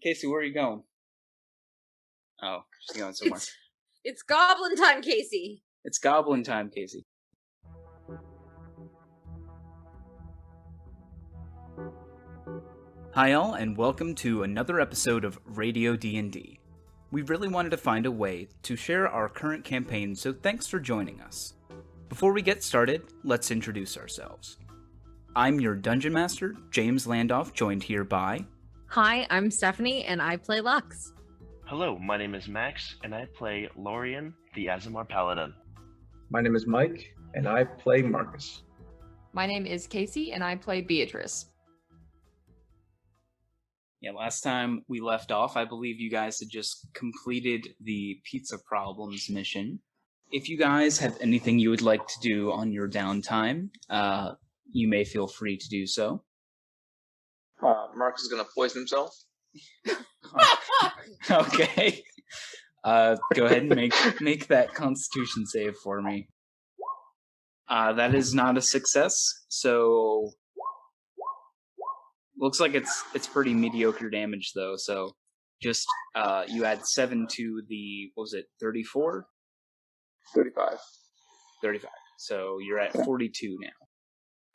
Casey, where are you going? Oh, she's going somewhere. It's Goblin time, Casey. It's Goblin time, Casey. Hi all, and welcome to another episode of Radio D&D. We really wanted to find a way to share our current campaign, so thanks for joining us. Before we get started, let's introduce ourselves. I'm your Dungeon Master, James Landoff, joined here by... Hi, I'm Stephanie, and I play Lux. Hello, my name is Max, and I play Lorien, the Azamar Paladin. My name is Mike, and I play Marcus. My name is Casey, and I play Beatrice. Yeah, last time we left off, I believe you guys had just completed the Pizza Problems mission. If you guys have anything you would like to do on your downtime, you may feel free to do so. Marcus is going to poison himself. Okay. Go ahead and make that Constitution save for me. That is not a success, so looks like it's pretty mediocre damage though. So just you add 7 to the, what was it, 34? 35. 35. So you're at 42 now.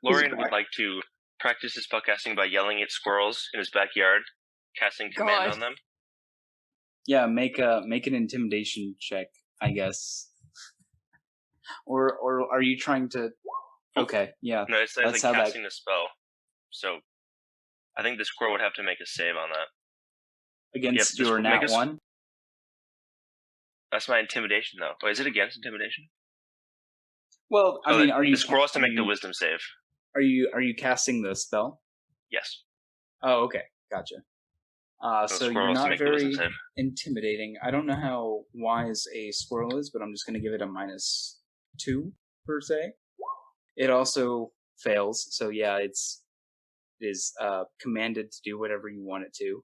Lorien would like to practice his spellcasting by yelling at squirrels in his backyard, casting command on them. Yeah, make an intimidation check, I guess. Or are you trying to? Okay, yeah. No, it's like casting the spell. So I think the squirrel would have to make a save on that. Against your nat 1? That's my intimidation, though. Oh, is it against intimidation? Well, I mean, are you? The squirrel has to make the wisdom save. Are you casting the spell? Yes. Oh, okay, gotcha. So you're not very intimidating. I don't know how wise a squirrel is, but I'm just going to give it a -2 per se. It also fails, so yeah, it is commanded to do whatever you want it to.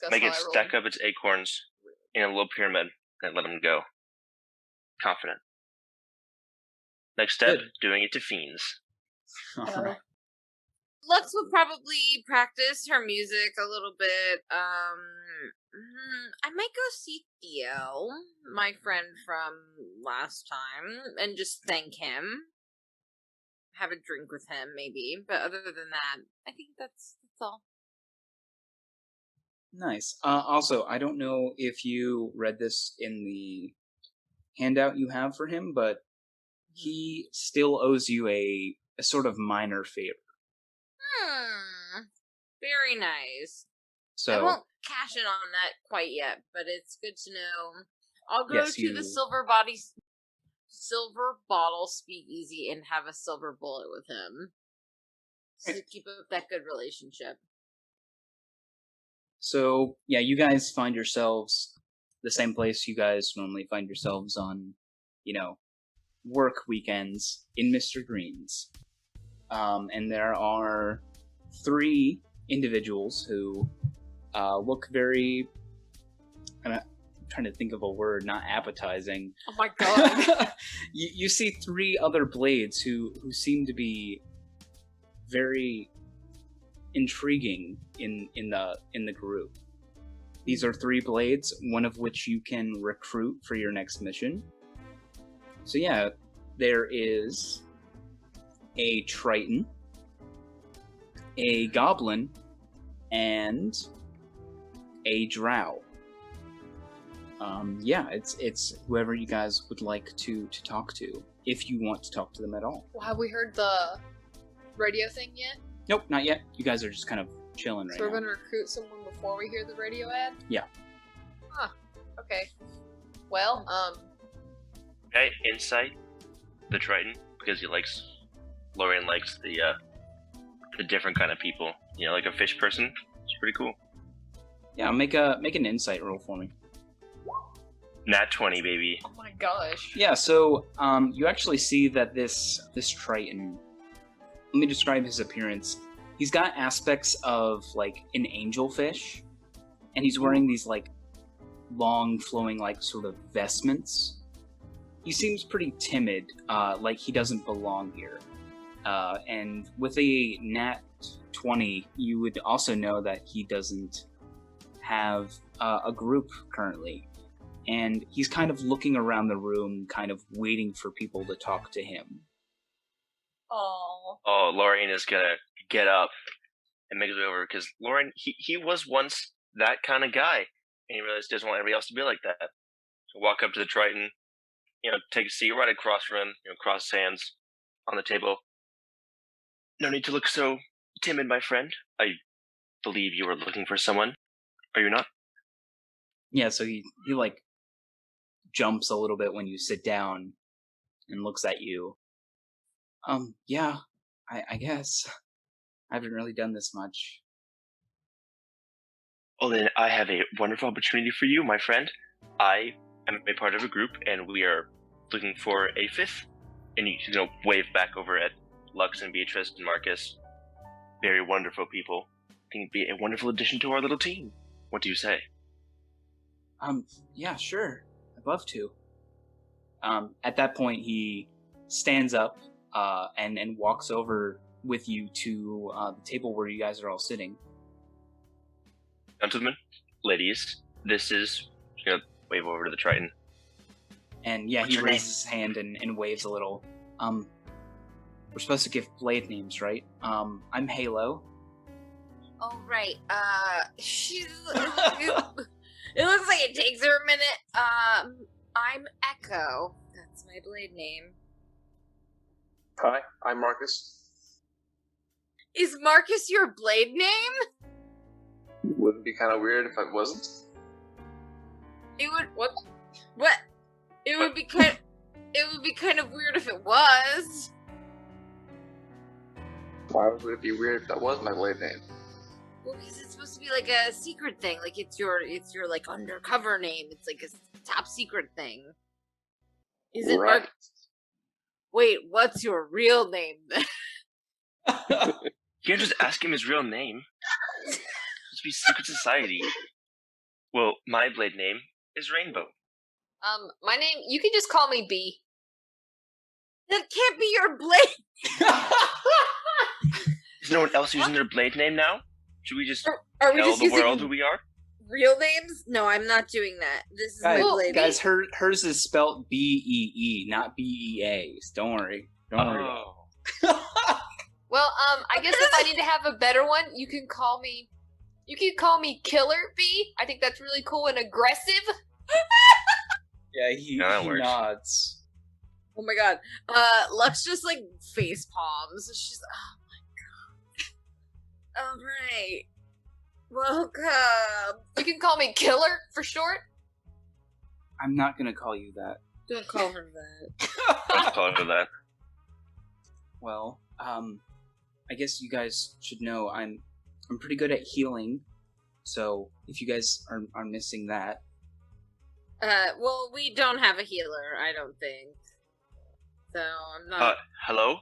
Make it stack up its acorns in a little pyramid and let them go. Confident. Next step, doing it to fiends. All right. Lux would probably practice her music a little bit. I might go see Theo, my friend from last time, and just thank him. Have a drink with him, maybe. But other than that, I think that's all. Nice. Also, I don't know if you read this in the handout you have for him, but he still owes you a sort of minor favor. Very nice. So I won't cash in on that quite yet, but it's good to know. I'll go to the silver bottle speakeasy and have a silver bullet with him. So keep up that good relationship. So yeah, you guys find yourselves the same place you guys normally find yourselves on, work weekends in Mr. Green's. And there are 3 individuals who look very... I'm trying to think of a word, not appetizing. Oh my god. you see 3 other blades who seem to be very intriguing in the group. These are 3 blades, one of which you can recruit for your next mission. So yeah, there is a Triton, a Goblin, and a Drow. Yeah, it's whoever you guys would like to talk to, if you want to talk to them at all. Well, have we heard the radio thing yet? Nope, not yet. You guys are just kind of chilling right now. So we're going to recruit someone before we hear the radio ad? Yeah. Huh. Okay. Well, Okay, insight the Triton, because Lorien likes the different kind of people. Like a fish person. It's pretty cool. Yeah, make an insight roll for me. Nat 20, baby. oh my gosh. Yeah, so you actually see that this Triton, let me describe his appearance. He's got aspects of like an angelfish, and he's wearing these like long flowing like sort of vestments. He seems pretty timid, like he doesn't belong here. And with a nat 20, you would also know that he doesn't have a group currently, and he's kind of looking around the room, kind of waiting for people to talk to him. Oh. Oh, Lorraine is gonna get up and make his way over, because Lauren, he was once that kind of guy, and he realized he doesn't want everybody else to be like that. So walk up to the Triton, take a seat right across from him, cross his hands on the table. No need to look so timid, my friend. I believe you were looking for someone. Are you not? Yeah, so he like jumps a little bit when you sit down and looks at you. Yeah, I guess. I haven't really done this much. Well, then I have a wonderful opportunity for you, my friend. I am a part of a group, and we are looking for a fifth. And you can wave back over at Lux and Beatrice and Marcus. Very wonderful people. I think it'd be a wonderful addition to our little team. What do you say? Yeah, sure. I'd love to. At that point, he stands up and walks over with you to the table where you guys are all sitting. Gentlemen, ladies, this is... wave over to the Triton. And yeah, What's he your raises name? his hand and waves a little. We're supposed to give blade names, right? I'm Halo. Oh, right. She's... It looks like it takes her a minute. I'm Echo. That's my blade name. Hi, I'm Marcus. Is Marcus your blade name? Wouldn't be kind of weird if I wasn't. It would... What? It would be kind of weird if it was. Why would it be weird if that was my blade name? Well, because it's supposed to be like a secret thing. Like it's your like undercover name. It's like a top secret thing. Is it Right. Wait, what's your real name then? You can't just ask him his real name. It's supposed to be secret society. Well, my blade name is Rainbow. My name, you can just call me B. That can't be your blade. Is no one else using their blade name now? Should we just Are we tell just the using world who we are? real names? No, I'm not doing that. This is my blade guys, name. hers is spelled B-E-E, not B-E-A. Don't worry. Don't worry. Oh. Well, I guess if I need to have a better one, you can call me Killer B. I think that's really cool and aggressive. Yeah, he that works. nods. Oh my god. Lux just like face palms. She's oh my god. Alright. Welcome. You can call me Killer for short. I'm not gonna call you that. Don't call her that. Let's call it that. Well, I guess you guys should know I'm pretty good at healing. So if you guys are missing that, Well, we don't have a healer, I don't think. So I'm not. Hello?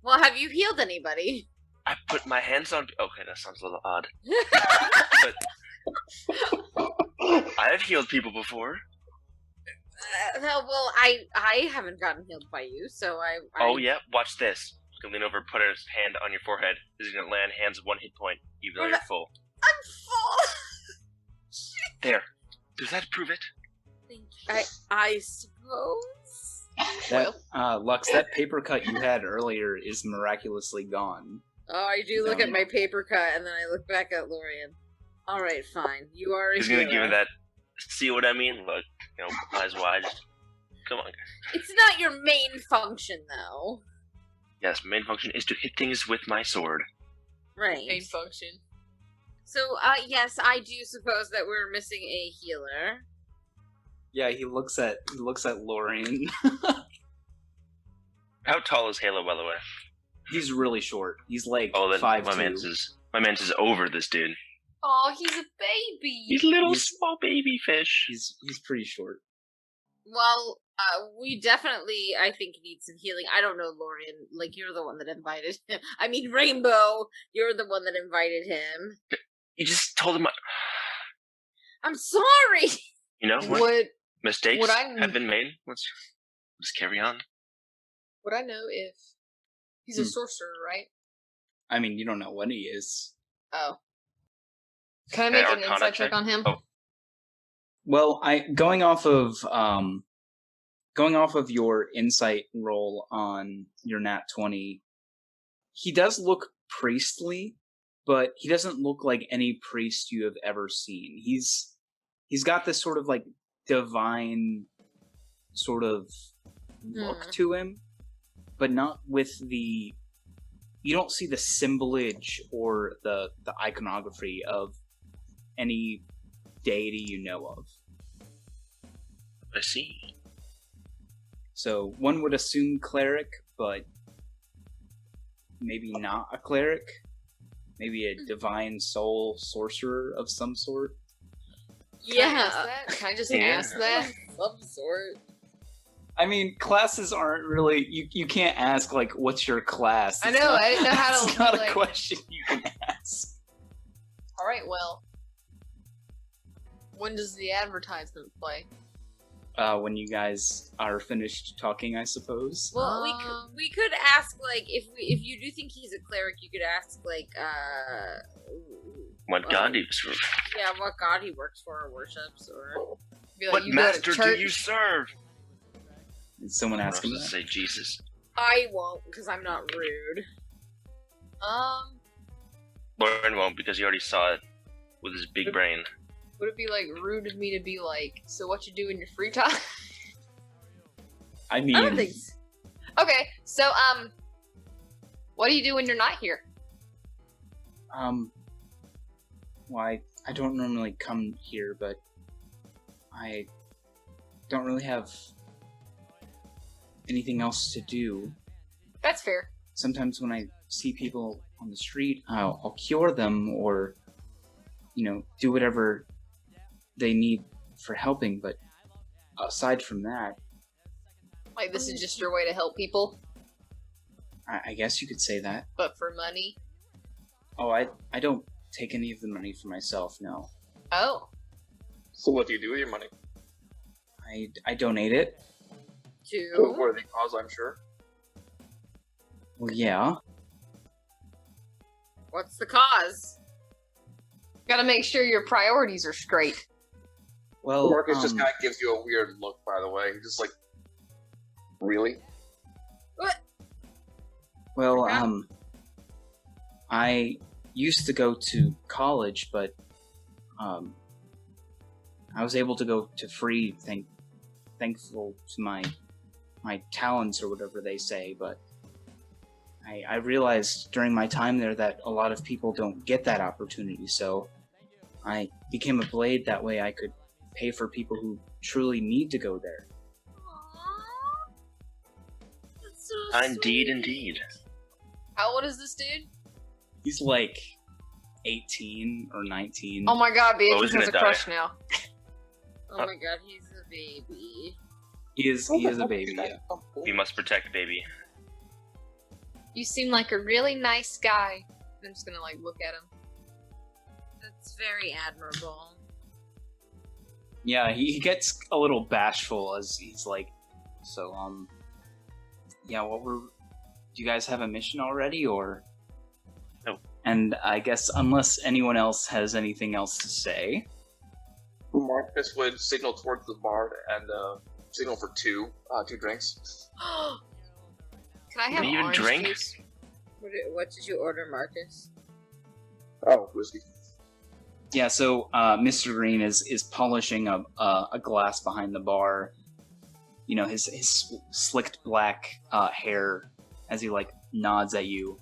Well, have you healed anybody? I put my hands on... Okay, that sounds a little odd. I have healed people before. No, well, I haven't gotten healed by you, so I. Oh, yeah? Watch this. He's gonna lean over, put his hand on your forehead. He's gonna land hands 1 hit point, even though you're full. I'm full. There. Does that prove it? I suppose. that Lux, that paper cut you had earlier is miraculously gone. Oh, I do look at my paper cut, and then I look back at Lorian. All right, fine. You are a He's healer. gonna give it that... See what I mean? Look, eyes wide. Come on, guys. It's not your main function, though. Yes, main function is to hit things with my sword. Right. Main function. So, yes, I do suppose that we're missing a healer. Yeah, he looks at Lorian. How tall is Halo, by the way? He's really short. He's like Oh, then 5'2". my man's is over this dude. Oh, he's a baby. He's a little He's- small baby fish. He's pretty short. Well, we definitely, I think, need some healing. I don't know, Lorian. Like, you're the one that invited him. I mean, Rainbow, you're the one that invited him. You just told him. I'm sorry! You know what? Would Mistakes would I- have been made. Let's just carry on. would I know if he's a sorcerer, right? I mean, you don't know what he is. Oh. Can I make an Arcana insight check? check on him? Oh. Well, going off of your insight roll on your nat 20, he does look priestly, but he doesn't look like any priest you have ever seen. He's got this sort of like divine sort of look to him, but not with the. You don't see the symbolage or the iconography of any deity you know of. I see. So one would assume cleric, but maybe not a cleric. Maybe a divine soul sorcerer of some sort. Can I just ask that? Some sort. I mean, classes aren't really. You can't ask like, "What's your class?" I know. I didn't know how to. It's not like... a question you can ask. All right. Well, when does the advertisement play? When you guys are finished talking, I suppose. Well, we could ask like if you do think he's a cleric, you could ask like What god do you serve? Yeah, what god he works for or worships, or Be like, What you go to master do church? you serve? Did someone ask him I was that? gonna say Jesus. I won't because I'm not rude. Lauren won't because he already saw it with his big brain. Would it be like rude of me to be like, so what you do in your free time? I mean, I don't think so. Okay, so what do you do when you're not here? well, I don't normally come here, but I don't really have anything else to do. That's fair. Sometimes when I see people on the street, I'll cure them or, do whatever they need for helping, but aside from that, Like this is just your way to help people, I guess you could say that. but for money. Oh, I don't take any of the money for myself, no. Oh, So what do you do with your money? I donate it. To a Two. worthy cause, I'm sure. Well, yeah. What's the cause? gotta make sure your priorities are straight. Well, Marcus just kind of gives you a weird look, by the way. He's just like, really? Well, Yeah. I used to go to college, but I was able to go to free, thankful to my talents or whatever they say, but I realized during my time there that a lot of people don't get that opportunity, so I became a blade. That way I could pay for people who truly need to go there. Aww. That's so Indeed, sweet. indeed. How old is this dude? He's like 18 or 19. Oh my god, Oh, Beatrice he's has a gonna crush now. Oh my god, he's a baby. He is a baby, yeah. We must protect baby. You seem like a really nice guy. I'm just gonna like look at him. That's very admirable. Yeah, he gets a little bashful as he's like, so, yeah, do you guys have a mission already, or? No. And I guess unless anyone else has anything else to say. Marcus would signal towards the bar and signal for two drinks. Can I have Do you orange drink? juice? What did you order, Marcus? Oh, whiskey. Yeah, so Mr. Green is polishing a glass behind the bar. His slicked black hair as he like nods at you,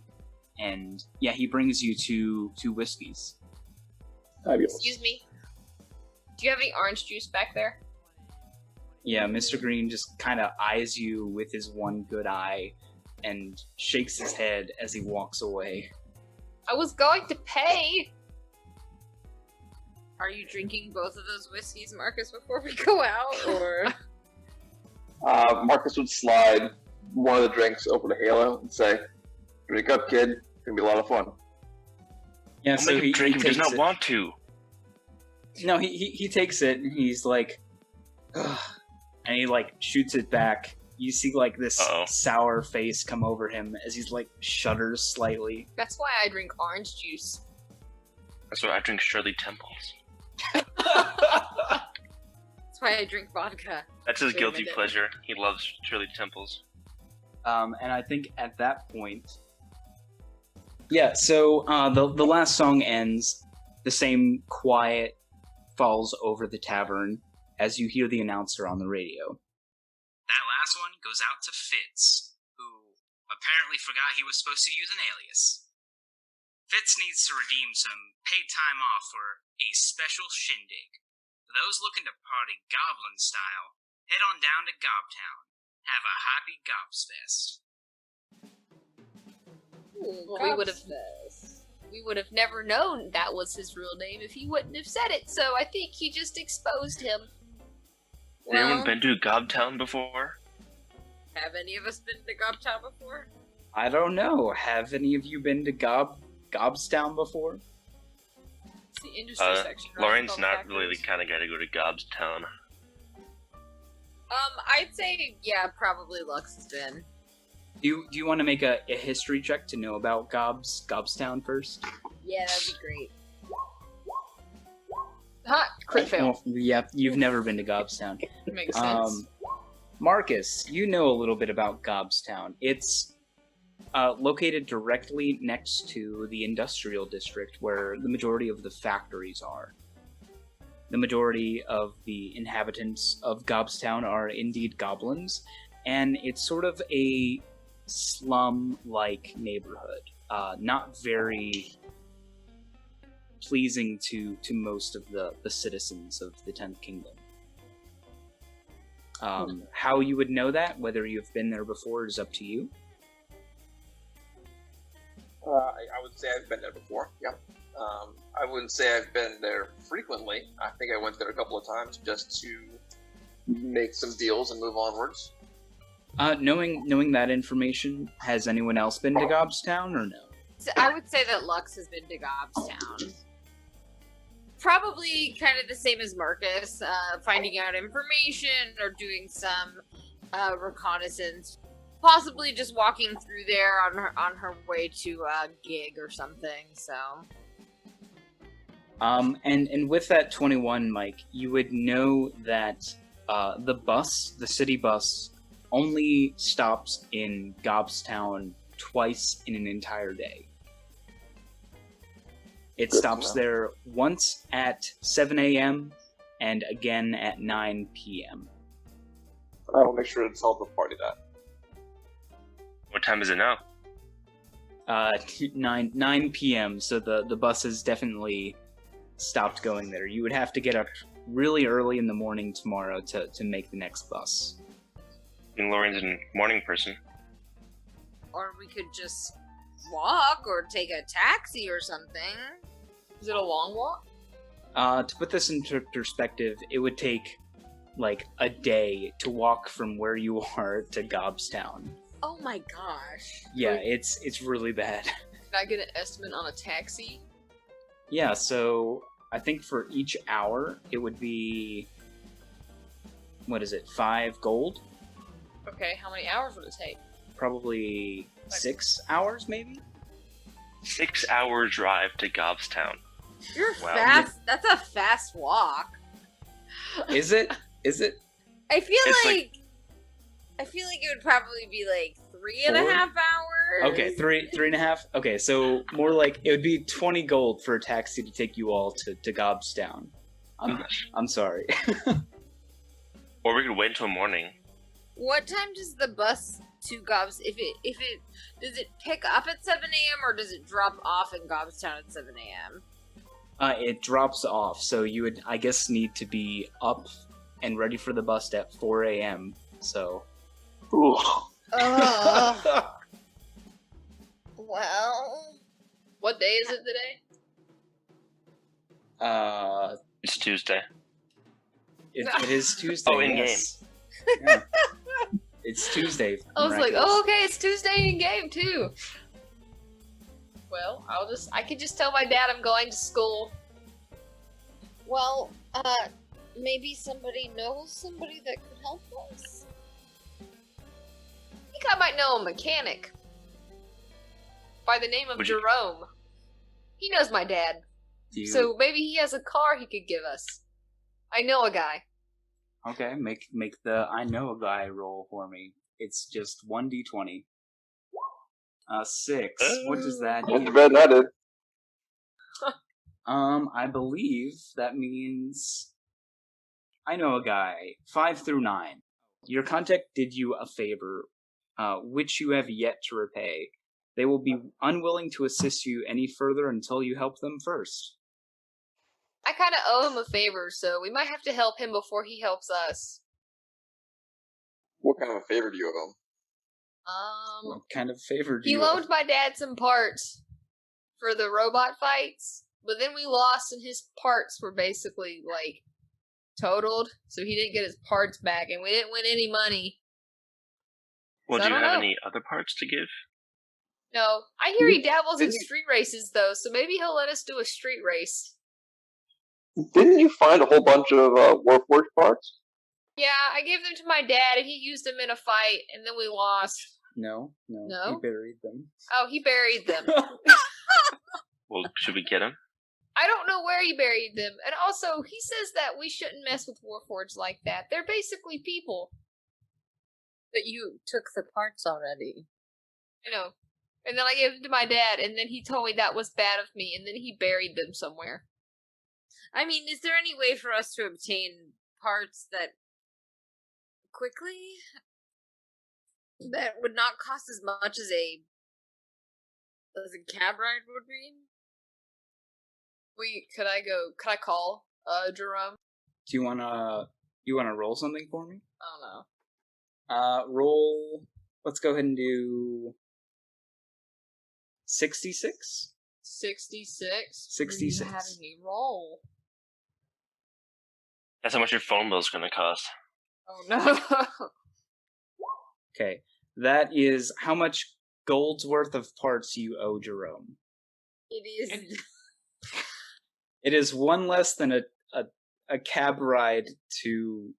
and yeah, he brings you two whiskeys. Fabulous. Excuse me. Do you have any orange juice back there? Yeah, Mr. Green just kind of eyes you with his one good eye and shakes his head as he walks away. I was going to pay. Are you drinking both of those whiskeys, Marcus, before we go out, or? Marcus would slide one of the drinks over to Halo and say, "Drink up, kid. It's gonna be a lot of fun." Yeah, I'll so make him drink. He does takes not it. want to. No, he takes it and he's like, ugh, and he like shoots it back. You see like this Uh-oh. sour face come over him as he's like shudders slightly. That's why I drink orange juice. That's why I drink Shirley Temples. That's why I drink vodka. That's his Wait a guilty minute. pleasure. He loves Shirley Temples. And I think at that point, yeah. So the last song ends. The same quiet falls over the tavern as you hear the announcer on the radio. That last one goes out to Fitz, who apparently forgot he was supposed to use an alias. Fitz needs to redeem some paid time off for a special shindig. For those looking to party Goblin style, head on down to Gobtown. Have a happy Gobsfest. Well, we would have never known that was his real name if he wouldn't have said it, so I think he just exposed him. Has anyone been to Gobtown before? Have any of us been to Gobstown before? I don't know. Have any of you been to Gobstown before? It's the industry section. Right? Lauren's Called not Factories. really the kind of guy to go to Gobstown. I'd say, yeah, probably Lux has been. Do you want to make a history check to know about Gobstown first? Yeah, that'd be great. Ha! Crit fail. Well, yep, you've never been to Gobstown. Makes sense. Marcus, you know a little bit about Gobstown. It's located directly next to the industrial district where the majority of the factories are. The majority of the inhabitants of Gobstown are indeed goblins, and it's sort of a slum-like neighborhood. Not very pleasing to most of the citizens of the 10th Kingdom. How you would know that, whether you've been there before, is up to you. I would say I've been there before. Yeah. I wouldn't say I've been there frequently. I think I went there a couple of times just to make some deals and move onwards. Knowing that information, has anyone else been to Gobstown or no? So I would say that Lux has been to Gobstown. Probably kind of the same as Marcus, finding out information or doing some reconnaissance. Possibly just walking through there on her way to a gig or something. So. And with that 21, Mike, you would know that the city bus, only stops in Gobstown twice in an entire day. It stops there once at 7 a.m. and again at 9 p.m. I will make sure to tell the party that. What time is it now? 9 p.m. So the bus has definitely stopped going there. You would have to get up really early in the morning tomorrow to make the next bus. I think Lauren's a morning person. Or we could just walk or take a taxi or something. Is it a long walk? To put this into perspective, it would take like a day to walk from where you are to Gobstown. Oh my gosh. Yeah, it's really bad. Can I get an estimate on a taxi? Yeah, so I think for each hour it would be, what is it, 5 gold? Okay, how many hours would it take? Probably 6 hours, maybe? 6 hour drive to Gobstown. You're Wow. fast. That's a fast walk. Is it? Is it? I feel It's like it would probably be like 3.5 hours. Okay, three and a half. Okay, so more like it would be 20 gold for a taxi to take you all to Gobstown. I'm sorry. Or we could wait until morning. What time does the bus to Gobs? If it does it pick up at 7 a.m. or does it drop off in Gobstown at 7 a.m.? It drops off, so you would, I guess, need to be up and ready for the bus at 4 a.m. So. Ooh. Well, What day is it today? It's Tuesday. It is Tuesday. Oh, in yes. Yeah. It's Tuesday. I was like, miraculous. oh, okay, it's Tuesday in game too. Well, I could just tell my dad I'm going to school. well, maybe somebody knows somebody that could help us. I think I might know a mechanic by the name of Would you- Jerome. He knows my dad. So maybe he has a car he could give us. I know a guy. Okay, make the I know a guy roll for me. It's just 1d20. 6. What does that That's give better than I you? did. I believe that means I know a guy. 5 through 9. Your contact did you a favor, which you have yet to repay. They will be unwilling to assist you any further until you help them first. I kind of owe him a favor, so we might have to help him before he helps us. What kind of a favor do you owe him? What kind of favor do He you loaned my dad some parts for the robot fights, but then we lost and his parts were basically, like, totaled, so he didn't get his parts back, and we didn't win any money. Well, So do I you don't have know. any other parts to give? No, I hear he dabbles in Didn't you- street races, though, so maybe he'll let us do a street race. Didn't you find a whole bunch of Warforged parts? Yeah, I gave them to my dad, and he used them in a fight, and then we lost. No? No? He buried them. Oh, he buried them. Well, should we get him? I don't know where he buried them. And also, he says that we shouldn't mess with Warforged like that. They're basically people. But you took the parts already. I know. And then I gave them to my dad, and then he told me that was bad of me, and then he buried them somewhere. I mean, is there any way for us to obtain parts that quickly that would not cost as much as a cab ride would be? Could I call, Jerome? Do you wanna roll something for me? I don't know. Roll. Let's go ahead and do 66. 66? 66. Are you having me roll? That's how much your phone bill's going to cost. Oh no. Okay, that is how much gold's worth of parts you owe Jerome. It is. It is one less than a cab ride to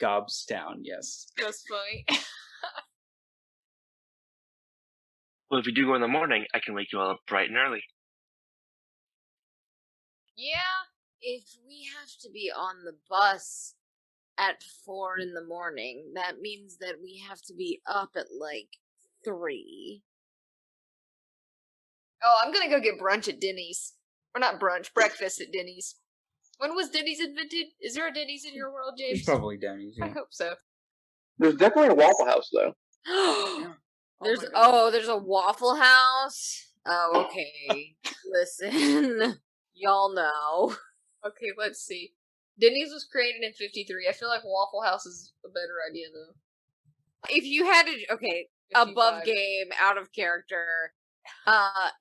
Gobstown. Yes. That's funny. Well, if you do go in the morning, I can wake you all up bright and early. Yeah. If we have to be on the bus at 4 in the morning, that means that we have to be up at like 3. Oh, I'm gonna go get brunch at Denny's. Or not brunch, breakfast at Denny's. When was Denny's invented? Is there a Denny's in your world, James? There's probably Downey's. I Yeah. hope so. There's definitely a Waffle House, though. There's my God. there's a Waffle House. Oh, okay. Listen, y'all know. Okay, let's see. Denny's was created in 53. I feel like Waffle House is a better idea, though. If you had to, okay, above 55. game, out of character.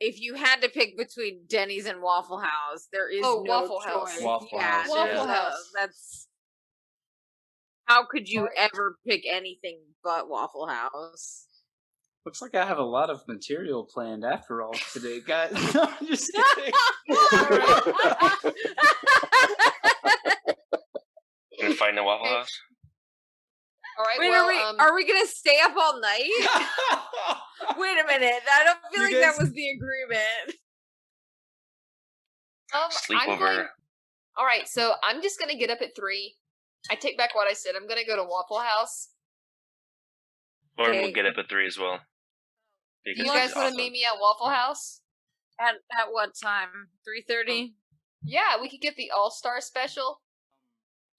If you had to pick between Denny's and Waffle House, there is no Waffle House. choice. Waffle yeah, House, there's Waffle no- House. That's how could you Alright. ever pick anything but Waffle House? Looks like I have a lot of material planned after all today, guys. No, I'm just kidding. Gonna find a Waffle Okay. House? Alright, Wait, well, are we gonna stay up all night? Wait a minute, I don't feel You like guys- that was the agreement. I'm Sleepover. going... Alright, so I'm just gonna get up at 3. I take back what I said. I'm gonna go to Waffle House. Lauren Okay. will get up at 3 as well. Do Because you guys she's want to awesome. meet me at Waffle House? At what time? 3:30? Yeah, we could get the All-Star special.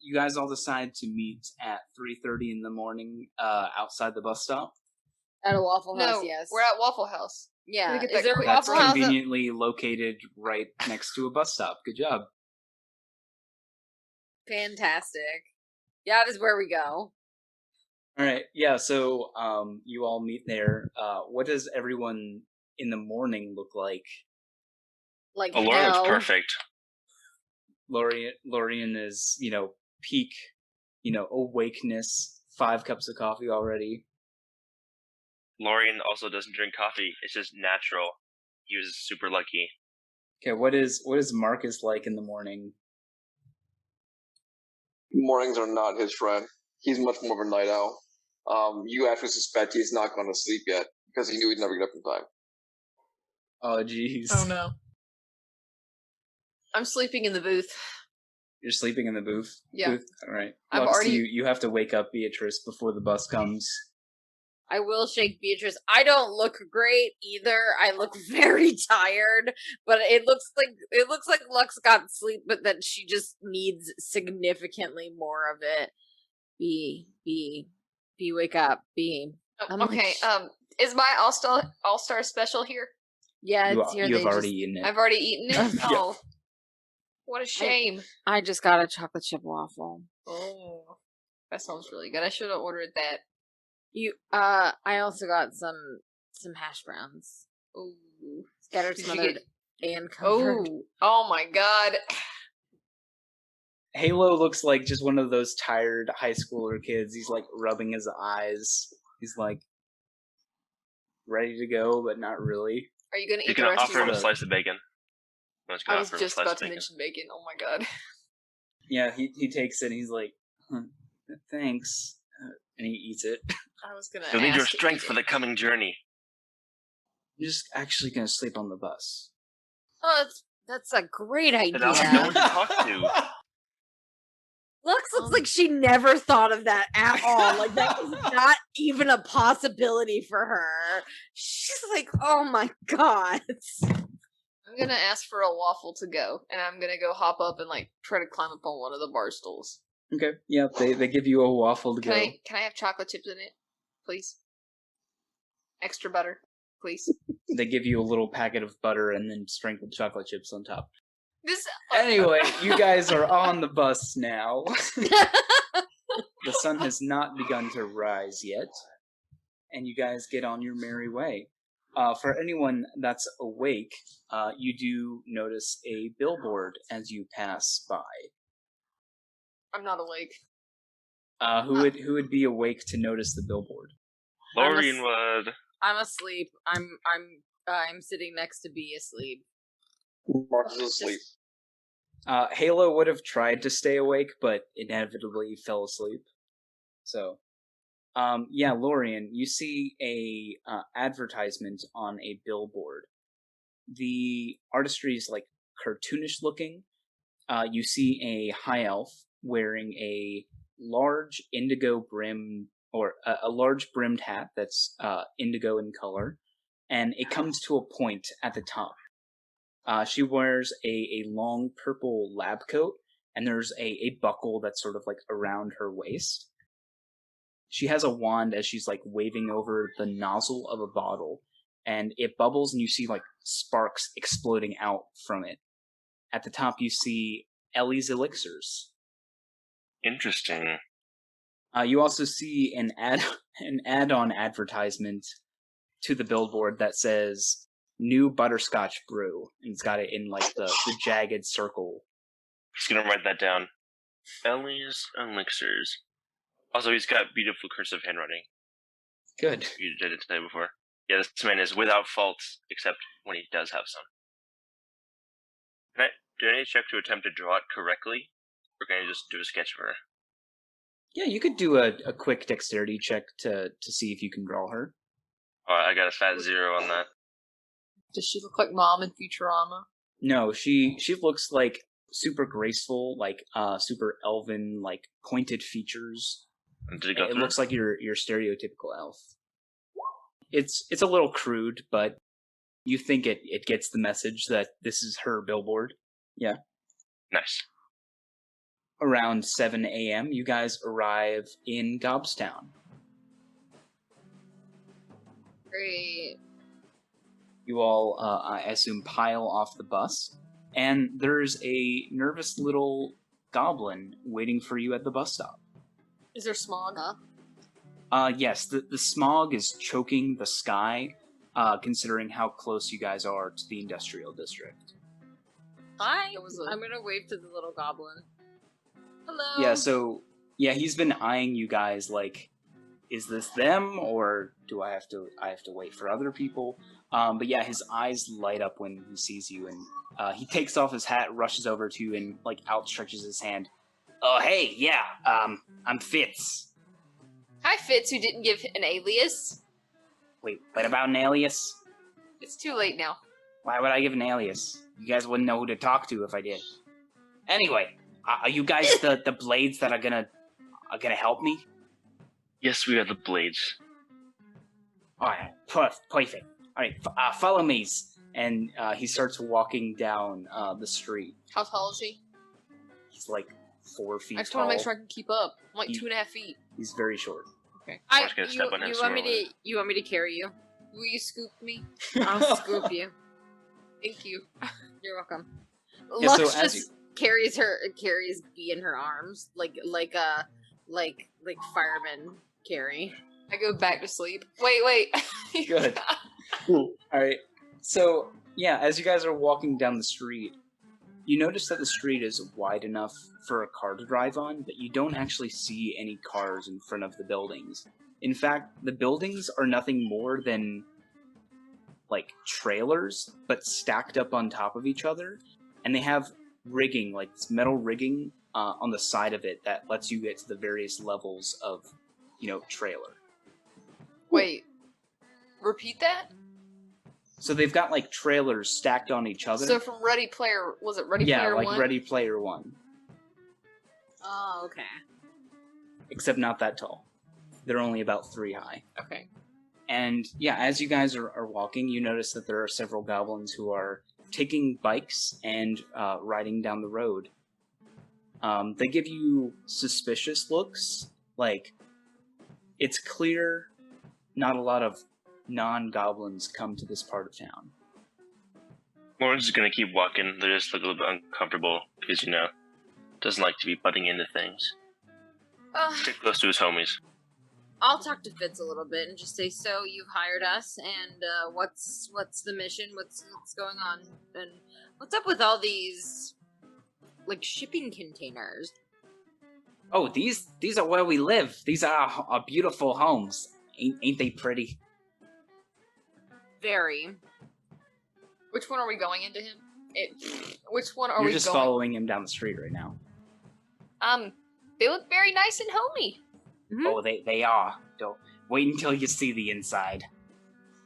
You guys all decide to meet at 3:30 in the morning outside the bus stop. At a Waffle House, No, yes. we're at Waffle House. Yeah. We get Is that there a quick- That's Waffle House? conveniently located right next to a bus stop. Good job. Fantastic. Yeah, that is where we go. All right, yeah. So you all meet there. What does everyone in the morning look like? Like Oh, Lauren looks hell. perfect. Lorian is, peak, awakeness. 5 cups of coffee already. Lauren also doesn't drink coffee. It's just natural. He was super lucky. Okay, what is Marcus like in the morning? Mornings are not his friend. He's much more of a night owl. You actually suspect he's not going to sleep yet because he knew he'd never get up in time. Oh, jeez. no. I'm sleeping in the booth. You're sleeping in the booth? Yeah. Booth? All right. I'm Lux, already- you have to wake up Beatrice before the bus comes. I will shake Beatrice. I don't look great either. I look very tired, but it looks like Lux got sleep, but that she just needs significantly more of it. B, wake up. B. Okay. Is my all-star special here? Yeah, it's here. You have already eaten it. I've already eaten it. Yeah. Oh, what a shame. I just got a chocolate chip waffle. Oh, that sounds really good. I should have ordered that. I also got some hash browns. Ooh. Scattered, Did you smothered, and covered. Oh my god. Halo looks like just one of those tired high schooler kids. He's like rubbing his eyes. He's like ready to go, but not really. Are you gonna You eat the can rest offer of him a the... slice of bacon. I was just about to mention bacon. Oh my god. Yeah, he takes it and he's like, thanks. And he eats it. I was gonna You'll need your ask to strength eat for it. the coming journey. You're just actually gonna sleep on the bus. Oh, that's a great idea. Then I'll have no one to talk to. Lux looks like she never thought of that at all. Like that was not even a possibility for her. She's like, oh my god. I'm gonna ask for a waffle to go, and I'm gonna go hop up and like try to climb up on one of the bar stools. Okay, yeah, they give you a waffle to Can go. I have chocolate chips in it, please? Extra butter, please. They give you a little packet of butter and then sprinkled chocolate chips on top. This Anyway, you guys are on the bus now. The sun has not begun to rise yet, and you guys get on your merry way. For anyone that's awake, you do notice a billboard as you pass by. I'm not awake. Who would be awake to notice the billboard? Lorien would. I'm asleep. I'm sitting next to B asleep. Marcus is asleep. Halo would have tried to stay awake, but inevitably fell asleep. So, yeah, Lorien, you see a advertisement on a billboard. The artistry is like cartoonish looking. You see a high elf wearing a large indigo brim, or a large brimmed hat that's indigo in color, and it comes to a point at the top. She wears a long purple lab coat, and there's a buckle that's sort of like around her waist. She has a wand as she's like waving over the nozzle of a bottle, and it bubbles, and you see like sparks exploding out from it. At the top, you see Ellie's Elixirs. Interesting. You also see an add-on advertisement to the billboard that says "New Butterscotch Brew," and it's got it in like the jagged circle. Just gonna write that down. Ellie's Elixirs. Also, he's got beautiful cursive handwriting. Good. You did it today before. Yeah, this man is without faults, except when he does have some. Do I need to check to attempt to draw it correctly? Or can I just do a sketch of her? Yeah, you could do a quick dexterity check to see if you can draw her. Alright, I got a fat 0 on that. Does she look like Mom in Futurama? No, she looks like super graceful, like super elven, like pointed features. And did it go It through? looks like your stereotypical elf. It's a little crude, but you think it gets the message that this is her billboard. Yeah. Nice. Around 7 a.m., you guys arrive in Gobstown. Great. You all, I assume, pile off the bus, and there's a nervous little goblin waiting for you at the bus stop. Is there smog? Yes, the smog is choking the sky, considering how close you guys are to the industrial district. Hi. It was I'm gonna wave to the little goblin. Hello. Yeah, so, he's been eyeing you guys like, is this them, or do I have to wait for other people? But yeah, his eyes light up when he sees you, and he takes off his hat, rushes over to you, and like outstretches his hand. Oh, hey, yeah, I'm Fitz. Hi, Fitz, who didn't give an alias. Wait, what about an alias? It's too late now. Why would I give an alias? You guys wouldn't know who to talk to if I did. Anyway, are you guys the blades that are gonna help me? Yes, we are the Blades. Alright, perfect. Alright, follow me. And he starts walking down the street. How tall is he? He's like 4 feet I just tall. want to make sure I can keep up. I'm like He- 2.5 feet. He's very short. Okay. I was gonna step on his You want me to carry you? Will you scoop me? I'll scoop you. Thank you. You're welcome. Yeah, Lux so as just carries B in her arms like firemen carry. I go back to sleep. Wait. Good. Alright, so, yeah, as you guys are walking down the street, you notice that the street is wide enough for a car to drive on, but you don't actually see any cars in front of the buildings. In fact, the buildings are nothing more than, like, trailers, but stacked up on top of each other, and they have rigging, like this metal rigging, on the side of it that lets you get to the various levels of, trailer. Wait. Repeat that? So they've got, like, trailers stacked on each other. So from Ready Player, was it Ready Yeah, Player like 1? Ready Player 1. Oh, okay. Except not that tall. They're only about 3 high. Okay. And yeah, as you guys are walking, you notice that there are several goblins who are taking bikes and riding down the road. They give you suspicious looks. Like, it's clear not a lot of non-goblins come to this part of town. Lauren's just gonna keep walking. They just look a little bit uncomfortable because, doesn't like to be butting into things. Stick close to his homies. I'll talk to Fitz a little bit and just say, so you've hired us, and what's the mission? What's going on? And what's up with all these, like, shipping containers? Oh, these are where we live. These are our beautiful homes. Ain't they pretty? Very. Which one are we going into him? Which one are You're we just going? following him down the street right now. They look very nice and homey. Mm-hmm. Oh, they are. Don't wait until you see the inside.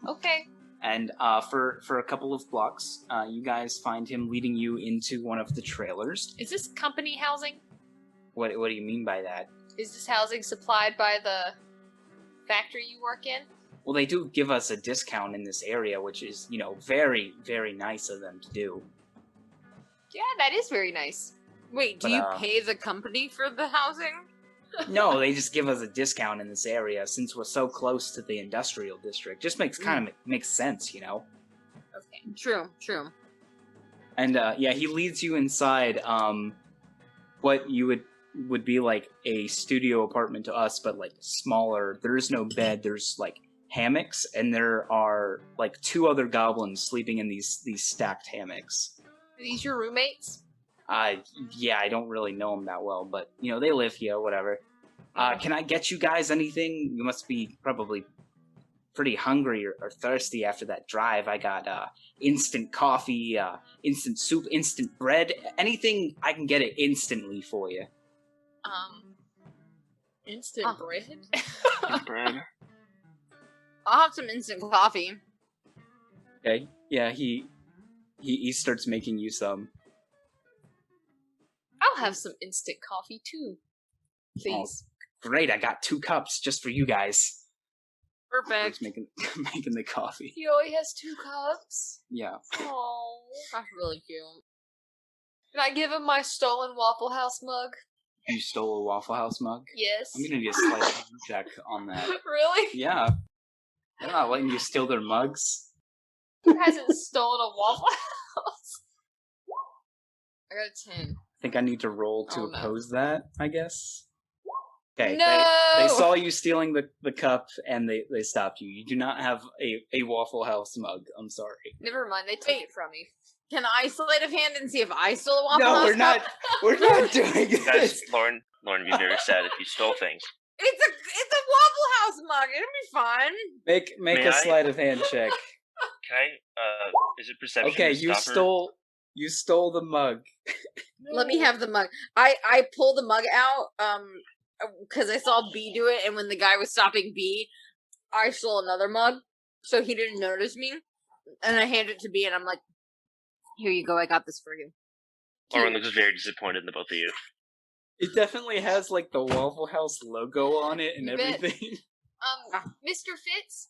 Okay. And for a couple of blocks, you guys find him leading you into one of the trailers. Is this company housing? What do you mean by that? Is this housing supplied by the factory you work in? Well, they do give us a discount in this area, which is, very, very nice of them to do. Yeah, that is very nice. Wait, do But, you pay the company for the housing? No, they just give us a discount in this area since we're so close to the industrial district. Just makes sense, Okay. True. And yeah, he leads you inside what you would be like a studio apartment to us, but like smaller. There is no bed. There's like hammocks, and there are like 2 other goblins sleeping in these stacked hammocks. Are these your roommates? Yeah, I don't really know them that well, but they live here, whatever. Can I get you guys anything? You must be probably pretty hungry or thirsty after that drive. I got instant coffee, instant soup, instant bread. Anything, I can get it instantly for you. Instant bread? Bread. I'll have some instant coffee. Okay. Yeah, he starts making you some. I'll have some instant coffee too. Please. Great, I got 2 cups just for you guys. Perfect. He's making the coffee. He only has 2 cups? Yeah. Oh. That's really cute. Can I give him my stolen Waffle House mug? You stole a Waffle House mug? Yes. I'm gonna do a slight hand check on that. Really? Yeah. They're not letting you steal their mugs. Who hasn't stolen a Waffle House? I got a 10. I think I need to roll to Oh, no. oppose that, I guess. Okay, No! they saw you stealing the cup, and they stopped you. You do not have a Waffle House mug. I'm sorry. Never mind, they took Wait. it from me. Can I sleight of hand and see if I stole a Waffle No, House we're not. cup? We're not doing Guys, this. Lauren would be very sad if you stole things. It's a Waffle House mug. It'll be fun. Make May a I? sleight of hand check. Can I, is it perception? Okay, to you stop her? stole the mug. Let me have the mug. I pulled the mug out because I saw B do it, and when the guy was stopping B, I stole another mug, so he didn't notice me. and I hand it to B, and I'm like, "Here you go. I got this for you." Lauren looks very disappointed in the both of you. It definitely has like the Waffle House logo on it and You bet. everything. Mr. Fitz,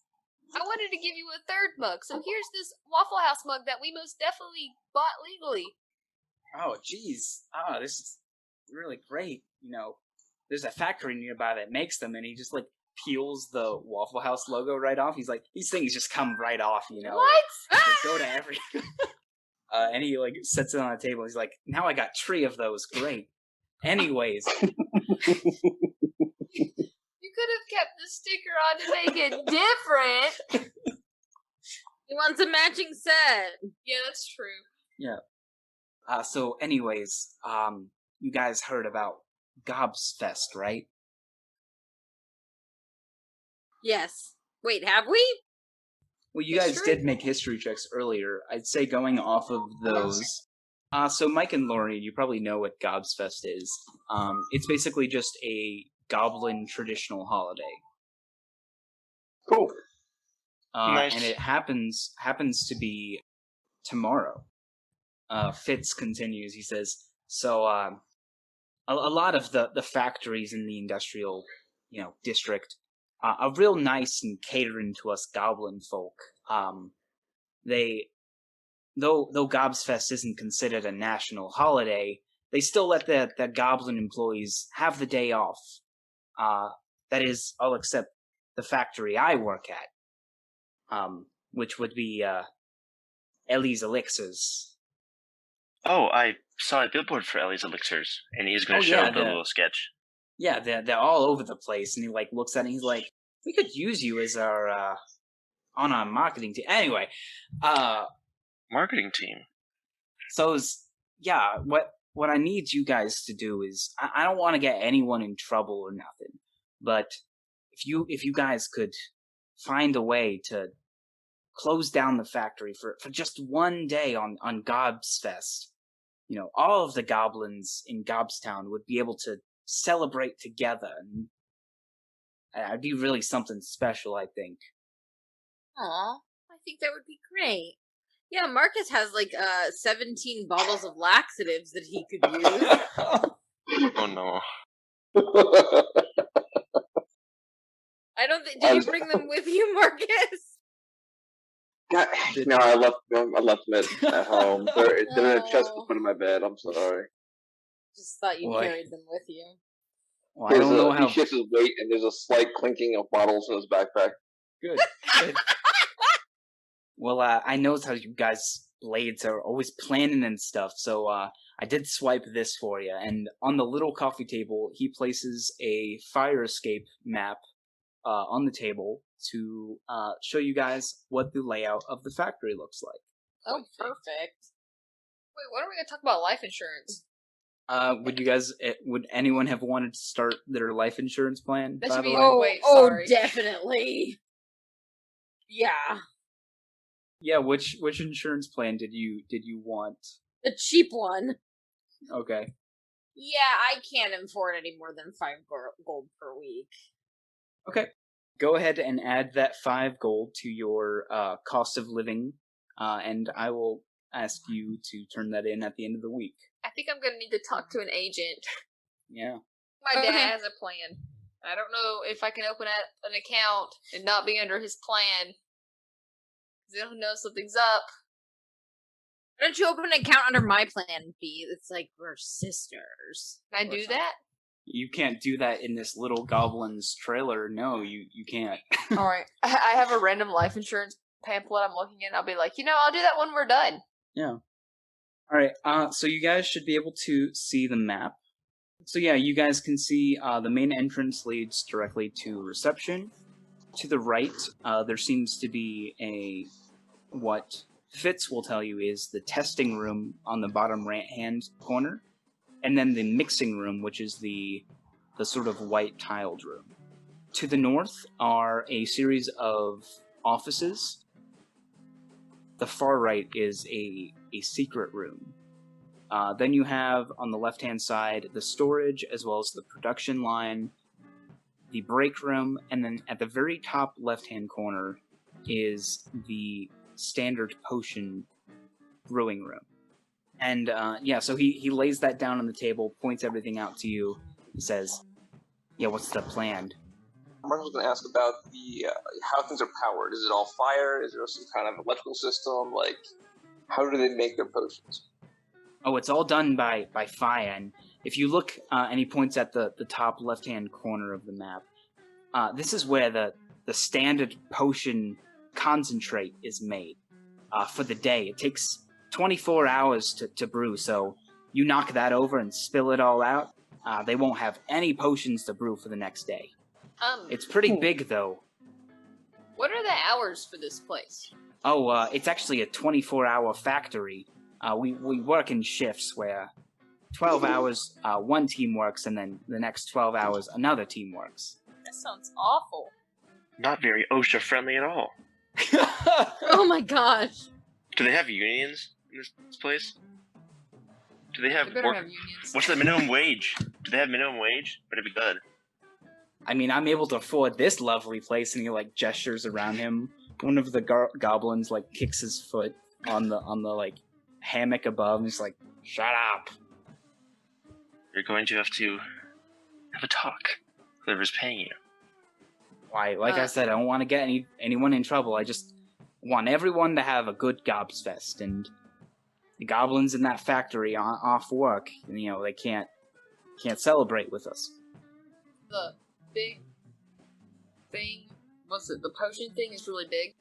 I wanted to give you a third mug, so here's this Waffle House mug that we most definitely bought legally. Oh, geez. This is really great. There's a factory nearby that makes them, and he just like peels the Waffle House logo right off. He's like, these things just come right off, What? They go to every. And he like sets it on the table. He's like, now I got 3 of those. Great. Anyways, You could have kept the sticker on to make it different. He wants a matching set. Yeah, that's true. Yeah. So anyways, you guys heard about Gobsfest, right? Yes. Wait, have we? Well, you guys History? did make history checks earlier. I'd say going off of those. So Mike and Laurie, you probably know what Gobsfest is. It's basically just a Goblin traditional holiday. Cool. Nice. And it happens to be tomorrow. Fitz continues. He says, so a lot of the factories in the industrial, district are real nice and catering to us Goblin folk. Though Gobsfest isn't considered a national holiday, they still let the Goblin employees have the day off. That is, all except the factory I work at, which would be Ellie's Elixirs. Oh, I saw a billboard for Ellie's Elixirs, and he's going to show yeah, the little sketch. Yeah, they're all over the place, and he like looks at it and he's like, we could use you as our on our marketing team. Anyway, Marketing team. so what I need you guys to do is I don't want to get anyone in trouble or nothing, but if you guys could find a way to close down the factory for just one day on Gobsfest, all of the goblins in Gobstown would be able to celebrate together, and it'd be really something special, I think. Aw, I think that would be great. Yeah, Marcus has like 17 bottles of laxatives that he could use. Oh no. I don't think. Did you bring them with you, Marcus? God, no, I left them at home. They're in a chest in front of my bed. I'm sorry. Just thought you Boy. carried them with you. Well, I don't know how He shifts his weight, and there's a slight clinking of bottles in his backpack. good. Well, I know how you guys blades are always planning and stuff, so I did swipe this for you. And on the little coffee table, he places a fire escape map on the table to show you guys what the layout of the factory looks like. Oh, perfect. Wait, when are we gonna talk about life insurance? Would anyone have wanted to start their life insurance plan? That by should the be- way? Oh, wait, oh, sorry. definitely. Yeah, Yeah, which insurance plan did you want? the cheap one. Okay. Yeah, I can't afford any more than 5 gold per week. Okay. Go ahead and add that 5 gold to your cost of living, and I will ask you to turn that in at the end of the week. I think I'm gonna need to talk to an agent. Yeah. My Okay. dad has a plan. I don't know if I can open an account and not be under his plan. Because he'll know something's up. Why don't you open an account under my plan, B? It's like we're sisters. Can I Or do something. that? You can't do that in this little goblin's trailer. No, you can't. Alright. I have a random life insurance pamphlet I'm looking at. I'll be like, I'll do that when we're done. Yeah. Alright, so you guys should be able to see the map. So yeah, you guys can see the main entrance leads directly to reception. To the right, there seems to be what Fitz will tell you is the testing room on the bottom right-hand corner, and then the mixing room, which is the sort of white tiled room. To the north are a series of offices. The far right is a secret room. Then you have, on the left-hand side, the storage, as well as the production line, the break room, and then at the very top left-hand corner is the standard potion brewing room. And so he lays that down on the table, points everything out to you. He says, "Yeah, what's the plan?" Mark was going to ask about the how things are powered. Is it all fire? Is there some kind of electrical system? Like, how do they make their potions? Oh, it's all done by fire. And if you look, and he points at the top left-hand corner of the map, this is where the standard potion concentrate is made for the day. It takes 24 hours to brew, so you knock that over and spill it all out, they won't have any potions to brew for the next day. It's pretty big, though. What are the hours for this place? Oh, it's actually a 24-hour factory. We work in shifts where 12 hours one team works, and then the next 12 hours another team works. That sounds awful. Not very OSHA friendly at all. Oh my gosh. Do they have unions in this place? Do they have They better have unions. What's the minimum wage? Do they have minimum wage? Better be good. I mean, I'm able to afford this lovely place, and he like gestures around him. One of the goblins like kicks his foot on the like hammock above, and he's like, "Shut up!" You're going to have a talk. Whoever's paying you. Why? Like I said, I don't want to get anyone in trouble. I just want everyone to have a good Gobsfest, and the goblins in that factory off work, they can't celebrate with us. The big thing, the potion thing is really big.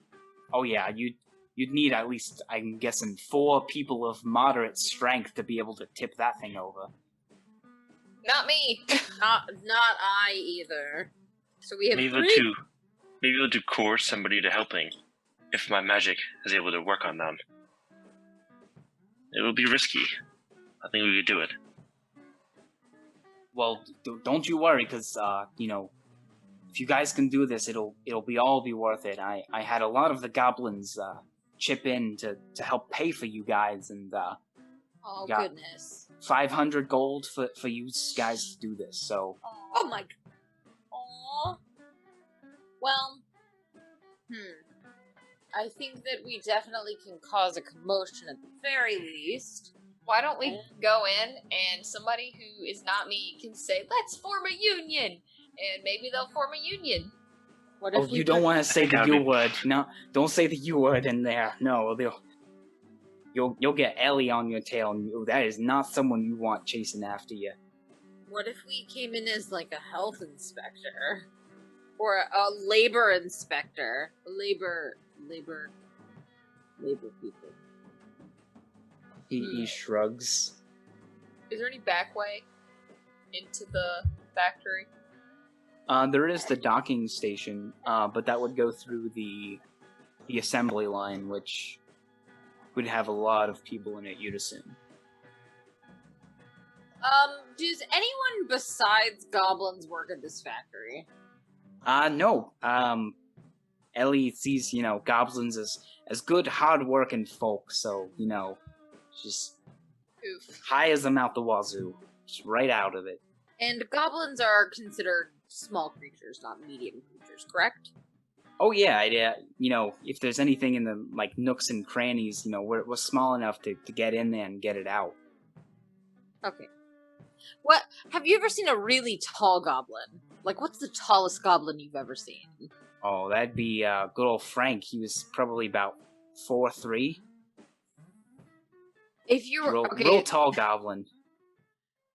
Oh yeah, you'd need at least, I'm guessing, 4 people of moderate strength to be able to tip that thing over. Not me. Not I either. So we have Maybe 3. we'll do coerce somebody to helping. If my magic is able to work on them. It will be risky. I think we could do it. Well, don't you worry, because if you guys can do this, it'll be worth it. I had a lot of the goblins chip in to help pay for you guys, and Oh got goodness. 500 gold for you guys to do this. So Oh my. Aww. Well. I think that we definitely can cause a commotion at the very least. Why don't we go in and somebody who is not me can say, "Let's form a union," and maybe they'll form a union. What if you don't want to say the U word. No, don't say the U word in there. No, you'll get Ellie on your tail, and that is not someone you want chasing after you. What if we came in as like a health inspector? Or a labor inspector? Labor people. He shrugs. Is there any back way into the factory? There is the docking station, but that would go through the assembly line, which would have a lot of people in it, you'd assume. Does anyone besides goblins work at this factory? No. Ellie sees, goblins as good, hard-working folk, so, just Oof. high as them out the wazoo. Just right out of it. And goblins are considered small creatures, not medium creatures, correct? Oh yeah, if there's anything in the, nooks and crannies, we're small enough to get in there and get it out. Okay. What? Have you ever seen a really tall goblin? Like, what's the tallest goblin you've ever seen? Oh, that'd be good old Frank. He was probably about 4'3". If you were real tall goblin.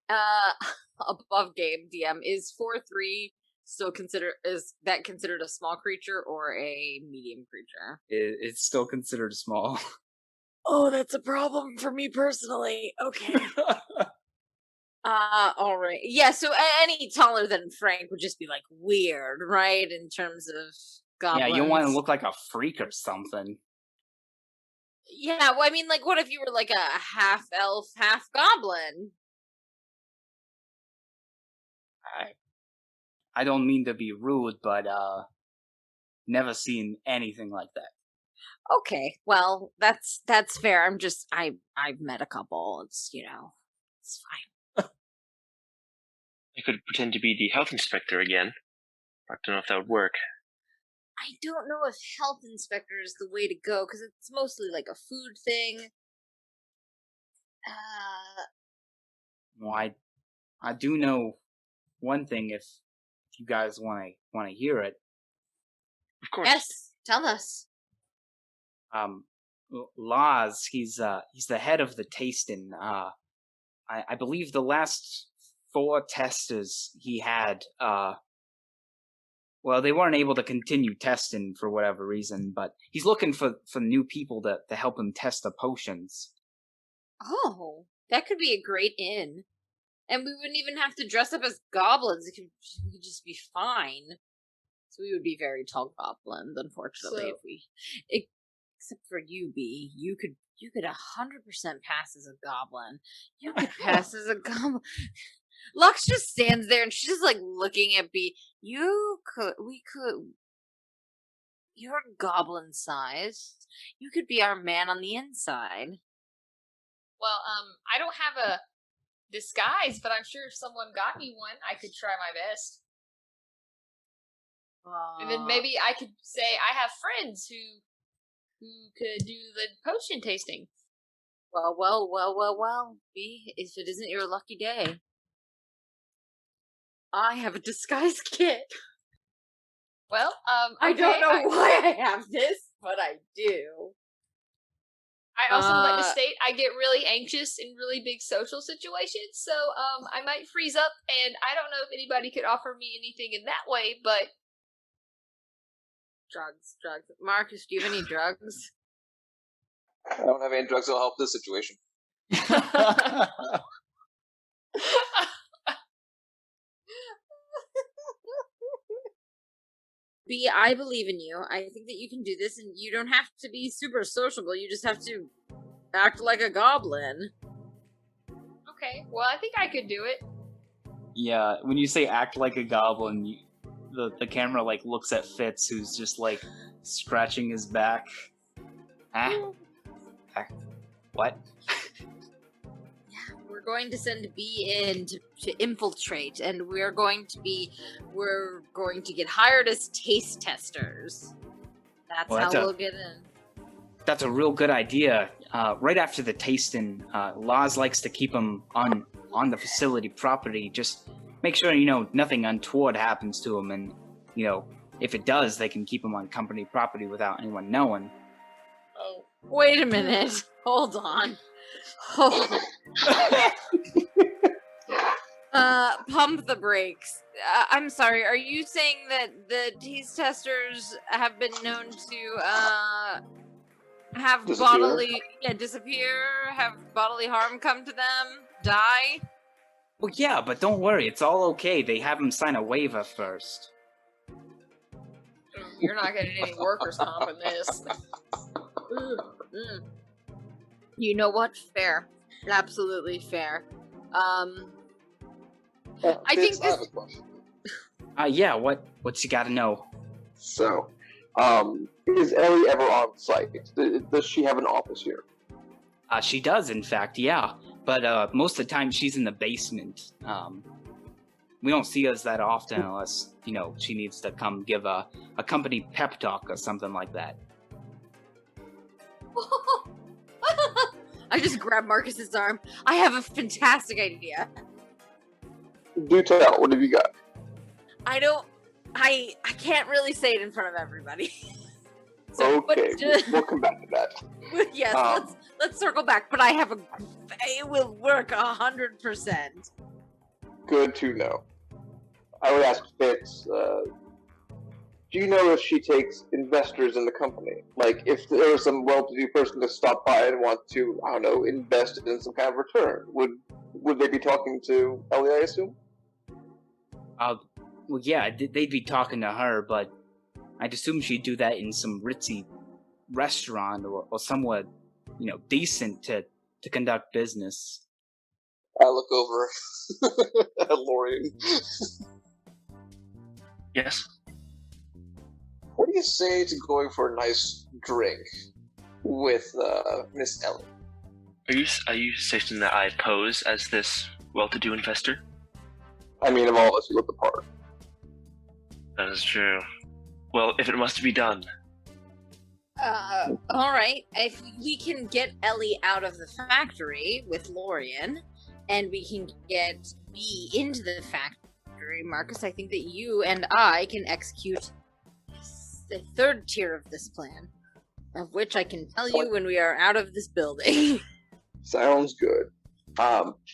Above game DM, is 4'3" still considered a small creature or a medium creature? It's still considered small. Oh, that's a problem for me personally. Okay. All right. Yeah, so any taller than Frank would just be like weird, right? In terms of goblins. Yeah, you want to look like a freak or something. Yeah, well, I mean, like, what if you were like a half elf, half goblin? I don't mean to be rude, but never seen anything like that. Okay, well, that's fair. I've met a couple. It's fine. I could pretend to be the health inspector again. I don't know if that would work. I don't know if health inspector is the way to go, because it's mostly like a food thing. Well, I do know one thing if you guys want to hear it. Of course. Yes, tell us. Laz, he's the head of the tasting. I believe the last 4 testers he had, well, they weren't able to continue testing for whatever reason, but he's looking for new people to help him test the potions. Oh, that could be a great inn. And we wouldn't even have to dress up as goblins. We could just be fine. So we would be very tall goblins, unfortunately, if we... Except for you, B. You could 100% pass as a goblin. You could pass as a goblin. Lux just stands there and she's just like looking at B. You're goblin sized. You could be our man on the inside. Well, I don't have a disguise, but I'm sure if someone got me one, I could try my best. And then maybe I could say I have friends who could do the potion tasting. Well, B, if it isn't your lucky day, I have a disguise kit. Well, I don't know why I have this, but I do. I also like to state I get really anxious in really big social situations, so I might freeze up, and I don't know if anybody could offer me anything in that way, but... Drugs. Marcus, do you have any drugs? I don't have any drugs that'll help this situation. B, I believe in you. I think that you can do this, and you don't have to be super sociable. You just have to act like a goblin. Okay, well, I think I could do it. Yeah, when you say act like a goblin, the camera like looks at Fitz, who's just like scratching his back. Huh? What? We're going to send B in to infiltrate, and we're going to get hired as taste testers. That's how we'll get in. That's a real good idea. Right after the tasting, Laz likes to keep them on the facility property. Just make sure, nothing untoward happens to them, and, if it does, they can keep them on company property without anyone knowing. Oh, wait a minute. Hold on. Pump the brakes. I'm sorry, are you saying that the taste testers have been known to, have disappear, have bodily harm come to them, die? Well, yeah, but don't worry, it's all okay. They have them sign a waiver first. You're not getting any workers' comp in this. You know what? Fair. Absolutely fair. I think have a question. Yeah, what you gotta know? So, is Ellie ever on site? Does she have an office here? She does, in fact, yeah. But most of the time she's in the basement. We don't see us that often unless, she needs to come give a company pep talk or something like that. I just grabbed Marcus's arm. I have a fantastic idea. Do tell. What have you got? I can't really say it in front of everybody. Okay, we'll come back to that. Yes, let's circle back. But it will work 100%. Good to know. I would ask Fitz, do you know if she takes investors in the company? Like, if there was some well-to-do person to stop by and want to, I don't know, invest in some kind of return, would they be talking to Ellie, I assume? Well, yeah, they'd be talking to her, but I'd assume she'd do that in some ritzy restaurant or somewhat, decent to conduct business. I look over at Lorian. Yes? What do you say to going for a nice drink with Miss Ellie? Are you suggesting that I pose as this well-to-do investor? I mean, of all of us, you look the part. That is true. Well, if it must be done. Alright. If we can get Ellie out of the factory with Lorian, and we can get B into the factory, Marcus, I think that you and I can execute the third tier of this plan, of which I can tell you when we are out of this building. Sounds good.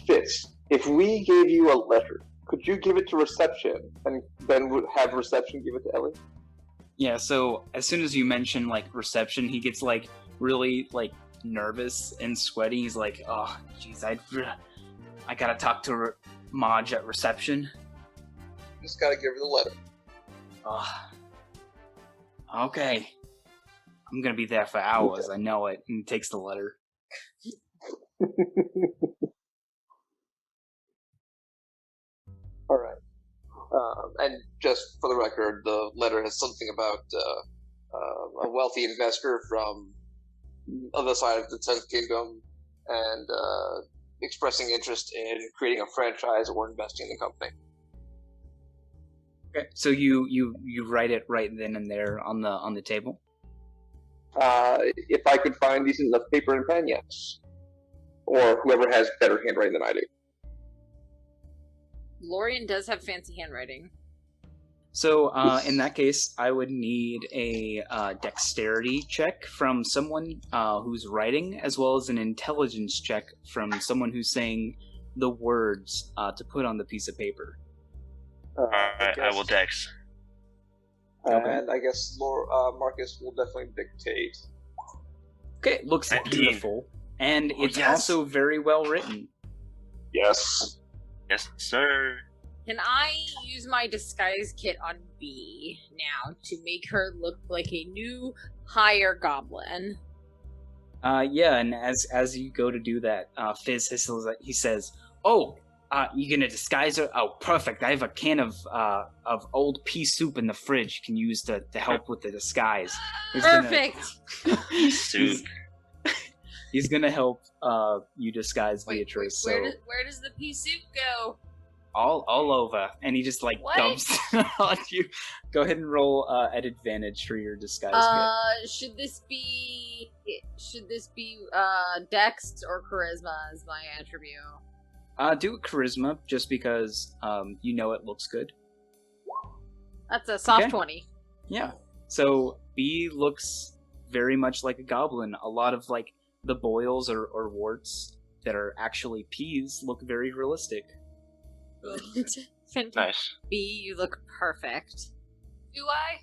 Fitz, if we gave you a letter, could you give it to reception, and then would have reception give it to Ellie? Yeah, so as soon as you mention, like, reception, he gets, like, really, like, nervous and sweaty. He's like, oh, jeez, I gotta talk to Maj at reception. Just gotta give her the letter. Okay. I'm gonna be there for hours, I know it. And he takes the letter. Alright. And just for the record, the letter has something about a wealthy investor from the other side of the 10th Kingdom and expressing interest in creating a franchise or investing in the company. Okay. So you write it right then and there on the table? If I could find decent enough paper and pen, yes. Or whoever has better handwriting than I do. Lorian does have fancy handwriting. So, in that case, I would need a dexterity check from someone who's writing, as well as an intelligence check from someone who's saying the words to put on the piece of paper. Alright, I will dex. Okay. And I guess Marcus will definitely dictate. Okay, looks 19. beautiful. And Oh, it's yes. also very well written. Yes. Yes, sir. Can I use my disguise kit on B now to make her look like a new, higher goblin? Yeah, and as you go to do that, Fizz he says, "Oh, you gonna disguise her? Oh, perfect! I have a can of old pea soup in the fridge. Can use to help with the disguise." Perfect! Soup. He's gonna help you disguise Wait, Beatrice. where So where does the pea soup go? all over, and he just like What? dumps on you. Go ahead and roll at advantage for your disguise kit. Should this be Dex or Charisma as my attribute? Do a charisma just because you know it looks good. That's a soft Okay. 20. Yeah. So B looks very much like a goblin. A lot of like the boils or warts that are actually peas look very realistic. Fantastic. Nice. B, you look perfect. Do I?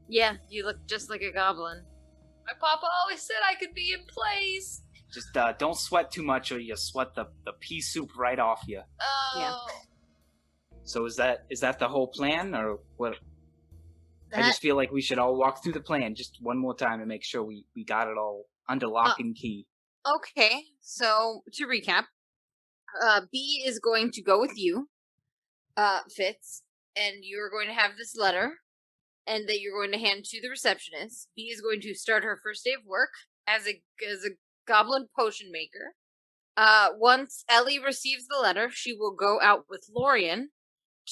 Yeah, you look just like a goblin. My papa always said I could be in plays. Just don't sweat too much or you sweat the pea soup right off you. Oh. So is that the whole plan or what? I That- just feel like we should all walk through the plan just one more time and make sure we got it all under lock and key. Okay, so to recap, B is going to go with you, Fitz, and you're going to have this letter, and that you're going to hand to the receptionist. B is going to start her first day of work as a goblin potion maker. Once Ellie receives the letter, she will go out with Lorian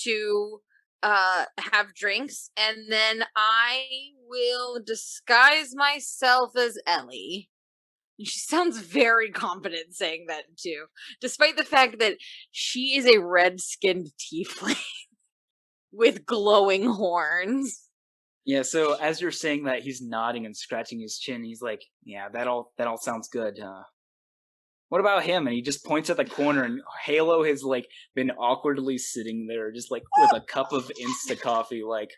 to have drinks, and then I will disguise myself as Ellie. She sounds very confident saying that too, despite the fact that she is a red-skinned tiefling with glowing horns. Yeah, so as you're saying that, he's nodding and scratching his chin. He's like, "Yeah, that all sounds good. What about him?" And he just points at the corner, and Halo has like been awkwardly sitting there, just like with a cup of Insta coffee, like,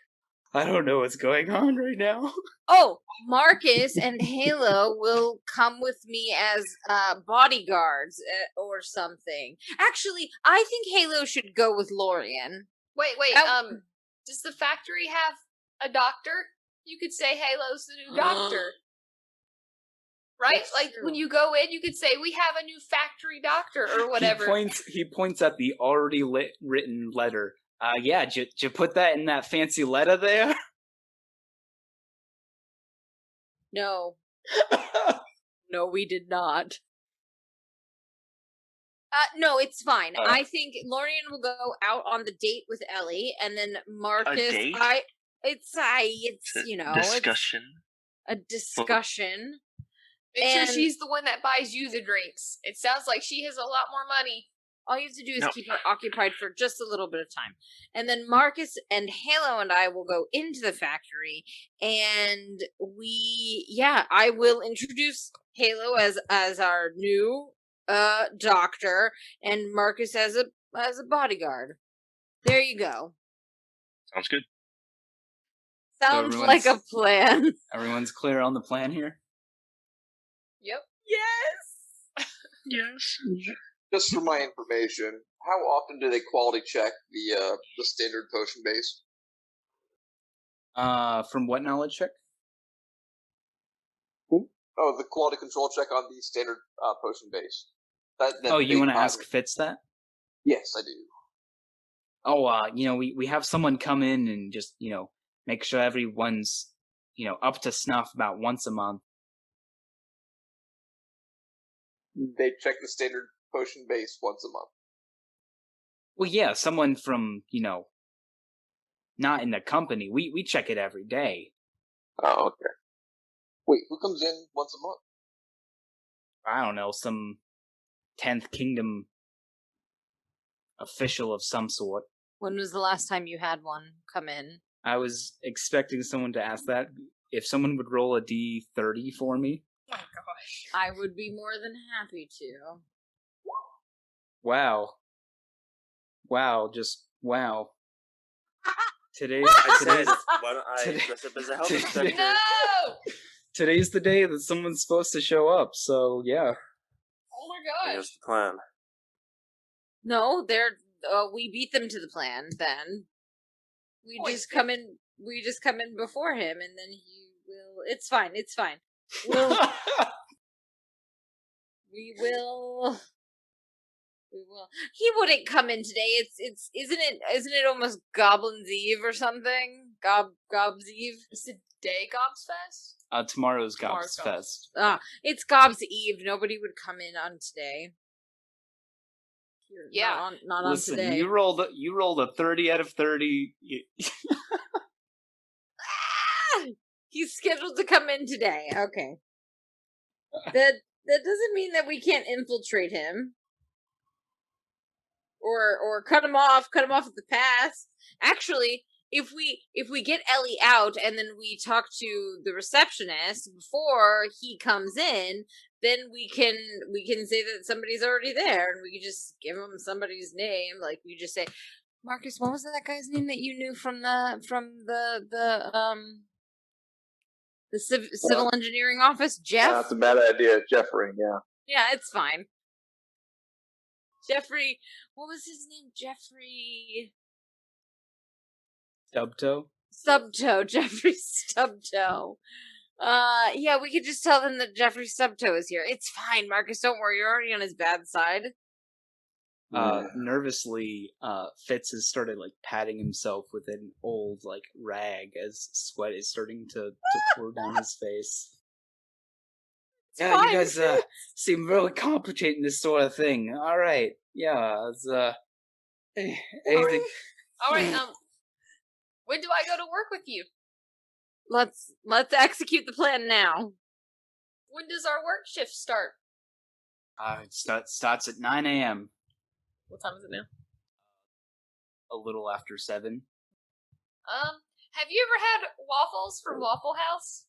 I don't know what's going on right now. Oh, Marcus and Halo will come with me as bodyguards or something. Actually, I think Halo should go with Lorian. Wait, Oh. does the factory have a doctor? You could say Halo's the new doctor. Right? That's Like true. when you go in, you could say we have a new factory doctor or whatever. He points at the already written letter. Yeah, did you put that in that fancy letter there? No. No, we did not. No, it's fine. I think Lorian will go out on the date with Ellie, and then Marcus. date? It's you know, discussion. it's a discussion. Make sure And- she's the one that buys you the drinks. It sounds like she has a lot more money. All you have to do is No. keep her occupied for just a little bit of time. And then Marcus and Halo and I will go into the factory, and I will introduce Halo as our new doctor, and Marcus as a bodyguard. There you go. Sounds good. Sounds everyone's- like a plan. Everyone's clear on the plan here? Yep. Yes. Yes. Just for my information, how often do they quality check the standard potion base? From what knowledge check? Oh, the quality control check on the standard potion base. That Oh, you big want to pile. ask Fitz that? Yes, I do. Oh, we have someone come in and just, make sure everyone's, up to snuff about once a month. They check the standard potion base once a month. Well, yeah, someone from, not in the company. We check it every day. Oh, okay. Wait, who comes in once a month? I don't know, some 10th Kingdom official of some sort. When was the last time you had one come in? I was expecting someone to ask that. If someone would roll a D30 for me. Oh gosh. I would be more than happy to. Wow. Just wow. Today, I said, today's, why don't I today- dress up as a health today- inspector? No! today's the day that someone's supposed to show up, so yeah. Oh my gosh. Here's the plan. No, we beat them to the plan. Then we Wait, just come in. We just come in before him, and then he will. It's fine. It's fine. We'll. We will. We will. He wouldn't come in today. It's isn't it almost Goblin's Eve or something? Gob's Eve. Is the day Gobsfest? Tomorrow's Tomorrow's Gobsfest. It's Gob's Eve. Nobody would come in on today. Yeah. Not on Listen, today. you rolled a 30 out of 30. He's scheduled to come in today. Okay. That doesn't mean that we can't infiltrate him. Or cut him off at the pass. Actually, if we get Ellie out and then we talk to the receptionist before he comes in, then we can say that somebody's already there, and we can just give him somebody's name. Like we just say, Marcus, what was that guy's name that you knew from the civil engineering office? Jeff? That's a bad idea, Jeffrey, yeah. Yeah, it's fine. Jeffrey, what was his name? Jeffrey Stubtoe? Stubtoe. Jeffrey Stubtoe. Yeah, we could just tell them that Jeffrey Stubtoe is here. It's fine, Marcus. Don't worry. You're already on his bad side. Nervously, Fitz has started patting himself with an old rag as sweat is starting to pour down his face. It's Yeah, fine. you guys seem really complicating this sort of thing. All right, yeah, it's anything. All right. When do I go to work with you? Let's execute the plan now. When does our work shift start? It starts at 9 a.m. What time is it now? A little after 7. Have you ever had waffles from Waffle House?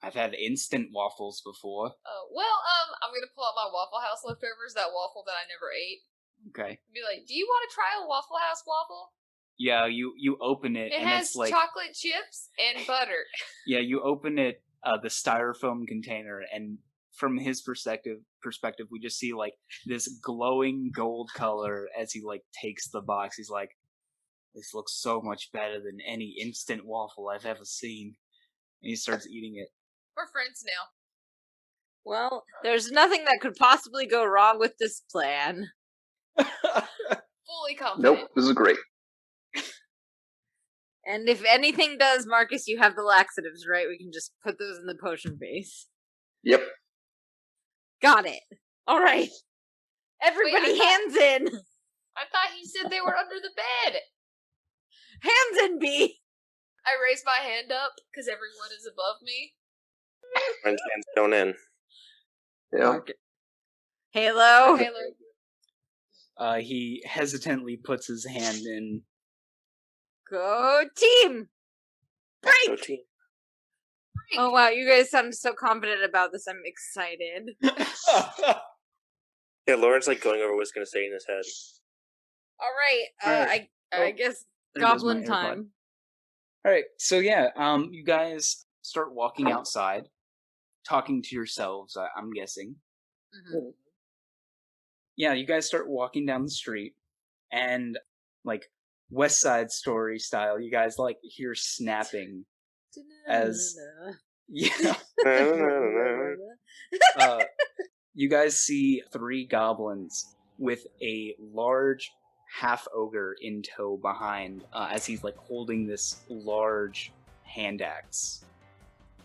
I've had instant waffles before. Oh, well, I'm gonna pull out my Waffle House leftovers, that waffle that I never ate. Okay. Be like, do you want to try a Waffle House waffle? Yeah, you open it, It and has it's chocolate chips and butter. yeah, you open it, the styrofoam container, and from his perspective, we just see this glowing gold color as he takes the box. He's like, "This looks so much better than any instant waffle I've ever seen," and he starts eating it. We're friends now. Well, there's nothing that could possibly go wrong with this plan. Fully confident. Nope, this is great. And if anything does, Marcus, you have the laxatives, right? We can just put those in the potion base. Yep. Got it. All right. Everybody, Wait, hands in. I thought he said they were under the bed. Hands in B! I raise my hand up because everyone is above me. Friend's hands going in. Yeah. Halo. Halo. He hesitantly puts his hand in. Go team! Go Break! team. Oh wow, you guys sound so confident about this. I'm excited. Yeah, Lauren's like going over what's gonna say in his head. Alright, I guess There goes my Goblin AirPod. time. All right, so yeah, you guys start walking outside, talking to yourselves. I'm guessing. Mhm. Yeah, you guys start walking down the street, and like West Side Story style, you guys like hear snapping as yeah. You guys see 3 goblins with a large half ogre in tow behind, as he's like holding this large hand axe.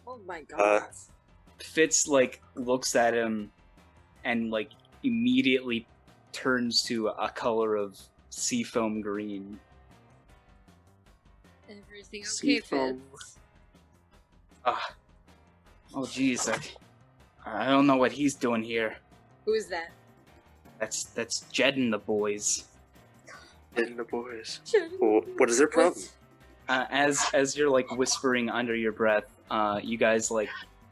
Oh my god. Fitz like looks at him and like immediately turns to a color of seafoam green. Everything okay, Seafoam. Fitz? Oh geez, I don't know what he's doing here. Who's that? That's Jed and the boys. And the boys. Well, what is their problem? As you're like whispering under your breath, you guys like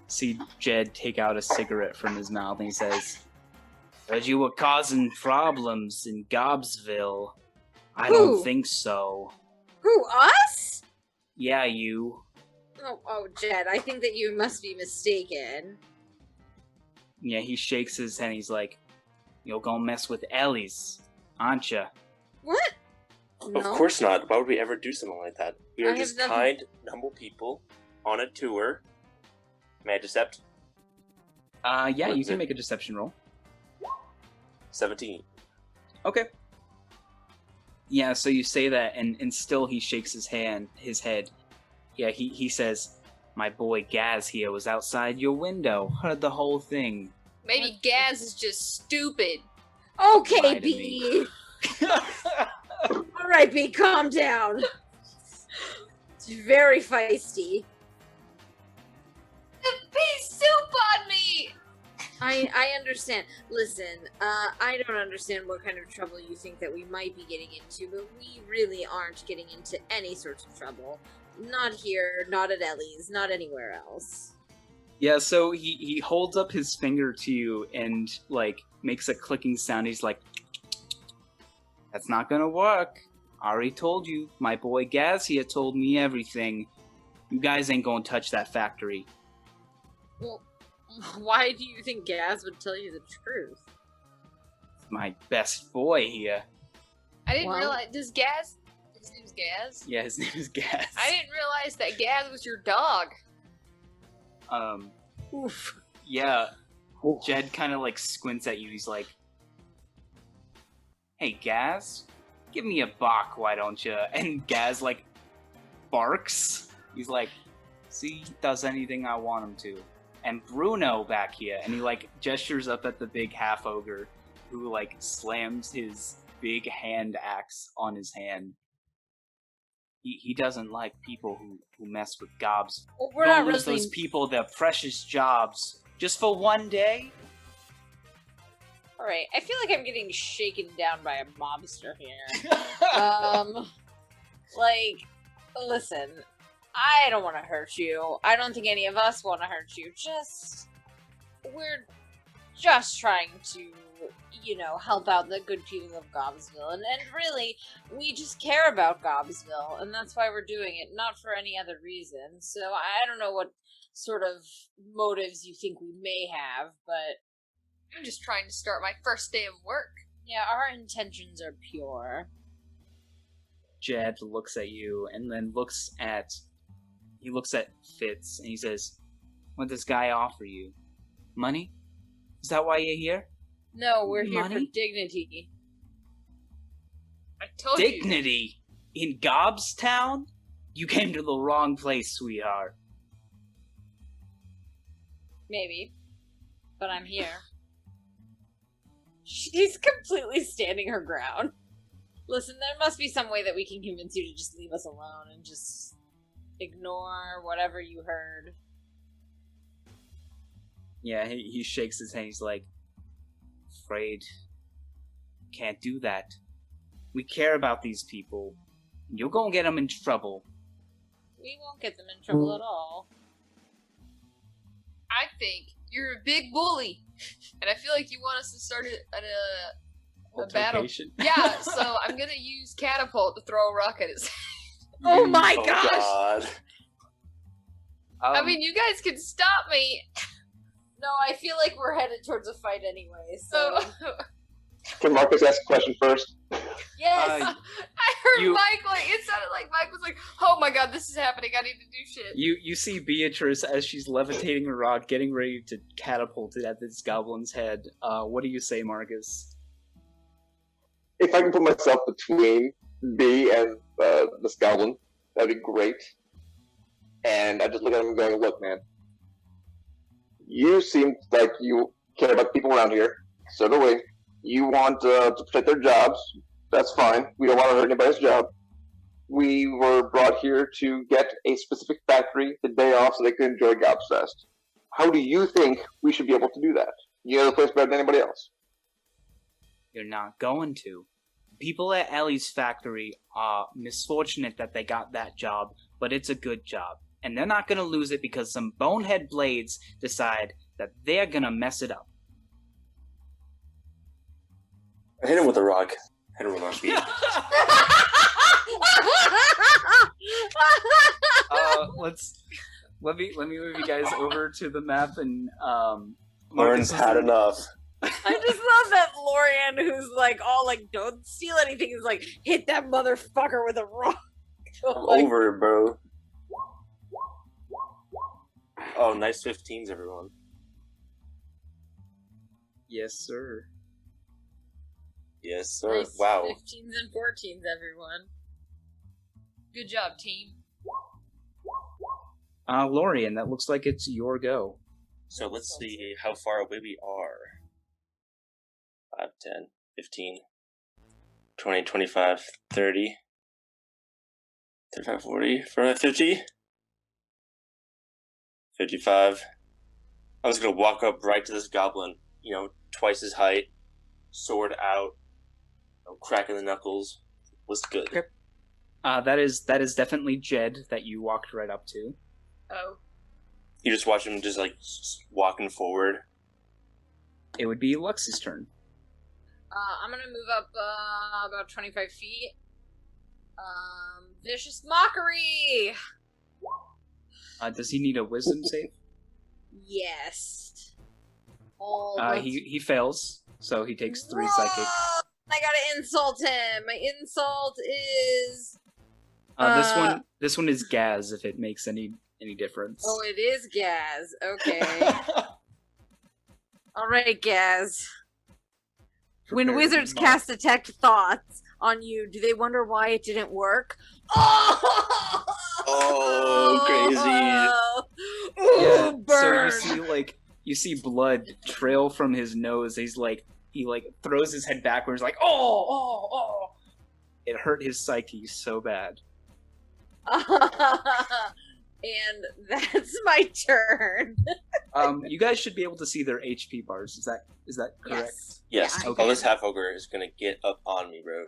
see Jed take out a cigarette from his mouth and he says, "Heard you were causing problems in Gobsville." "I Who? don't think so." Who, us? "Yeah, you." Oh, Jed, I think that you must be mistaken. Yeah, he shakes his head and he's like, "You're gonna mess with Ellie's, aren't ya?" What? Of course not. Why would we ever do something like that? We I are have just nothing- kind, humble people on a tour. May I decept? Yeah, What you is can it? make a deception roll. 17. Okay. Yeah, so you say that, and still he shakes his head. Yeah, he says, "My boy Gaz here was outside your window, heard the whole thing." Maybe Gaz is just stupid. Okay, Lie to B. Alright, B, calm down. It's very feisty. The pea soup on me! I understand. Listen, I don't understand what kind of trouble you think that we might be getting into, but we really aren't getting into any sorts of trouble. Not here, not at Ellie's, not anywhere else. Yeah, so he holds up his finger to you and like makes a clicking sound. He's like, "That's not gonna work. I already told you. My boy Gaz here told me everything. You guys ain't gonna touch that factory." Well, why do you think Gaz would tell you the truth? "My best boy here." I didn't Well- realize. Does Gaz. His name's Gaz? Yeah, his name is Gaz. I didn't realize that Gaz was your dog. Oof. Yeah, Jed kind of like squints at you. He's like, "Hey, Gaz, give me a bark, why don't you?" And Gaz like barks. He's like, "See, he does anything I want him to." And Bruno back here, and he like gestures up at the big half ogre, who like slams his big hand axe on his hand. He doesn't like people who mess with gobs. Well, we're Don't not lose really. those people their precious jobs just for one day. Alright, I feel like I'm getting shaken down by a mobster here. Like, listen, I don't want to hurt you. I don't think any of us want to hurt you. We're just trying to, help out the good people of Gobsville. And really, we just care about Gobsville, and that's why we're doing it, not for any other reason. So I don't know what sort of motives you think we may have, but I'm just trying to start my first day of work. yeah, our intentions are pure. Jed looks at you and then looks at Fitz and he says, "What does this guy offer you? Money? Is that why you're here?" No, we're here Money? for dignity. I told you. Dignity in Gobstown? You came to the wrong place, sweetheart. Maybe. But I'm here. She's completely standing her ground. Listen, there must be some way that we can convince you to just leave us alone and just ignore whatever you heard. Yeah, he shakes his hand. He's like, afraid can't do that. We care about these people. You're gonna get them in trouble. We won't get them in trouble at all. I think you're a big bully, and I feel like you want us to start a battle. Altercation? Yeah, so I'm gonna use catapult to throw a rock at his head. Oh my Oh gosh! God. I mean, you guys can stop me. No, I feel like we're headed towards a fight anyway, so... Can Marcus ask a question first? Yes! I heard You- Mike, like, it sounded like Mike was like, oh my god, this is happening, I need to do shit. You see Beatrice as she's levitating a rock, getting ready to catapult it at this goblin's head. What do you say, Marcus? If I can put myself between B and this goblin, that'd be great. And I just look at him going, look, man, you seem like you care about people around here. So do we. You want to protect their jobs. That's fine. We don't want to hurt anybody's job. We were brought here to get a specific factory the day off so they could enjoy Gobsfest. How do you think we should be able to do that? You know the place better than anybody else. You're not going to. People at Ellie's factory are misfortunate that they got that job, but it's a good job. And they're not going to lose it because some bonehead blades decide that they're going to mess it up. Hit him with a rock. Hit him with a rock. Let me move you guys over to the map and Lauren's had enough. I just love that Lorian, who's like, all like, don't steal anything, is like, hit that motherfucker with a rock. I'm over it, bro. Oh, nice 15s, everyone. Yes, sir. Yes, sir. Nice Wow. 15s and 14s, everyone. Good job, team. Lorian, that looks like it's your go. So let's see how far away we are. 5, 10, 15, 20, 25, 30, 35, 40, 45, 50, 55. I was going to walk up right to this goblin, twice his height, sword out, cracking the knuckles. What's good? Okay. That is definitely Jed that you walked right up to. Oh. You just watch him just walking forward. It would be Lux's turn. I'm gonna move up about 25 feet. Vicious Mockery! Does he need a wisdom save? Yes. He fails, so he takes 3 Whoa! psychic. I gotta insult him. My insult is... This one is Gaz, if it makes any difference. Oh, it is Gaz. Okay. Alright, Gaz. When Prepare wizards to cast Detect Thoughts on you, do they wonder why it didn't work? Oh! Oh, Ooh, Yeah, burn! so you see blood trail from his nose. He throws his head backwards like, oh. It hurt his psyche so bad. And that's my turn. You guys should be able to see their HP bars. Is that correct? Yes. Yeah, okay. Oh, this half ogre is gonna get up on me, bro.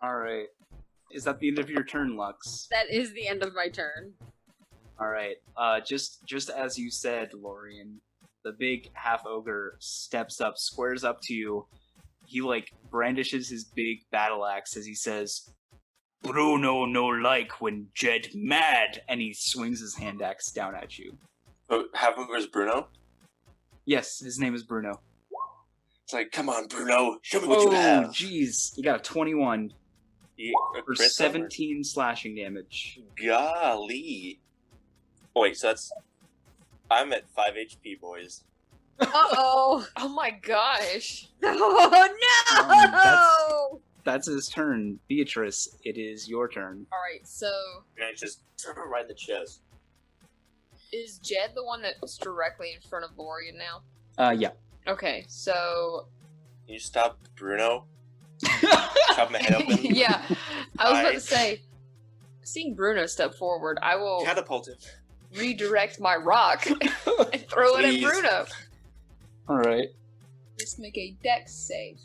Alright. Is that the end of your turn, Lux? That is the end of my turn. Alright. Just as you said, Lorian, the big half ogre steps up, squares up to you. He brandishes his big battle axe as he says, "Bruno no like when Jed mad," and he swings his hand axe down at you. Oh, half ogre is Bruno? Yes, his name is Bruno. It's like, come on, Bruno, show me what you have. Jeez, you got a 21 A for crit 17 slashing damage. Golly. Oh, wait, so I'm at 5 HP, boys. Uh-oh. Oh my gosh. Oh, no! That's his turn. Beatrice, it is your turn. Alright, so And I just turn him right in the chest. is Jed the one that's directly in front of Lorian now? Yeah. Okay, so you stop Bruno? Chop my head open? Yeah, I was about to I- say, seeing Bruno step forward, I will Catapult him. redirect my rock and throw it at Please. Bruno. All right. Just make a dex save.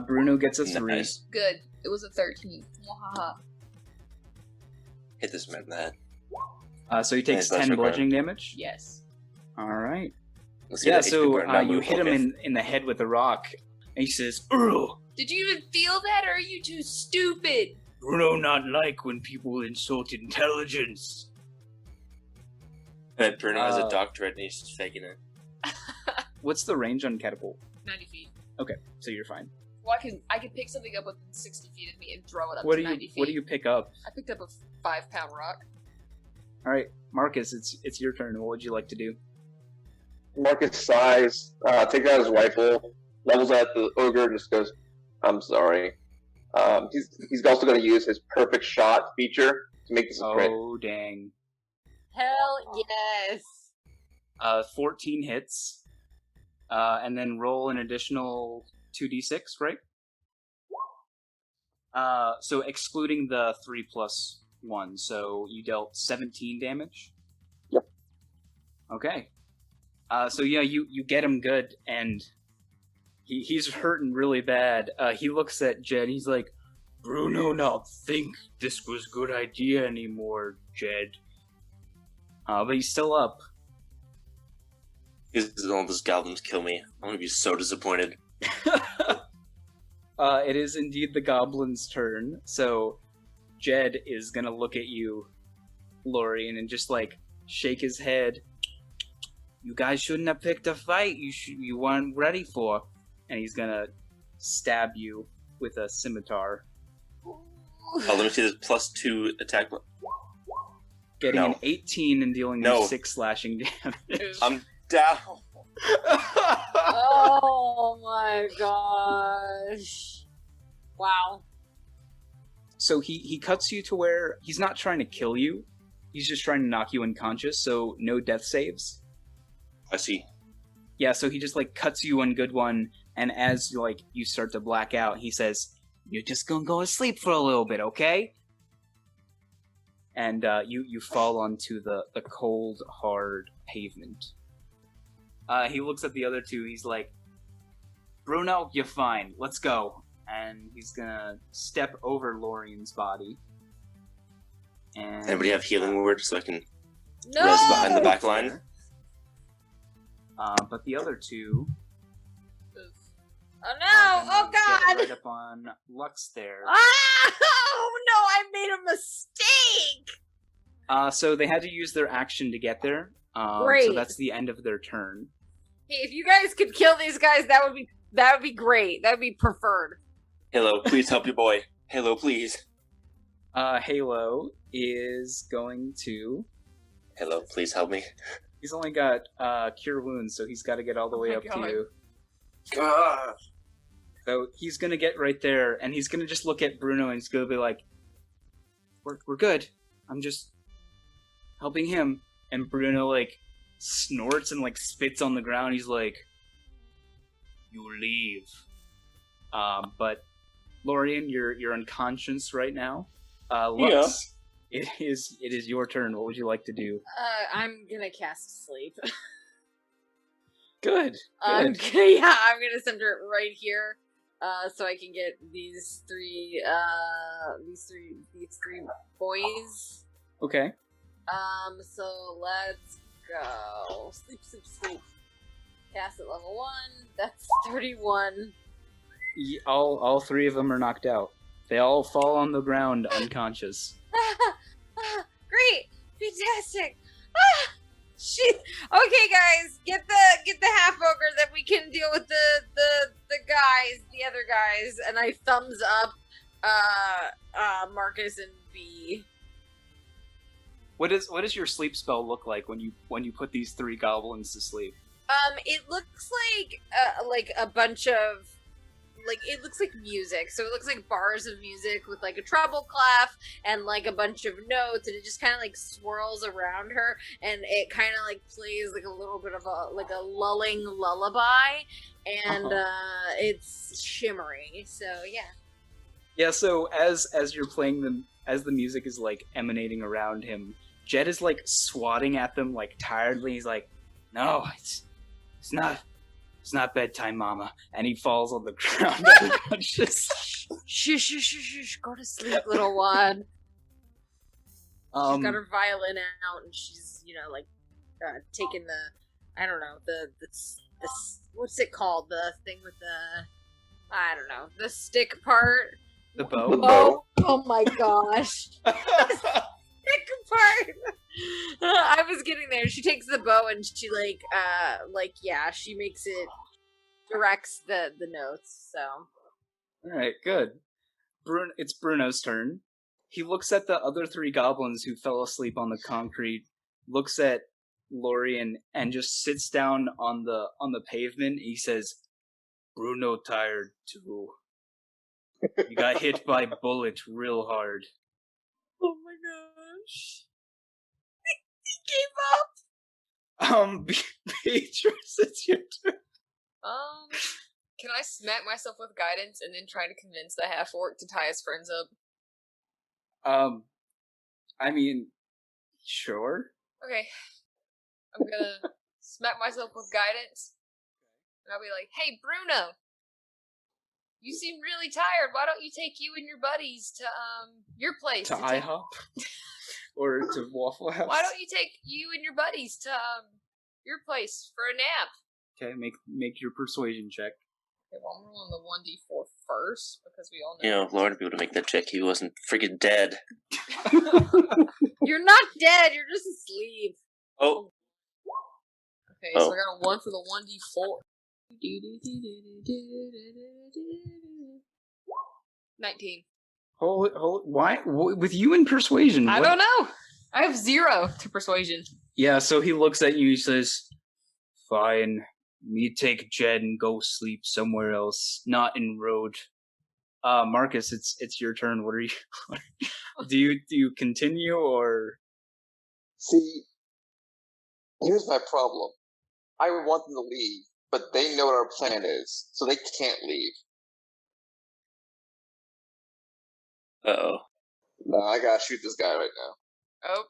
Bruno gets a 3. Nice. Good. It was a 13. Mwahaha. Hit this man in the head. So he takes Nice, that's 10 your bludgeoning damage. Yes. All right. Let's get Yeah, an HP so point, not you move, hit him okay? in the head with a rock, and he says, "Ugh, Did you even feel that, or are you too stupid? Bruno not like when people insult intelligence." But Bruno has a Uh, doctorate and he's faking it. What's the range on catapult? 90 feet. Okay, so you're fine. Well, I can pick something up within 60 feet of me and throw it up What to do 90 you feet. What do you pick up? I picked up a 5-pound rock. All right, Marcus, it's your turn. What would you like to do? Marcus sighs, takes out his rifle, levels at the ogre, and just goes, "I'm sorry." He's also going to use his perfect shot feature to make this a crit. Oh dang! Hell yes. 14 hits, and then roll an additional 2d6, right? So excluding the 3+1, so you dealt 17 damage. Yep. Okay. So yeah, you get him good, and he's hurting really bad. He looks at Jed. He's like, "Bruno, not think this was good idea anymore, Jed." But he's still up. Because all those goblins kill me. I'm gonna be so disappointed. It is indeed the goblin's turn. So Jed is gonna look at you, Lorian, and just like shake his head. "You guys shouldn't have picked a fight you weren't ready for." And he's gonna stab you with a scimitar, Oh, let me see this +2 attack. getting No. an 18 and dealing No. 6 slashing damage. I'm down. Oh my gosh. Wow. So he cuts you to where he's not trying to kill you. He's just trying to knock you unconscious, so no death saves. I see. Yeah, so he just like cuts you one good one, and as you start to black out, he says, "You're just gonna go to sleep for a little bit, okay?" And you fall onto the cold, hard pavement. He looks at the other two. He's like, "Bruno, you're fine. Let's go." And he's gonna step over Lorian's body. And Anybody have healing words so I can No! res behind the back line? But the other two Oh no! are gonna Oh god! get right up on Lux there. Ah! Oh no! I made a mistake. So they had to use their action to get there. So Great. that's the end of their turn. Hey, if you guys could kill these guys, that would be great. That would be preferred. Halo, please help your boy. Halo, please. Halo is going to. Halo, please help me. He's only got Cure Wounds, so he's got to get all the way my up to God. you. Ah. So he's gonna get right there, and he's gonna just look at Bruno, and he's gonna be like, "We're good. I'm just helping him." And Bruno like snorts and like spits on the ground. He's like, "You leave." But Lorian, you're unconscious right now. Lux, it is your turn. What would you like to do? I'm gonna cast sleep. Good. I'm Good. gonna center it right here, so I can get these three boys. Okay. So let's go. Sleep. Cast at level 1. That's 31. All three of them are knocked out. They all fall on the ground unconscious. Great, fantastic. Shit. Okay, guys, get the half ogre that we can deal with the guys, the other guys, and I thumbs up Marcus and B. What does your sleep spell look like when you put these three goblins to sleep? It looks like a bunch of like it looks like music. So it looks like bars of music with like a treble clef and like a bunch of notes, and it just kind of like swirls around her, and it kind of like plays like a little bit of a lulling lullaby, and it's shimmery. So yeah. Yeah, so as you're playing them, as the music is like emanating around him, Jed is like swatting at them like tiredly. He's like, "No, it's not bedtime, Mama," and he falls on the ground unconscious. Shush, go to sleep, little one. She's got her violin out, and she's taking the, I don't know, the what's it called, the thing with the, I don't know, the stick part. The bow? Oh my gosh. Stick part. I was getting there. She takes the bow and she she makes it, directs the notes, so. Alright, good. It's Bruno's turn. He looks at the other 3 goblins who fell asleep on the concrete, looks at Lorien, and just sits down on the pavement. He says, "Bruno tired too. You got hit by a bullet real hard." Oh my gosh. He gave up. Beatrice, it's your turn. Can I smack myself with guidance and then try to convince the half-orc to tie his friends up? I mean, sure. Okay. I'm gonna smack myself with guidance, and I'll be like, "Hey, Bruno! You seem really tired. Why don't you take you and your buddies to your place To IHOP? Or to Waffle House? Why don't you take you and your buddies to your place for a nap?" Okay, make your persuasion check. Okay, well, I'm rolling the 1d4 first because we all know. Lauren would be able to make that check. He wasn't freaking dead. You're not dead. You're just asleep. Oh. Okay, so I got a 1 for the 1d4. 19. Why? With you in persuasion? I don't know. I have 0 to persuasion. Yeah, so he looks at you, he says, "Fine, me take Jed and go sleep somewhere else, not in road." Marcus, it's your turn. What are you? do you continue or? See, here's my problem. I want them to leave, but they know what our plan is, so they can't leave. Uh-oh. No, I gotta shoot this guy right now. Oh.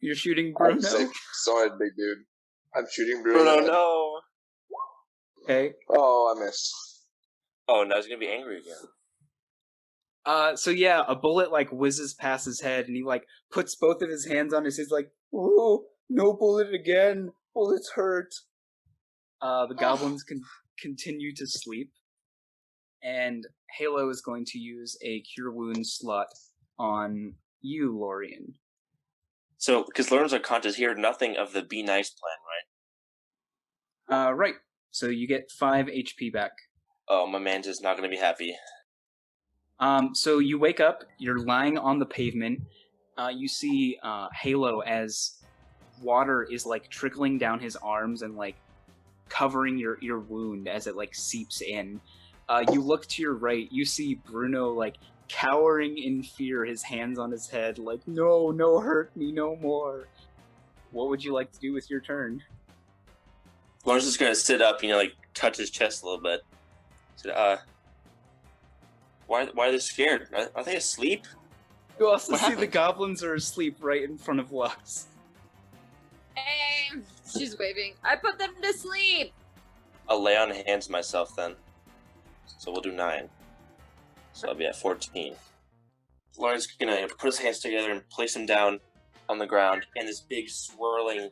You're shooting Bruno? I'm sick. Sorry, big dude. I'm shooting Bruno. Bruno, no! Okay. Oh, I missed. Oh, now he's gonna be angry again. So yeah, a bullet like whizzes past his head, and he like puts both of his hands on his head, like, "Oh, no bullet again. Bullets hurt." The goblins can continue to sleep, and Halo is going to use a Cure Wounds slot on you, Lorien. So, because Lauren's unconscious, he heard nothing of the Be Nice plan, right? Right. So you get 5 HP back. Oh, my man's just not gonna be happy. So you wake up, you're lying on the pavement, you see Halo as water is like trickling down his arms and like covering your wound as it like seeps in. You look to your right, you see Bruno like cowering in fear, his hands on his head, like, no, hurt me no more. What would you like to do with your turn? Lauren's just gonna sit up, like touch his chest a little bit. Said, why are they scared? Are they asleep? You also What see happened? the goblins are asleep right in front of Lux. Hey, she's waving. I put them to sleep. I'll lay on hands myself then. So we'll do 9. So I'll be at 14. Lauren's gonna put his hands together and place him down on the ground, and this big swirling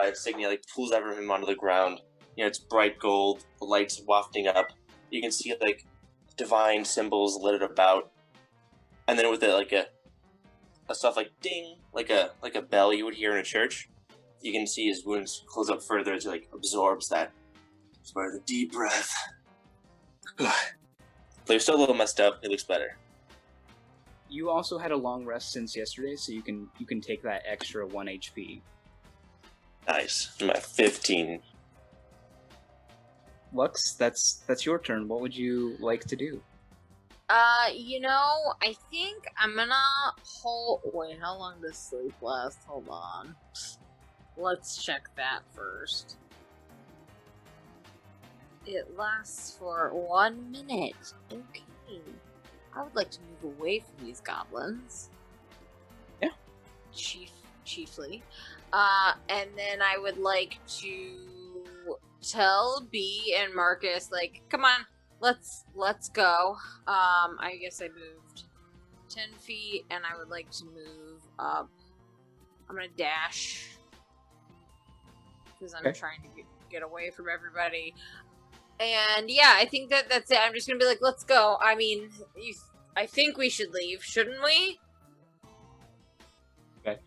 insignia like pulls everything onto the ground. It's bright gold, the lights wafting up. You can see like divine symbols littered about, and then with it like a stuff like ding, like a bell you would hear in a church. You can see his wounds close up further as he like absorbs that. Inspire the deep breath. But he's still a little messed up. It looks better. You also had a long rest since yesterday, so you can take that extra 1 HP. Nice. I'm at 15. Lux, that's your turn. What would you like to do? I think I'm gonna wait, how long does sleep last? Hold on. Let's check that first. It lasts for 1 minute. Okay. I would like to move away from these goblins. Yeah. Chiefly. And then I would like to tell B and Marcus, like, come on, let's go. I guess I moved 10 feet, and I would like to move up. I'm gonna dash because I'm trying to get away from everybody. And yeah, I think that's it. I'm just gonna be like, let's go. I mean, I think we should leave, shouldn't we? Okay.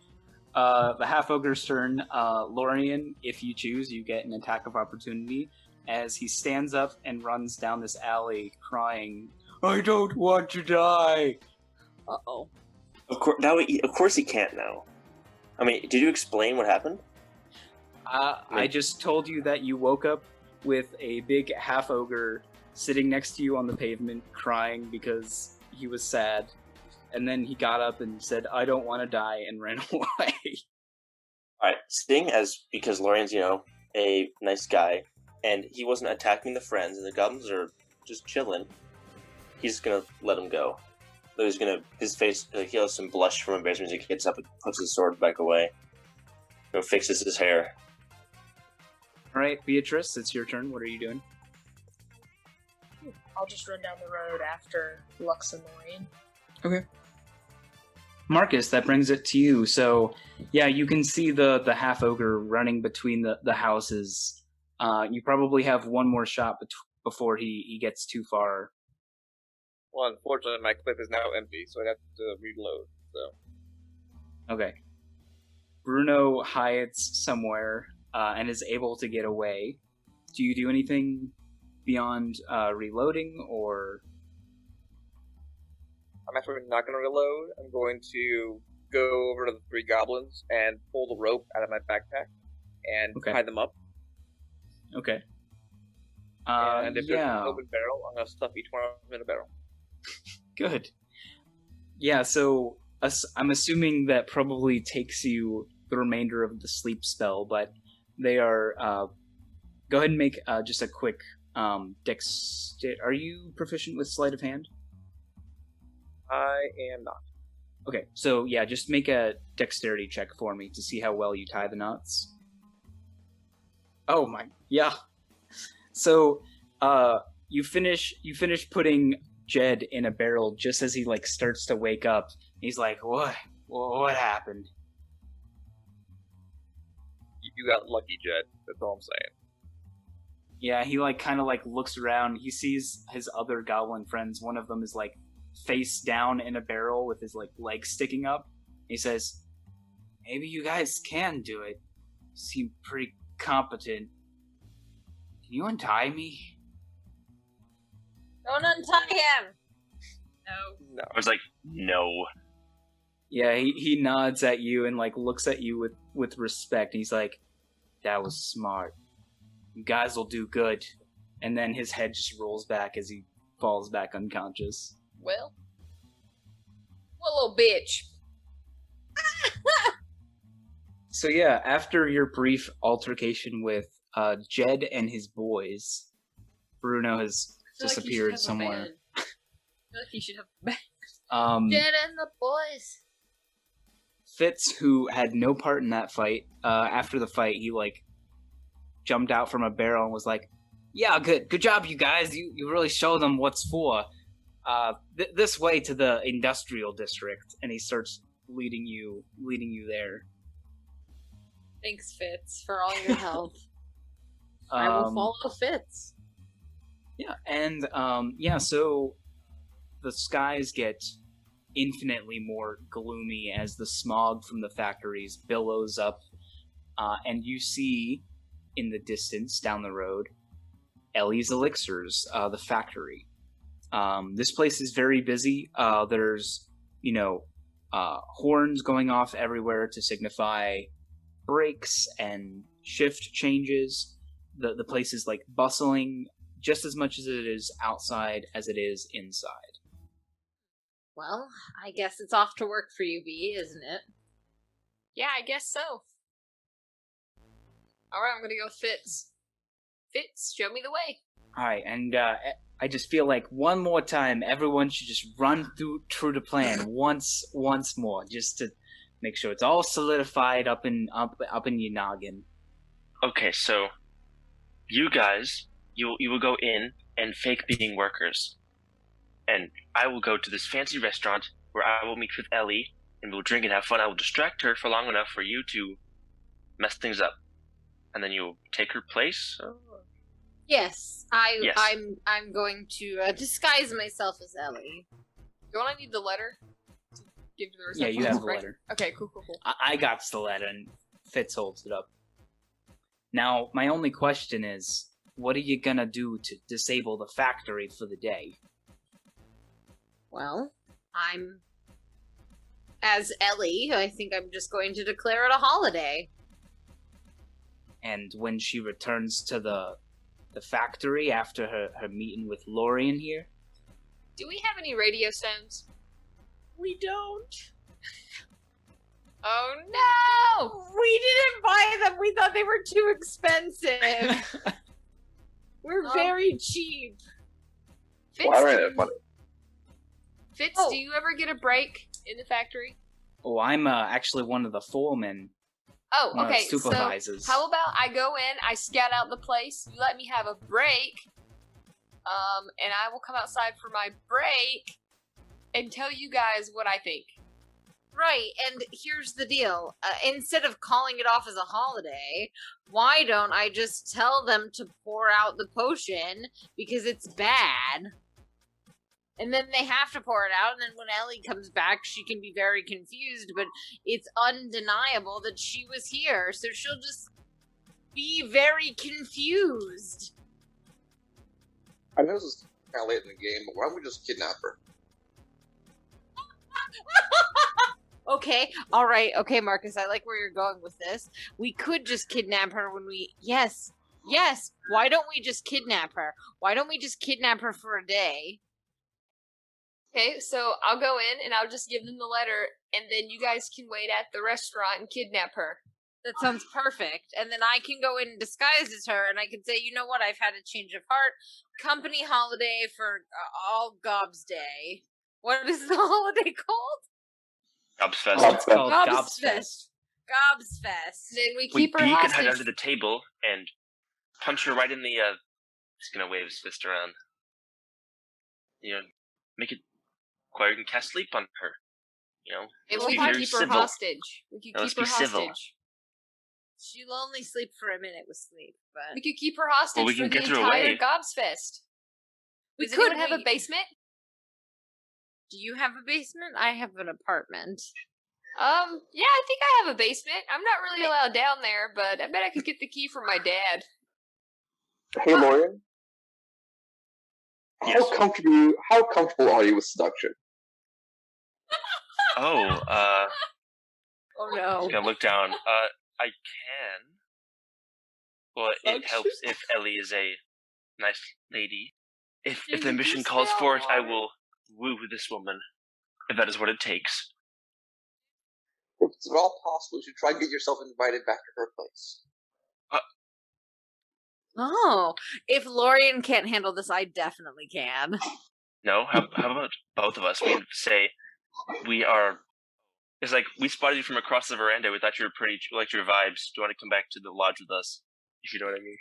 The half ogre's turn. Lorien, if you choose, you get an attack of opportunity as he stands up and runs down this alley crying, "I don't want to die." Uh-oh. Of course he can't now. I mean, did you explain what happened? I just told you that you woke up with a big half ogre sitting next to you on the pavement crying because he was sad. And then he got up and said, "I don't want to die," and ran away. Alright, because Lorian's, a nice guy, and he wasn't attacking the friends, and the goblins are just chilling, he's gonna let him go. So his face, he has some blush from embarrassment as he gets up and puts his sword back away. Fixes his hair. Alright, Beatrice, it's your turn. What are you doing? I'll just run down the road after Lux and Lorien. Okay. Marcus, that brings it to you. So, yeah, you can see the half ogre running between the houses. You probably have one more shot before he gets too far. Well, unfortunately, my clip is now empty, so I'd have to reload. So. Okay. Bruno hides somewhere and is able to get away. Do you do anything beyond reloading, or? I'm actually not going to reload. I'm going to go over to the 3 goblins and pull the rope out of my backpack and tie them up. Okay. And if there's an open barrel, I'm going to stuff each one of them in a barrel. Good. Yeah, so I'm assuming that probably takes you the remainder of the sleep spell, but they are... go ahead and make just a quick Are you proficient with sleight of hand? I am not. Okay, so yeah, just make a dexterity check for me to see how well you tie the knots. Oh my, yeah. So, you finish putting Jed in a barrel just as he starts to wake up. He's like, what happened? You got lucky, Jed. That's all I'm saying. Yeah, he kind of looks around. He sees his other goblin friends. One of them is face down in a barrel with his legs sticking up. He says, "Maybe you guys can do it. You seem pretty competent. Can you untie me?" Don't untie him! No. I was like, no. Yeah, he nods at you and looks at you with respect. He's like, "That was smart. You guys will do good." And then his head just rolls back as he falls back unconscious. Well, what a little bitch. So yeah, after your brief altercation with Jed and his boys, Bruno has disappeared somewhere. I feel like you should have a band. Jed and the boys. Fitz, who had no part in that fight, after the fight, he jumped out from a barrel and was like, "Yeah, good job, you guys. You really show them what's for. This way to the industrial district," and he starts leading you there. Thanks, Fitz, for all your help. I will follow Fitz. Yeah, and so the skies get infinitely more gloomy as the smog from the factories billows up, and you see in the distance down the road Ellie's Elixirs, the factory. This place is very busy. There's, horns going off everywhere to signify breaks and shift changes. the place is like bustling just as much as it is outside as it is inside. Well, I guess it's off to work for you, B, isn't it? Yeah, I guess so. Alright, I'm gonna go with Fitz. Fitz, show me the way. All right, and I just feel like one more time, everyone should just run through the plan once more, just to make sure it's all solidified up in your noggin. Okay, so you guys, you will go in and fake being workers, and I will go to this fancy restaurant where I will meet with Ellie, and we'll drink and have fun. I will distract her for long enough for you to mess things up, and then you'll take her place. Yes, Yes. I'm going to disguise myself as Ellie. Don't I need the letter to give to the Yeah, receptionist? you have the right? letter. Okay, cool. I got the letter, and Fitz holds it up. Now, my only question is, what are you gonna do to disable the factory for the day? Well, as Ellie, I think I'm just going to declare it a holiday. And when she returns to the factory after her meeting with Lorian here? Do we have any radio sounds? We don't. Oh no! We didn't buy them. We thought they were too expensive. We're very cheap. Fitz, Well, I ran out of money. Fitz, Oh. do you ever get a break in the factory? Oh, I'm actually one of the foremen. Oh, One of the okay. supervisors. So how about I go in, I scout out the place, you let me have a break, and I will come outside for my break and tell you guys what I think. Right, and here's the deal. Instead of calling it off as a holiday, why don't I just tell them to pour out the potion because it's bad? And then they have to pour it out, and then when Ellie comes back, she can be very confused, but it's undeniable that she was here, so she'll just be very confused. I know this is kind of late in the game, but why don't we just kidnap her? Okay, alright, okay, Marcus, I like where you're going with this. We could just kidnap her when we... Yes, why don't we just kidnap her? Why don't we just kidnap her for a day? Okay, so I'll go in and I'll just give them the letter, and then you guys can wait at the restaurant and kidnap her. That sounds perfect. And then I can go in and disguise as her, and I can say, you know what, I've had a change of heart. Company holiday for all Gob's Day. What is the holiday called? Gobsfest. It's called Gobsfest. Gobsfest. Gobsfest. Then we Wait, keep but her you can hide hostage. under the table and punch her right in the. He's gonna wave his fist around. You know, make it. Or you can cast sleep on her. You know, And Well, we be can very keep her civil. hostage. We could Now, let's keep her be civil. hostage. She'll only sleep for a minute with sleep, but We could keep her hostage we for can the get her entire away. Gobsfest. we Does could anyone have a basement? Do you have a basement? I have an apartment. Yeah, I think I have a basement. I'm not really allowed down there, but I bet I could get the key from my dad. Hey, Lorian. Yes. How comfortable are you with seduction? Oh, Oh no. gonna look down. I can. Well, it helps if Ellie is a nice lady. If the mission calls for it, I will woo this woman. If that is what it takes. If it's at all possible, you should try and get yourself invited back to her place. Oh, if Lorian can't handle this, I definitely can. No, how about both of us? We say we are. It's like we spotted you from across the veranda. We thought you were pretty. We liked your vibes. Do you want to come back to the lodge with us? If you know what I mean.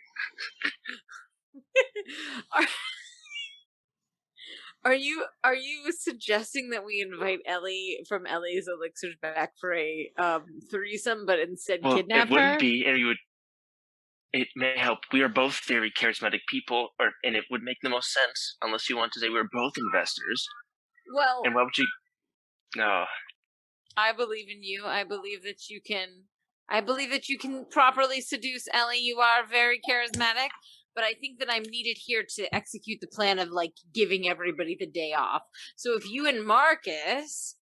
Are you suggesting that we invite Ellie from Ellie's Elixirs back for a threesome, but instead Well, kidnap it wouldn't her? be, and you would. It may help. We are both very charismatic people, and it would make the most sense unless you want to say we're both investors. Well, And why would you? No. I believe in you. I believe that you can properly seduce Ellie. You are very charismatic, but I think that I'm needed here to execute the plan of like giving everybody the day off. So if you and Marcus,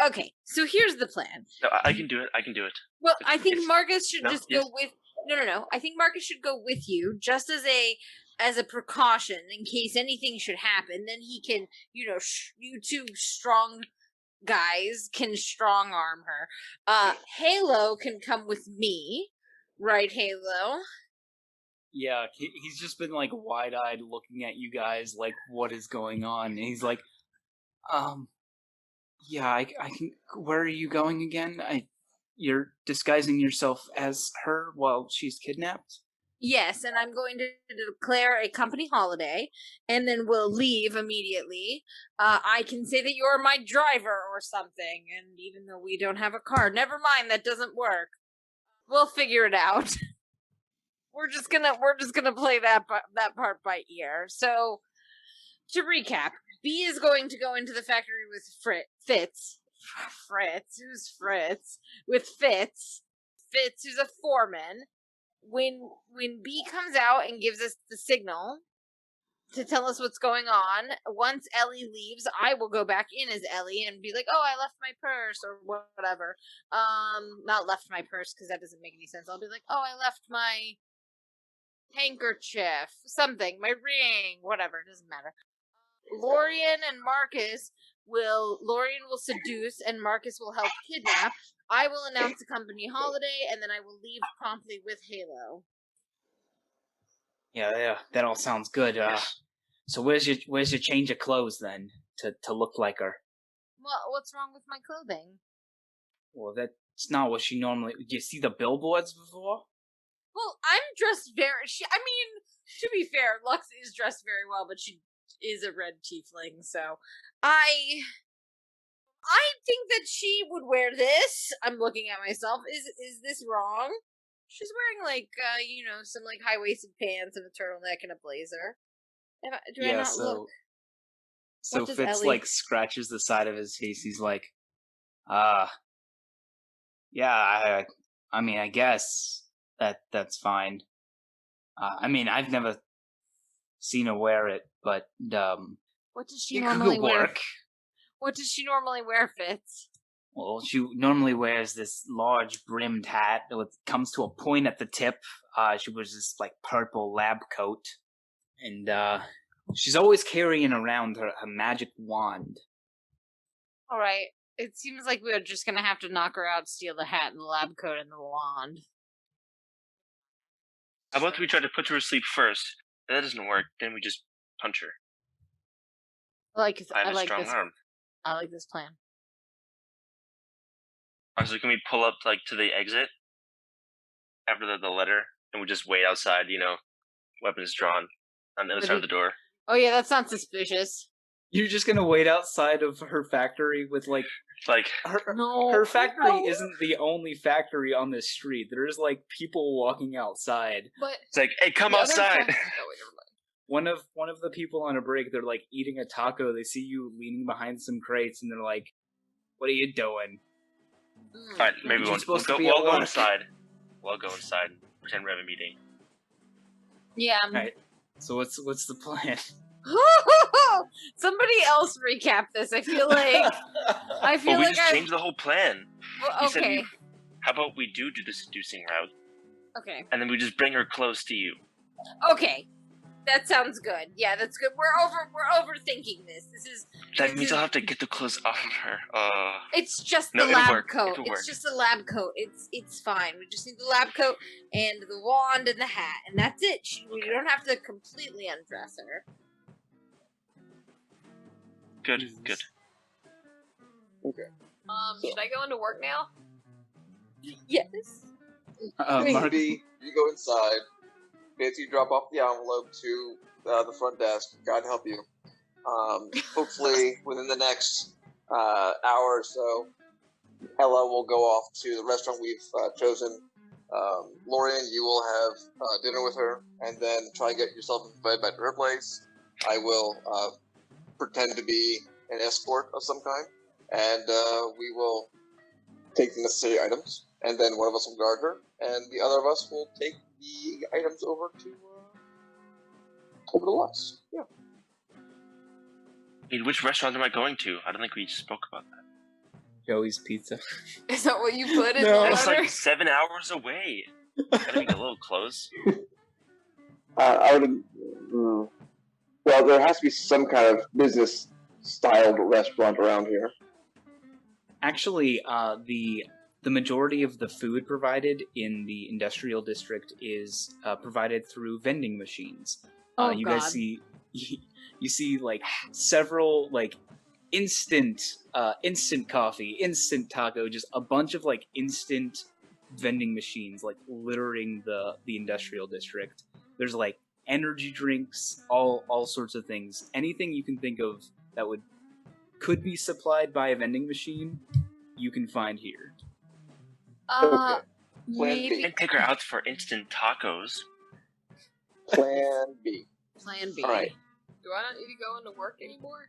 okay, so here's the plan. No, I can do it. I can do it. Well, I think It's- Marcus should no, just yes. go with No. I think Marcus should go with you, just as a precaution in case anything should happen. Then he can, you two strong guys can strong arm her. Halo can come with me, right, Halo? Yeah, he's just been like wide-eyed looking at you guys, like what is going on. And he's like, yeah, I can. Where are you going again? You're disguising yourself as her while she's kidnapped? Yes, and I'm going to declare a company holiday, and then we'll leave immediately. I can say that you're my driver or something, and even though we don't have a car, never mind, that doesn't work. We'll figure it out. We're just gonna play that part by ear. So, to recap, B is going to go into the factory with Fitz. Who's Fritz? With Fitz, who's a foreman. When B comes out and gives us the signal to tell us what's going on, once Ellie leaves, I will go back in as Ellie and be like, "Oh, I left my purse," or whatever. Not left my purse because that doesn't make any sense. I'll be like, "Oh, I left my handkerchief, something, my ring, whatever. It doesn't matter." Lorien will seduce, and Marcus will help kidnap. I will announce a company holiday, and then I will leave promptly with Halo. Yeah, that all sounds good. So where's your change of clothes then to look like her? Well, what's wrong with my clothing? Well, that's not what she normally. Did you see the billboards before? Well, I'm dressed to be fair, Lux is dressed very well, but she is a red tiefling, so I think that she would wear this. I'm looking at myself. Is this wrong? She's wearing some high-waisted pants and a turtleneck and a blazer. Do I not look? So Fitz Ellie... scratches the side of his face. He's like, yeah, I guess that's fine. I've never seen her wear it, but what does she normally wear? Work. What does she normally wear, Fitz? Well, she normally wears this large brimmed hat that comes to a point at the tip. She wears this purple lab coat, and she's always carrying around her magic wand. All right. It seems like we're just gonna have to knock her out, steal the hat and the lab coat and the wand. How about we try to put her to sleep first? If that doesn't work, then we just punch her. I like a strong arm. I like this plan. So can we pull up to the exit after the letter, and we just wait outside? Weapons drawn on the other side of the door. Oh yeah, that's not suspicious. You're just gonna wait outside of her factory with her factory isn't the only factory on this street. There's people walking outside. But it's hey, come outside. One of the people on a break, they're eating a taco. They see you leaning behind some crates, and they're like, "What are you doing?" All right, maybe we'll go inside. We'll go inside. Pretend we have a meeting. Yeah. All right. So what's the plan? Somebody else recap this. I feel like we just changed the whole plan. Well, okay. How about we do the seducing route? Okay. And then we just bring her close to you. Okay. That sounds good. Yeah, that's good. We're overthinking this. That means I'll have to get the clothes off of her. It's just the lab coat. It's just the lab coat. It's fine. We just need the lab coat and the wand and the hat, and that's it. We don't have to completely undress her. Good. Okay. Should I go into work now? Yes. Maybe you go inside. Fancy drop off the envelope to the front desk. God help you. Hopefully, within the next hour or so, Ella will go off to the restaurant we've chosen. Lorien, you will have dinner with her, and then try and get yourself invited back to her place. I will pretend to be an escort of some kind, and we will take the necessary items, and then one of us will guard her, and the other of us will take the items over to Lux. Yeah. Which restaurant am I going to? I don't think we spoke about that. Joey's Pizza. Is that what you put in the No. letter? It's 7 hours away. Gotta get a little close. I would. Well, there has to be some kind of business-styled restaurant around here. Actually, the majority of the food provided in the industrial district is provided through vending machines. Oh, You God. guys see, you see like several like instant coffee, instant taco, just a bunch of like instant vending machines like littering the industrial district. There's like energy drinks, all sorts of things. Anything you can think of that could be supplied by a vending machine, you can find here. Okay. Plan Maybe. B. And take her out for instant tacos. Plan B. Plan B. All right. Do I not need to go into work anymore?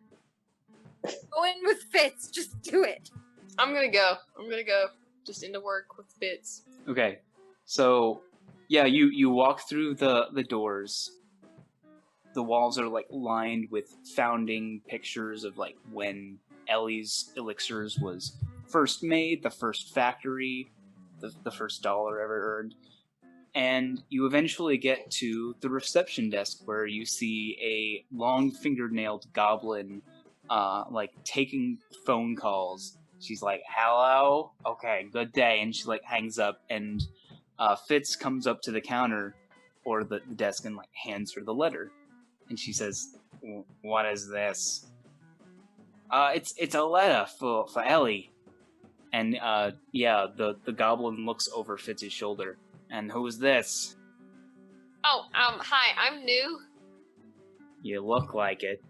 Go in with Fitz. Just do it. I'm gonna go. Just into work with Fitz. Okay, so yeah, you walk through the doors. The walls are like lined with founding pictures of like when Ellie's Elixirs was first made, the first factory, the first dollar ever earned. And you eventually get to the reception desk where you see a long fingered-nailed goblin like taking phone calls. She's like, "Hello? Okay, good day." And she like hangs up, and Fitz comes up to the counter or the desk and like hands her the letter. And she says, "What is this?" It's a letter for Ellie. And yeah, the goblin looks over Fitz's shoulder. "And who's this?" Oh, hi, I'm new. "You look like it.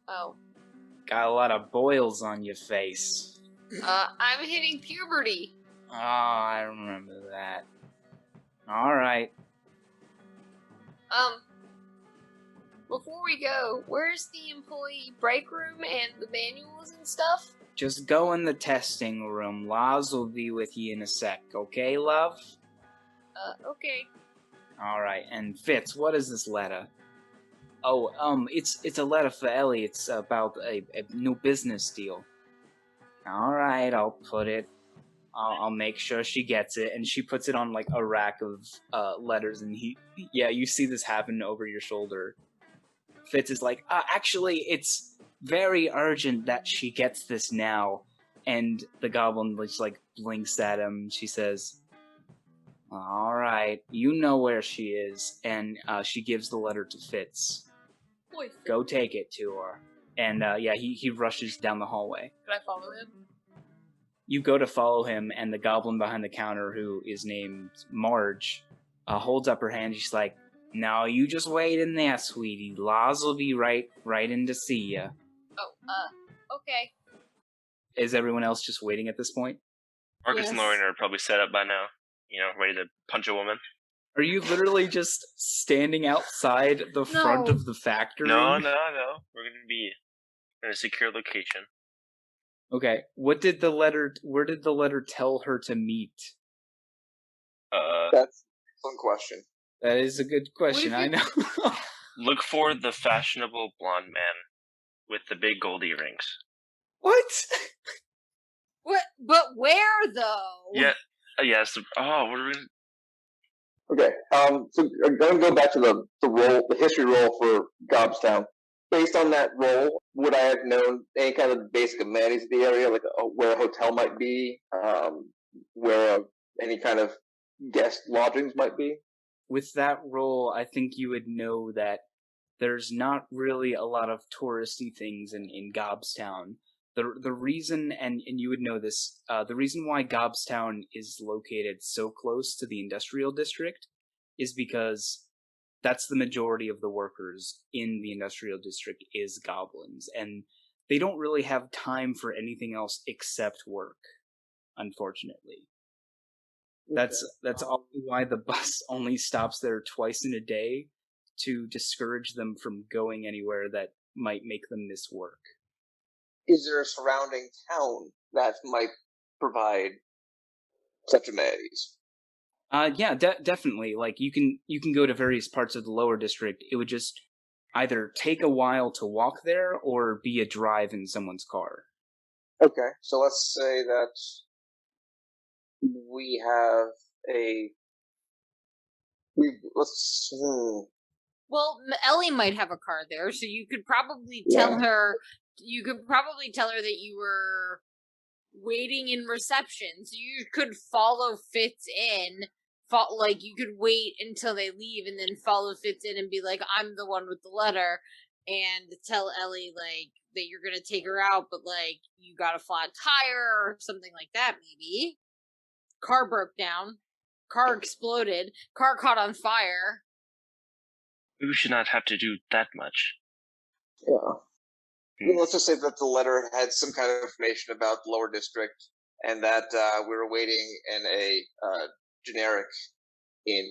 Oh, Got a lot of boils on your face." I'm hitting puberty. "Oh, I remember that. All right." Before we go, where's the employee break room and the manuals and stuff? "Just go in the testing room. Laz will be with you in a sec, okay, love?" Okay. "All right. And Fitz, what is this letter?" "Oh, it's a letter for Ellie. It's about a new business deal." "All right, I'll put it. I'll make sure she gets it." And she puts it on like a rack of letters. And yeah, you see this happen over your shoulder. Fitz is like, "Actually, it's very urgent that she gets this now." And the goblin just like blinks at him. She says, "All right, you know where she is." And she gives the letter to Fitz. Boy, "Go take it to her." And yeah, he rushes down the hallway. can I follow him? You go to follow him, and the goblin behind the counter, who is named Marge, holds up her hand. She's like, "No, you just wait in there, sweetie. Laz will be right in to see you." Oh, okay. Is everyone else just waiting at this point? Marcus and Yes. Lauren are probably set up by now. You know, ready to punch a woman. Are you literally just standing outside the front No. of the factory? No. We're gonna be in a secure location. Okay. Where did the letter tell her to meet? That's an excellent question. That is a good question, What I if know. Look for the fashionable blonde man with the big gold earrings. What? What? But where though? Yeah. Yes. Oh, what are we? Okay. So I'm going to go back to the history roll for Gobstown. Based on that roll, would I have known any kind of basic amenities of the area, like where a hotel might be, where any kind of guest lodgings might be? With that role, I think you would know that there's not really a lot of touristy things in Gobstown. The reason, and you would know this, the reason why Gobstown is located so close to the industrial district is because that's the majority of the workers in the industrial district is goblins, and they don't really have time for anything else except work, unfortunately. That's also why the bus only stops there twice in a day, to discourage them from going anywhere that might make them miss work. Is there a surrounding town that might provide such amenities? Yeah, definitely. Like you can go to various parts of the lower district. It would just either take a while to walk there or be a drive in someone's car. Okay, so let's say that we have a Let's. Well, Ellie might have a car there, so you could probably tell her. You could probably tell her that you were waiting in reception, so you could follow Fitz in. Like you could wait until they leave and then follow Fitz in and be like, "I'm the one with the letter," and tell Ellie like that you're gonna take her out, but like you got a flat tire or something like that. Maybe car broke down, car exploded, car caught on fire. We should not have to do that much. Yeah. Let's just say that the letter had some kind of information about the lower district, and that we were waiting in a generic inn,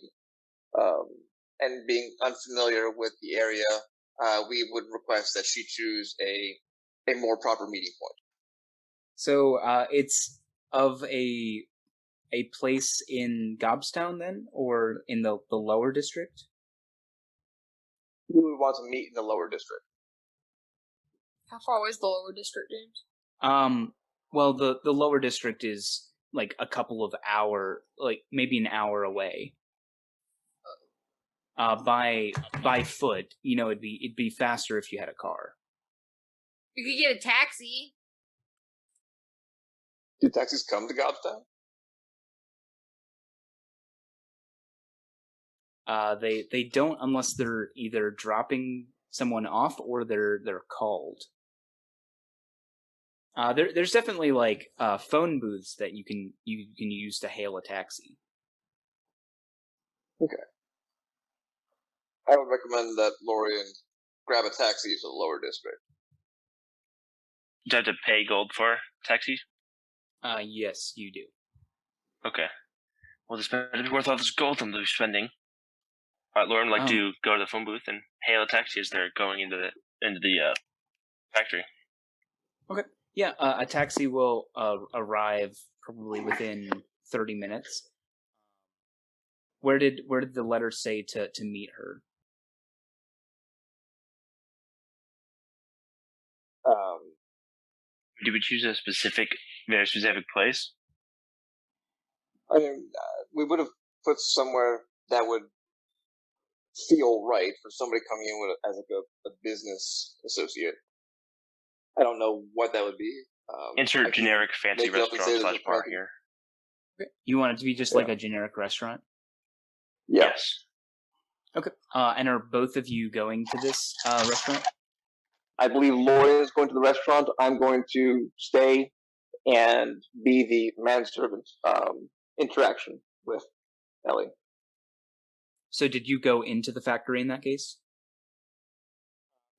and being unfamiliar with the area, we would request that she choose a more proper meeting point. So it's of a place in Gobstown then, or in the lower district? We would want to meet in the lower district. How far away is the lower district, James? Well, the lower district is like a couple of maybe an hour away. By foot, it'd be faster if you had a car. You could get a taxi. Do taxis come to Gobstown? They don't unless they're either dropping someone off or they're called. There's definitely like phone booths that you can use to hail a taxi. Okay. I would recommend that Lorian grab a taxi to the lower district. Do you have to pay gold for taxis? Yes, you do. Okay. Well, this better be worth all this gold I'm spending. All right, Lauren would like to go to the phone booth and hail a taxi as they're going into the factory. Okay. Yeah, a taxi will arrive probably within 30 minutes. Where did the letter say to meet her? Did we choose a very specific place? I mean, we would have put somewhere that would feel right for somebody coming in with as like a business associate. I don't know what that would be. Insert generic fancy restaurant / bar here. Okay. You want it to be just like a generic restaurant? Yeah. Yes. Okay. And are both of you going to this restaurant? I believe Lori is going to the restaurant. I'm going to stay and be the manservant interaction with Ellie. So did you go into the factory in that case?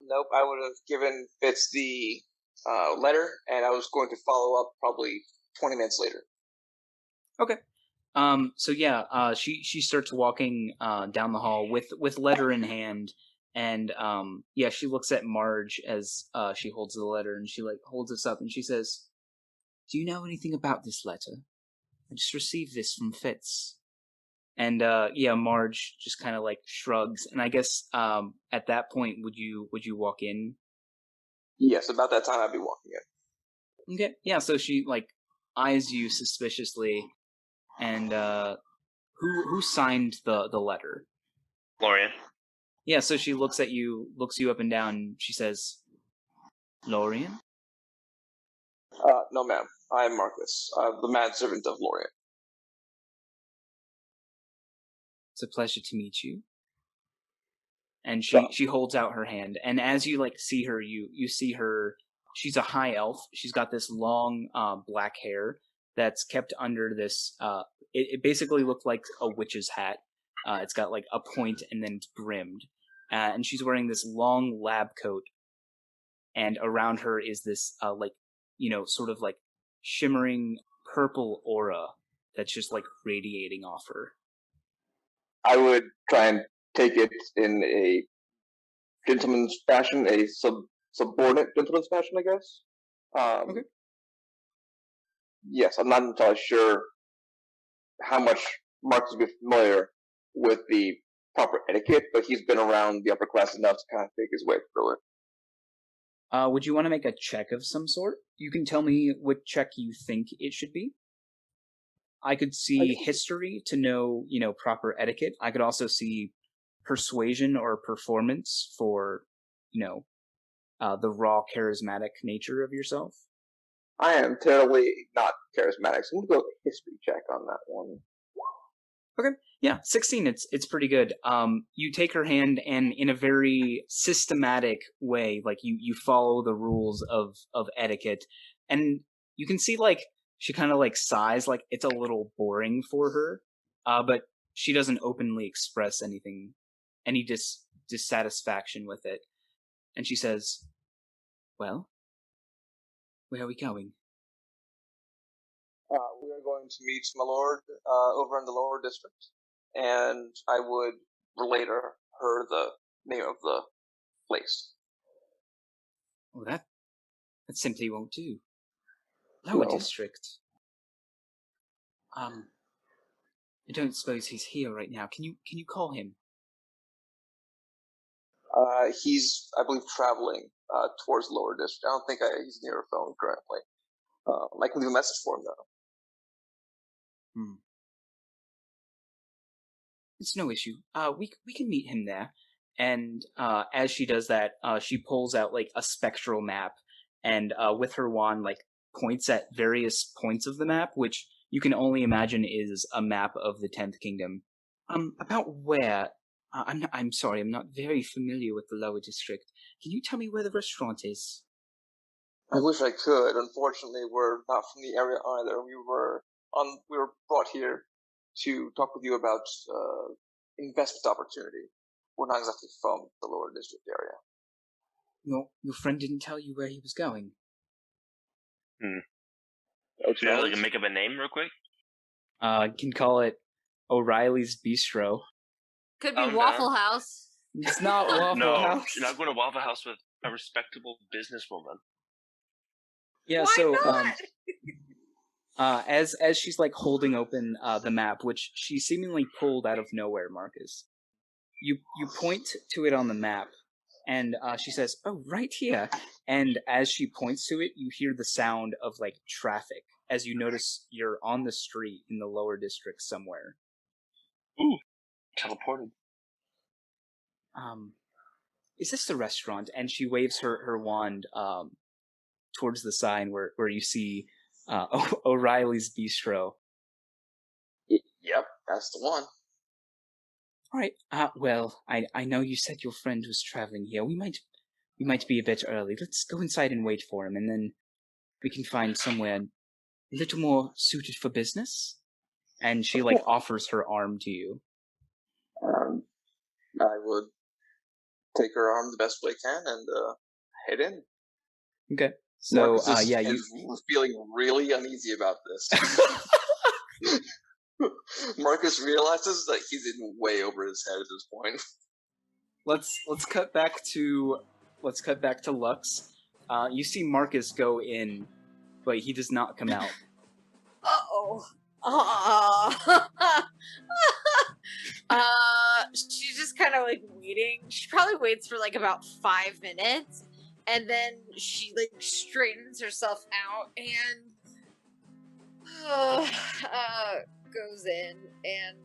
Nope, I would have given Fitz the letter, and I was going to follow up probably 20 minutes later. Okay. So yeah, she starts walking down the hall with letter in hand, and yeah, she looks at Marge as she holds the letter, and she like holds this up, and she says, "Do you know anything about this letter? I just received this from Fitz." And yeah, Marge just kind of like shrugs, and I guess at that point, would you walk in? Yes, about that time I'd be walking in. Okay, yeah. So she like eyes you suspiciously, and who signed the letter? Lorian. Yeah. So she looks at you, looks you up and down. And she says, "Lorian." No, ma'am. I am Marcus, the manservant of Lorian. It's a pleasure to meet you. And she holds out her hand, and as you like see her, you see her. She's a high elf. She's got this long black hair that's kept under this. It basically looked like a witch's hat. It's got like a point and then it's brimmed, and she's wearing this long lab coat. And around her is this like sort of like shimmering purple aura that's just like radiating off her. I would try and take it in a gentleman's fashion, a subordinate gentleman's fashion, I guess. Okay. Yes, I'm not entirely sure how much Marcus would be familiar with the proper etiquette, but he's been around the upper class enough to kind of make his way through it. Would you want to make a check of some sort? You can tell me what check you think it should be. I could see history to know, proper etiquette. I could also see persuasion or performance for, the raw charismatic nature of yourself. I am terribly not charismatic, so I'm gonna go with a history check on that one. Okay. Yeah, 16. It's pretty good. You take her hand, and in a very systematic way, like you follow the rules of etiquette, and you can see like she kind of like sighs, like it's a little boring for her, but she doesn't openly express any dissatisfaction with it, and she says, "Well, where are we going?" We are going to meet my lord over in the lower district, and I would relate her the name of the place. Oh, that simply won't do. Lower No. district. I don't suppose he's here right now. Can you call him? He's, I believe, traveling towards the lower district. I don't think he's near a phone currently. I can leave a message for him though. It's no issue. We can meet him there. And as she does that, she pulls out like a spectral map, and with her wand, like points at various points of the map, which you can only imagine is a map of the 10th Kingdom. About where? I'm sorry, I'm not very familiar with the lower district. Can you tell me where the restaurant is? I wish I could. Unfortunately, we're not from the area either. We were brought here to talk with you about investment opportunity. We're not exactly from the lower district area. Your friend didn't tell you where he was going. Should I like make up a name real quick? Can call it O'Reilly's Bistro. Could be Waffle House. It's not Waffle House. You're not going to Waffle House with a respectable businesswoman. Yeah, Why so not? as she's like holding open the map, which she seemingly pulled out of nowhere, Marcus, you point to it on the map, and she says, "Oh, right here." And as she points to it, you hear the sound of like traffic as you notice you're on the street in the lower district somewhere. Ooh, teleported. Is this the restaurant? And she waves her wand towards the sign where you see O'Reilly's Bistro. Yep, that's the one. All right. Well, I know you said your friend was traveling here. We might be a bit early. Let's go inside and wait for him, and then we can find somewhere a little more suited for business. And she like offers her arm to you. I would take her arm the best way I can and head in. Okay. So Marcus yeah, is feeling really uneasy about this. Marcus realizes that he's in way over his head at this point. Let's cut back to Lux. You see Marcus go in, but he does not come out. Uh-oh. She's just kind of like waiting. She probably waits for like about 5 minutes, and then she like straightens herself out and goes in and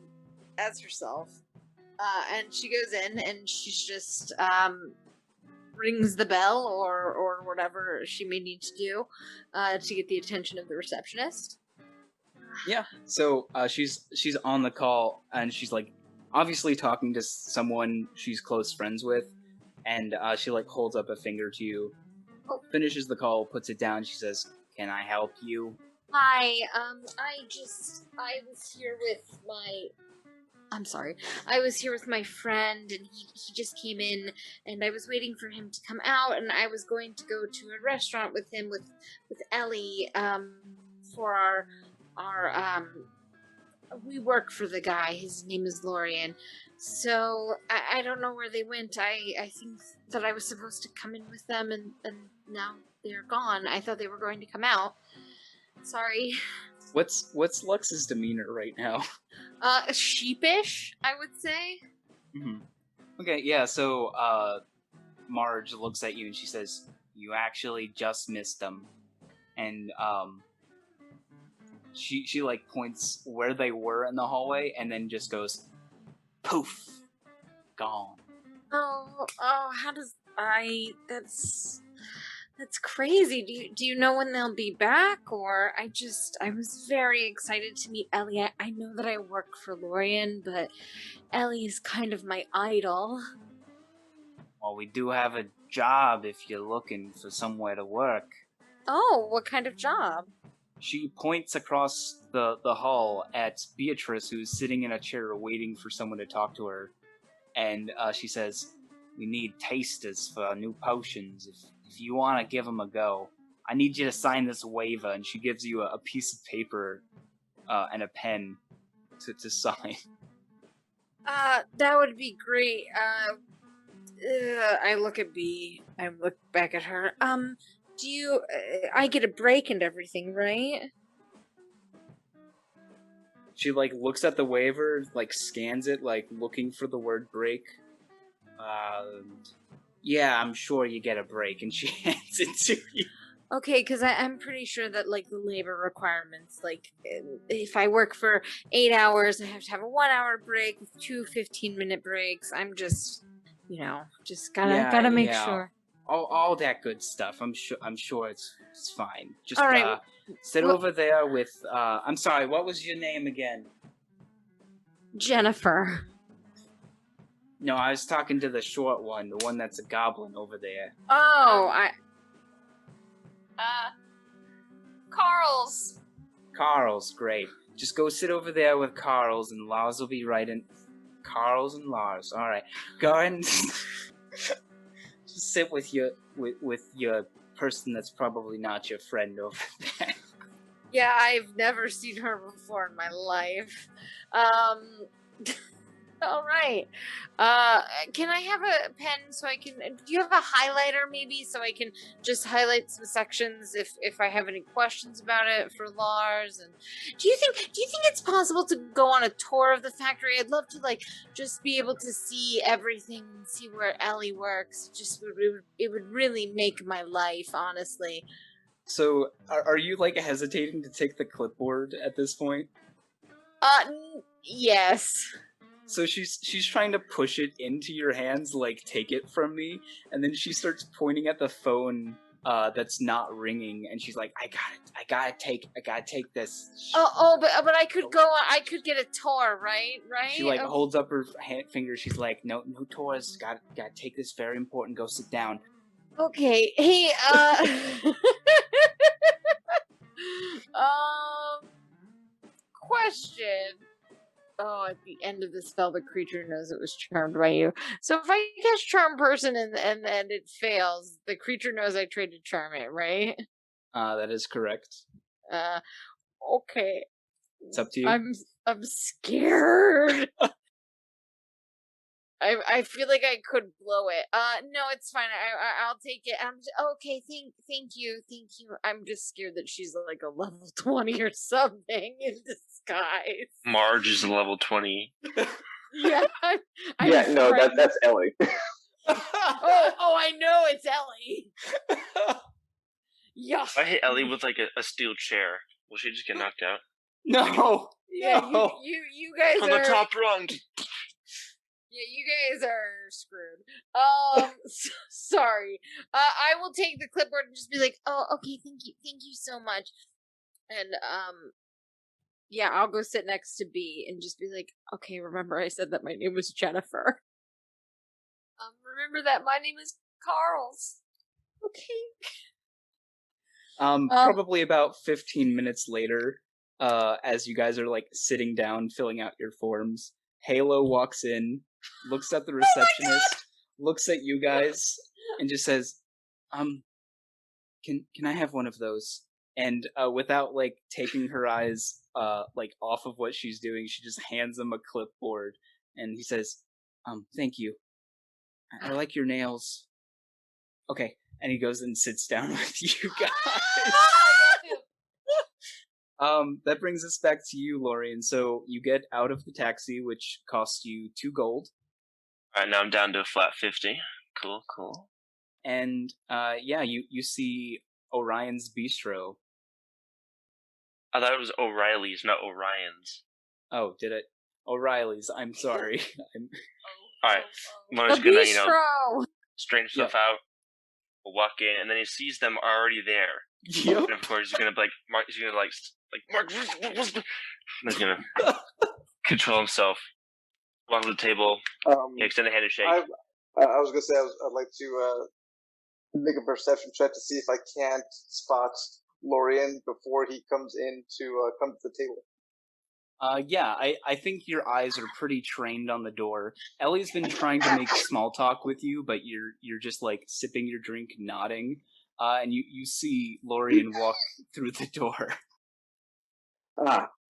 as herself. And she goes in and she's just rings the bell or whatever she may need to do to get the attention of the receptionist. Yeah. So she's on the call, and she's like obviously talking to someone she's close friends with, and she like holds up a finger to you, finishes the call, puts it down. She says, "Can I help you?" Hi, I was here with my friend, and he just came in, and I was waiting for him to come out, and I was going to go to a restaurant with him with Ellie, for our we work for the guy. His name is Lorian. So I don't know where they went. I think that I was supposed to come in with them, and now they're gone. I thought they were going to come out. Sorry. What's Lux's demeanor right now? Sheepish, I would say. Mm-hmm. Okay, yeah. So Marge looks at you and she says, "You actually just missed them," and she like points where they were in the hallway, and then just goes, poof, gone. Oh, how does that's crazy. Do you know when they'll be back? Or I was very excited to meet Ellie. I know that I work for Lorian, but Ellie is kind of my idol. Well, we do have a job if you're looking for somewhere to work. Oh, what kind of job? She points across the hall at Beatrice, who's sitting in a chair waiting for someone to talk to her. And she says, we need tasters for our new potions. If you want to give them a go, I need you to sign this waiver. And she gives you a piece of paper and a pen to sign. That would be great. I look at B. I look back at her. Do you... I get a break and everything, right? She, like, looks at the waiver, like, scans it, like, looking for the word break. Yeah, I'm sure you get a break, and she hands it to you. Okay, because I'm pretty sure that, like, the labor requirements, like, if I work for 8 hours, I have to have a 1 hour break with 2 15-minute breaks. I'm just, just gotta make sure. All that good stuff. I'm sure it's fine. Just all right. Sit over there with I'm sorry, what was your name again? Jennifer. No, I was talking to the short one, the one that's a goblin over there. Oh, Carl's. Great. Just go sit over there with Carl's, and Lars will be right in. Carl's and Lars. All right, go ahead and just sit with your person that's probably not your friend over there. Yeah, I've never seen her before in my life. All right. Can I have a pen so I can... Do you have a highlighter maybe so I can just highlight some sections if I have any questions about it for Lars? And do you think it's possible to go on a tour of the factory? I'd love to just be able to see everything and see where Ellie works. It would really make my life, honestly. So, are you hesitating to take the clipboard at this point? Yes. So she's trying to push it into your hands, take it from me, and then she starts pointing at the phone that's not ringing, and she's like, I gotta take this. But I could go. I could get a tour, right? She holds up her finger. She's like, no tours. Gotta take this. Very important. Go sit down. Okay. Hey. Question. Oh, at the end of the spell, the creature knows it was charmed by you. So if I cast Charm Person and it fails, the creature knows I tried to charm it, right? That is correct. Okay. It's up to you. I'm scared. I feel like I could blow it. No, it's fine. I'll take it. Okay. Thank you. I'm just scared that she's like a level 20 or something in disguise. Marge is a level 20. Yeah. That's Ellie. Oh, I know it's Ellie. Yeah. If I hit Ellie with a steel chair, will she just get knocked out? No. Yeah. No. You guys on are the top rung. Yeah, you guys are screwed. Sorry. I will take the clipboard and just be like, oh, okay, thank you so much. And, yeah, I'll go sit next to B and just be like, okay, remember I said that my name was Jennifer. Remember that my name is Carl's. Okay. Probably about 15 minutes later, as you guys are, sitting down, filling out your forms, Halo walks in, looks at the receptionist, looks at you guys, and just says, can I have one of those? And without taking her eyes off of what she's doing, she just hands him a clipboard, and he says, thank you. I like your nails. Okay, and he goes and sits down with you guys. That brings us back to you, Lorian. So you get out of the taxi, which costs you 2 gold. Alright, now I'm down to a flat 50. Cool. And you see Orion's Bistro. I thought it was O'Reilly's, not Orion's. Oh, did it? O'Reilly's. I'm sorry. All right, Lauren's The gonna, bistro. straighten stuff out. We'll walk in, and then he sees them already there. Yep. And of course, he's gonna be like, Mark. He's gonna like Mark. He's gonna control himself. Walk to the table. Extend a hand and shake. I was gonna say I'd like to make a perception check to see if I can't spot Lorian before he comes in to come to the table. Yeah, I think your eyes are pretty trained on the door. Ellie's been trying to make small talk with you, but you're just like sipping your drink, nodding, and you see Lorian walk through the door.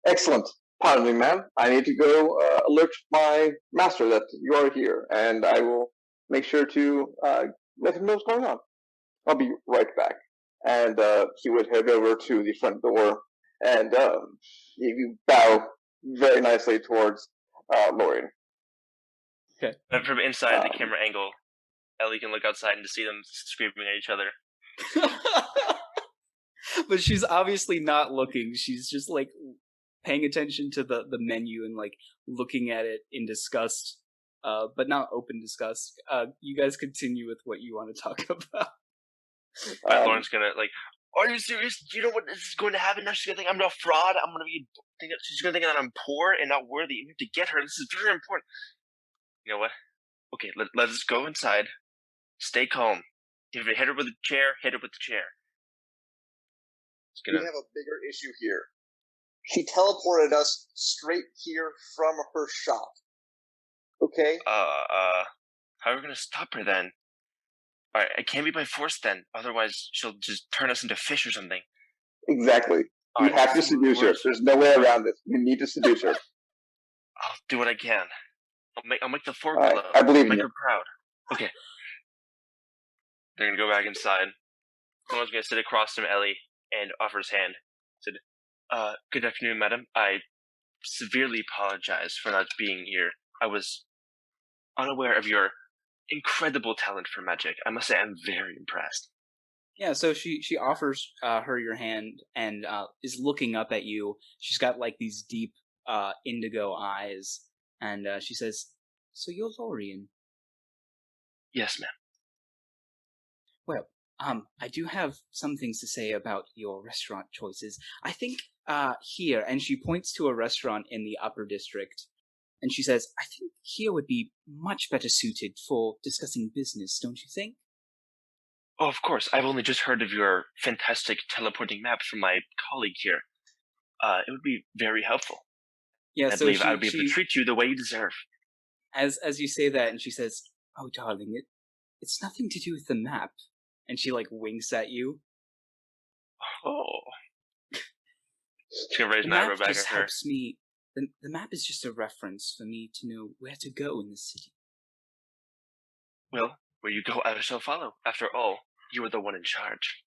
Excellent. Pardon me, ma'am. I need to go alert my master that you are here, and I will make sure to let him know what's going on. I'll be right back. And he would head over to the front door, and you bow very nicely towards Lorian. Okay. And from inside the camera angle, Ellie can look outside and to see them screaming at each other. But she's obviously not looking. She's just like paying attention to the menu and like looking at it in disgust, but not open disgust. You guys continue with what you want to talk about. Lauren's gonna like, are you serious? Do you know what is going to happen now? She's gonna think I'm a fraud. She's gonna think that I'm poor and not worthy. We have to get her. This is very important. You know what? Okay, let us go inside. Stay calm. If you hit her with a chair, hit her with the chair. We have a bigger issue here. She teleported us straight here from her shop. Okay? How are we gonna stop her then? Alright, it can't be by force then. Otherwise, she'll just turn us into fish or something. Exactly. You have to seduce her. There's no way around this. You need to seduce her. I'll do what I can. I'll make the fork Right, glow. I believe in make you. her proud. Okay. They're gonna go back inside. Someone's gonna sit across from Ellie and offer his hand. Said, good afternoon, madam. I severely apologize for not being here. I was unaware of your incredible talent for magic. I must say I'm very impressed. Yeah, so she offers her your hand and is looking up at you. She's got like these deep indigo eyes, and she says, "So you're Lorian?" Yes, ma'am. Well, I do have some things to say about your restaurant choices. I think here, and she points to a restaurant in the upper district, and she says, "I think here would be much better suited for discussing business, don't you think?" Oh, of course. I've only just heard of your fantastic teleporting maps from my colleague here. It would be very helpful. Yeah, I so believe I would be able to treat you the way you deserve. As you say that, and she says, "Oh, darling, it's nothing to do with the map," and she like winks at you. Oh. She's gonna raise The an eyebrow map back just at her. helps me. The map is just a reference for me to know where to go in the city. Well, where you go, I shall follow. After all, you are the one in charge.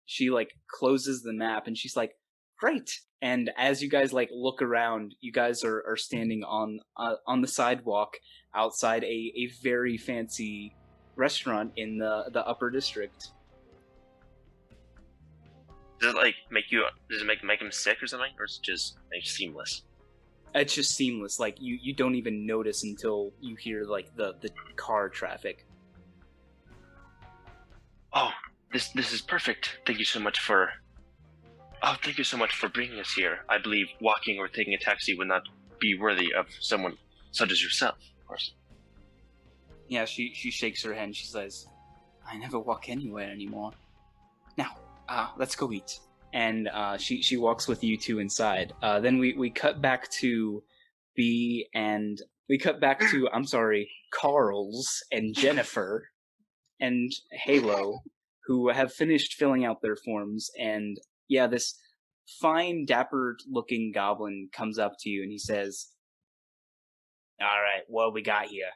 She like closes the map and she's like, "Great!" And as you guys like look around, you guys are standing on the sidewalk outside a very fancy restaurant in the upper district. Does it like does it make him sick or something? Or is it just like seamless? It's just seamless. Like you don't even notice until you hear like the car traffic. Oh, this is perfect. Thank you so much for bringing us here. I believe walking or taking a taxi would not be worthy of someone such as yourself, of course. Yeah, she shakes her head and she says, "I never walk anywhere anymore. Now, let's go eat." And she walks with you two inside. Then we cut back to Carl's and Jennifer and Halo, who have finished filling out their forms. And yeah, this fine, dapper-looking goblin comes up to you and he says, "All right, what we got here?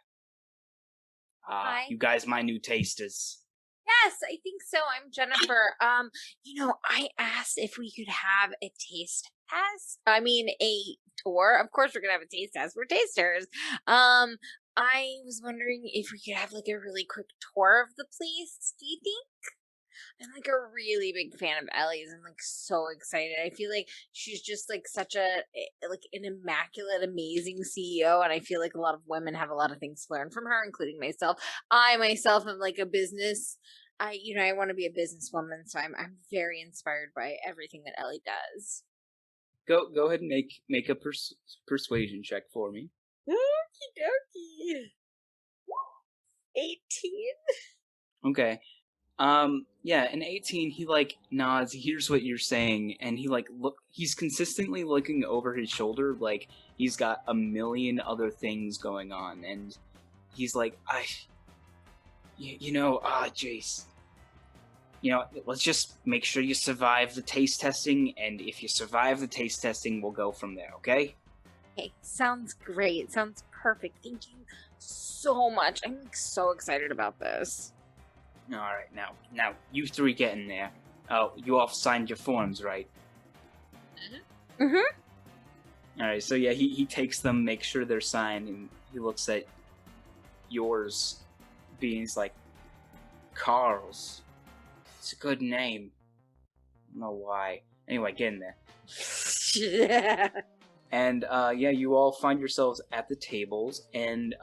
Hi. You guys my new tasters." Yes, I think so. I'm Jennifer. I asked if we could have a taste test. I mean, a tour. Of course, we're gonna have a taste test. We're tasters. I was wondering if we could have like a really quick tour of the place. Do you think? I'm like a really big fan of Ellie's. I'm like so excited. I feel like she's just like such an immaculate, amazing CEO, and I feel like a lot of women have a lot of things to learn from her, including myself. I myself am like a business. I want to be a businesswoman, so I'm very inspired by everything that Ellie does. Go ahead and make a persuasion check for me. Okie dokie. 18. Okay. Yeah, in 18, he, like, nods, he hears what you're saying, and he, like, he's consistently looking over his shoulder, like, he's got a million other things going on, and he's like, Jace, let's just make sure you survive the taste testing, and if you survive the taste testing, we'll go from there, okay? Okay, sounds great. Sounds perfect. Thank you so much. I'm like, so excited about this. Alright, now, you three get in there. Oh, you all signed your forms, right? Mm-hmm. Alright, so yeah, he takes them, makes sure they're signed, and he looks at yours, he's like, Carl's. It's a good name. I don't know why. Anyway, get in there. Yeah. And, you all find yourselves at the tables, and,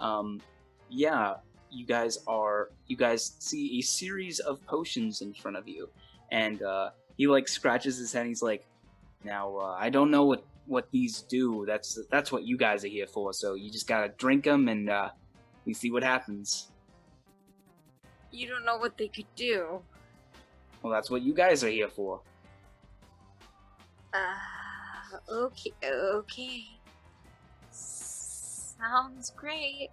you guys see a series of potions in front of you. And, he, like, scratches his head, and he's like, now, I don't know what these do. That's what you guys are here for, so you just gotta drink them, and, we see what happens. You don't know what they could do. Well, that's what you guys are here for. Okay. Sounds great.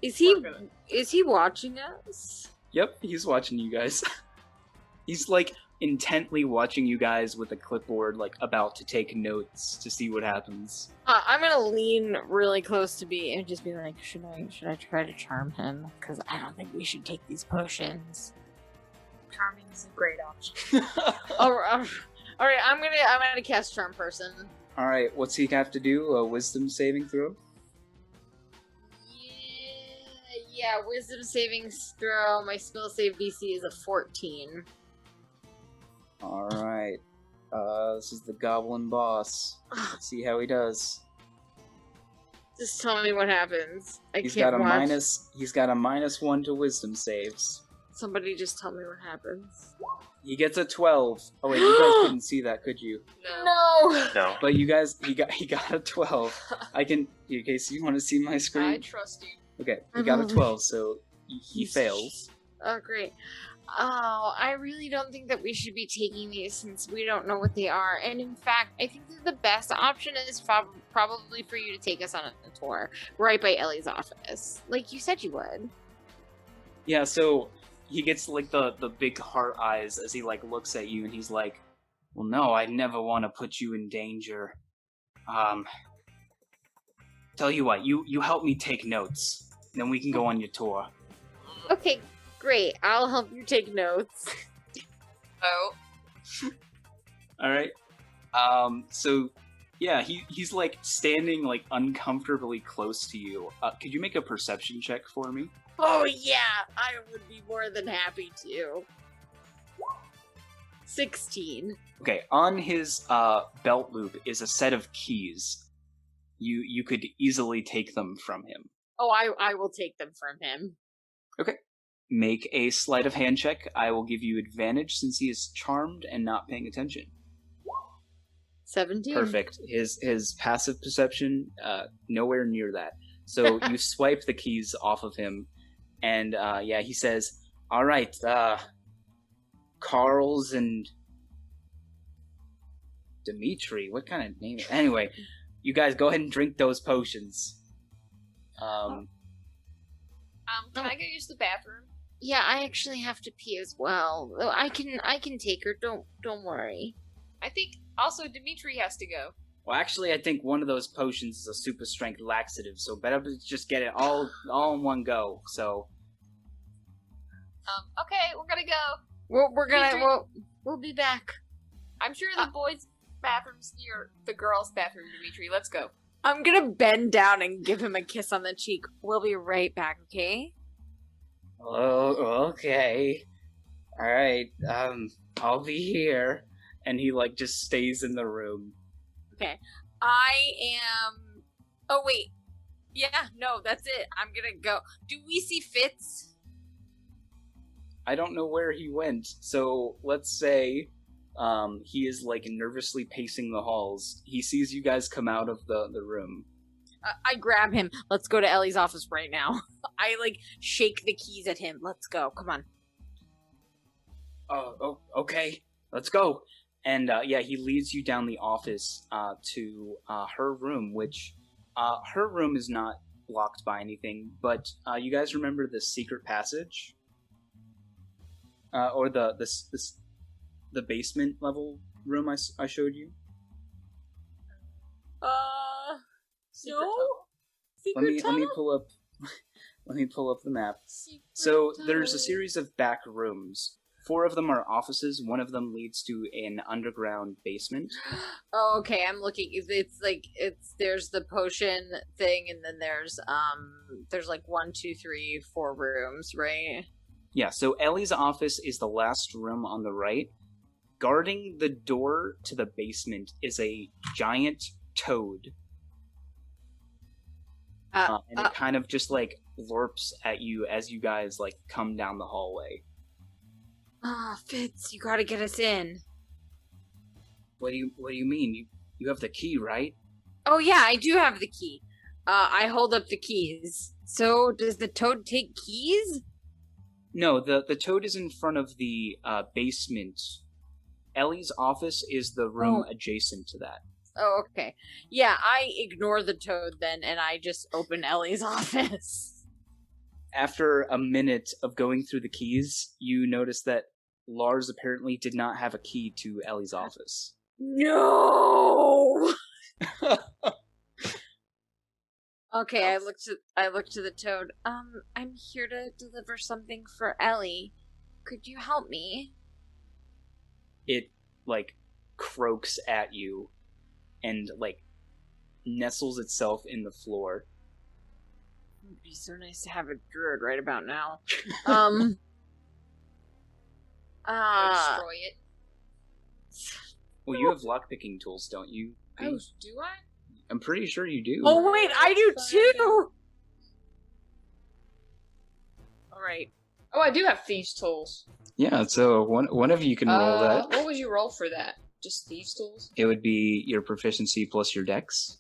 Is he watching us? Yep, he's watching you guys. He's, like, intently watching you guys with a clipboard, like, about to take notes to see what happens. I'm gonna lean really close to B and just be like, should I try to charm him? Because I don't think we should take these potions. Charming is a great option. All right, I'm gonna cast Charm Person. Alright, what's he have to do? A wisdom saving throw? Yeah, Wisdom saving throw. My spell save DC is a 14. Alright. This is the Goblin boss. Let's see how he does. Just tell me what happens. He's got a -1 to wisdom saves. Somebody just tell me what happens. He gets a 12. Oh wait, you guys couldn't see that, could you? No. But you guys, he got a 12. Okay, so you want to see my screen? I trust you. Okay, he got a 12, so he fails. Oh, great. Oh, I really don't think that we should be taking these since we don't know what they are. And in fact, I think that the best option is probably for you to take us on a tour right by Ellie's office. Like you said you would. Yeah, so he gets, like, the big heart eyes as he, like, looks at you, and he's like, well, no, I'd never want to put you in danger. Tell you what, you help me take notes, then we can go on your tour. Okay, great. I'll help you take notes. Oh. Alright. So, yeah, he's, like, standing, like, uncomfortably close to you. Could you make a perception check for me? Oh, yeah, I would be more than happy to. 16. Okay, on his belt loop is a set of keys. You could easily take them from him. Oh, I will take them from him. Okay. Make a sleight of hand check. I will give you advantage since he is charmed and not paying attention. 17. Perfect. His passive perception, nowhere near that. So you swipe the keys off of him, and he says, all right, Carl's and Dimitri, what kind of name? Anyway, you guys go ahead and drink those potions. Can I go use the bathroom? Yeah, I actually have to pee as well. I can take her. Don't worry. I think also Dimitri has to go. Well, actually, I think one of those potions is a super strength laxative, so better to just get it all in one go. So. Okay, we're gonna go. We'll be back. I'm sure the boys' bathroom's near the girls' bathroom, Dimitri. Let's go. I'm gonna bend down and give him a kiss on the cheek. We'll be right back, okay? Oh, okay. All right, I'll be here, and he like just stays in the room. Okay. I am. Oh wait. Yeah. No, that's it. I'm gonna go. Do we see Fitz? I don't know where he went, so let's say he is like nervously pacing the halls. He sees you guys come out of the room. I grab him. Let's go to Ellie's office right now. I like shake the keys at him. Let's go. Come on. Oh, okay, let's go. And yeah, he leads you down the office to her room, which her room is not blocked by anything. But you guys remember the secret passage, or the basement level room I showed you? No. Let me pull up. Let me pull up the map. So there's a series of back rooms. 4 of them are offices. 1 of them leads to an underground basement. Oh, okay. I'm looking. There's the potion thing, and then there's like 1, 2, 3, 4 rooms, right? Yeah. So Ellie's office is the last room on the right. Guarding the door to the basement is a giant toad. And it kind of just like lurps at you as you guys like come down the hallway. Fitz, you gotta get us in. What do you mean? You have the key, right? Oh yeah, I do have the key. I hold up the keys. So does the toad take keys? No, the toad is in front of the basement. Ellie's office is the room adjacent to that. Oh, okay. Yeah, I ignore the toad then, and I just open Ellie's office. After a minute of going through the keys, you notice that Lars apparently did not have a key to Ellie's office. No. Okay, I look to the toad. I'm here to deliver something for Ellie. Could you help me? It like croaks at you and like nestles itself in the floor. It'd be so nice to have a druid right about now. Destroy it. Well, you have lockpicking tools, don't you? Oh, do I? I'm pretty sure you do. Oh wait, I do too. All right. Oh, I do have thieves' tools. Yeah, so one of you can roll that. What would you roll for that? Just thieves' tools? It would be your proficiency plus your dex.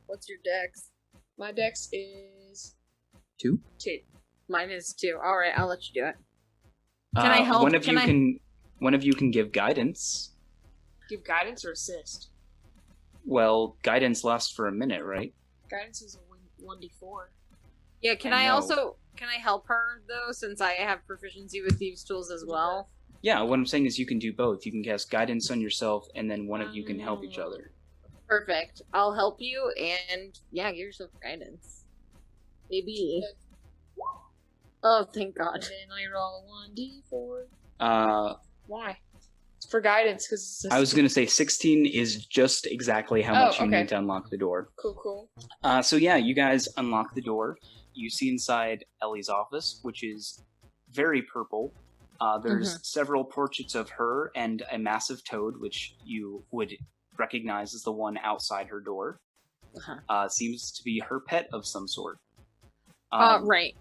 What's your dex? My dex is 2. 2. Mine is 2. All right, I'll let you do it. Can I help? One of you can give guidance. Give guidance or assist? Well, guidance lasts for a minute, right? Guidance is a 1d4. Yeah, can I help her though, since I have proficiency with thieves' tools as well? Yeah, what I'm saying is you can do both. You can cast guidance on yourself, and then one of you can help each other. Perfect. I'll help you, and yeah, give yourself guidance. Maybe. Oh, thank God. And then I roll a 1d4. Why? It's for guidance, because I was going to say 16 is just exactly how much you need to unlock the door. Cool. So yeah, you guys unlock the door. You see inside Ellie's office, which is very purple. There's several portraits of her and a massive toad, which you would recognize as the one outside her door. Seems to be her pet of some sort. Right.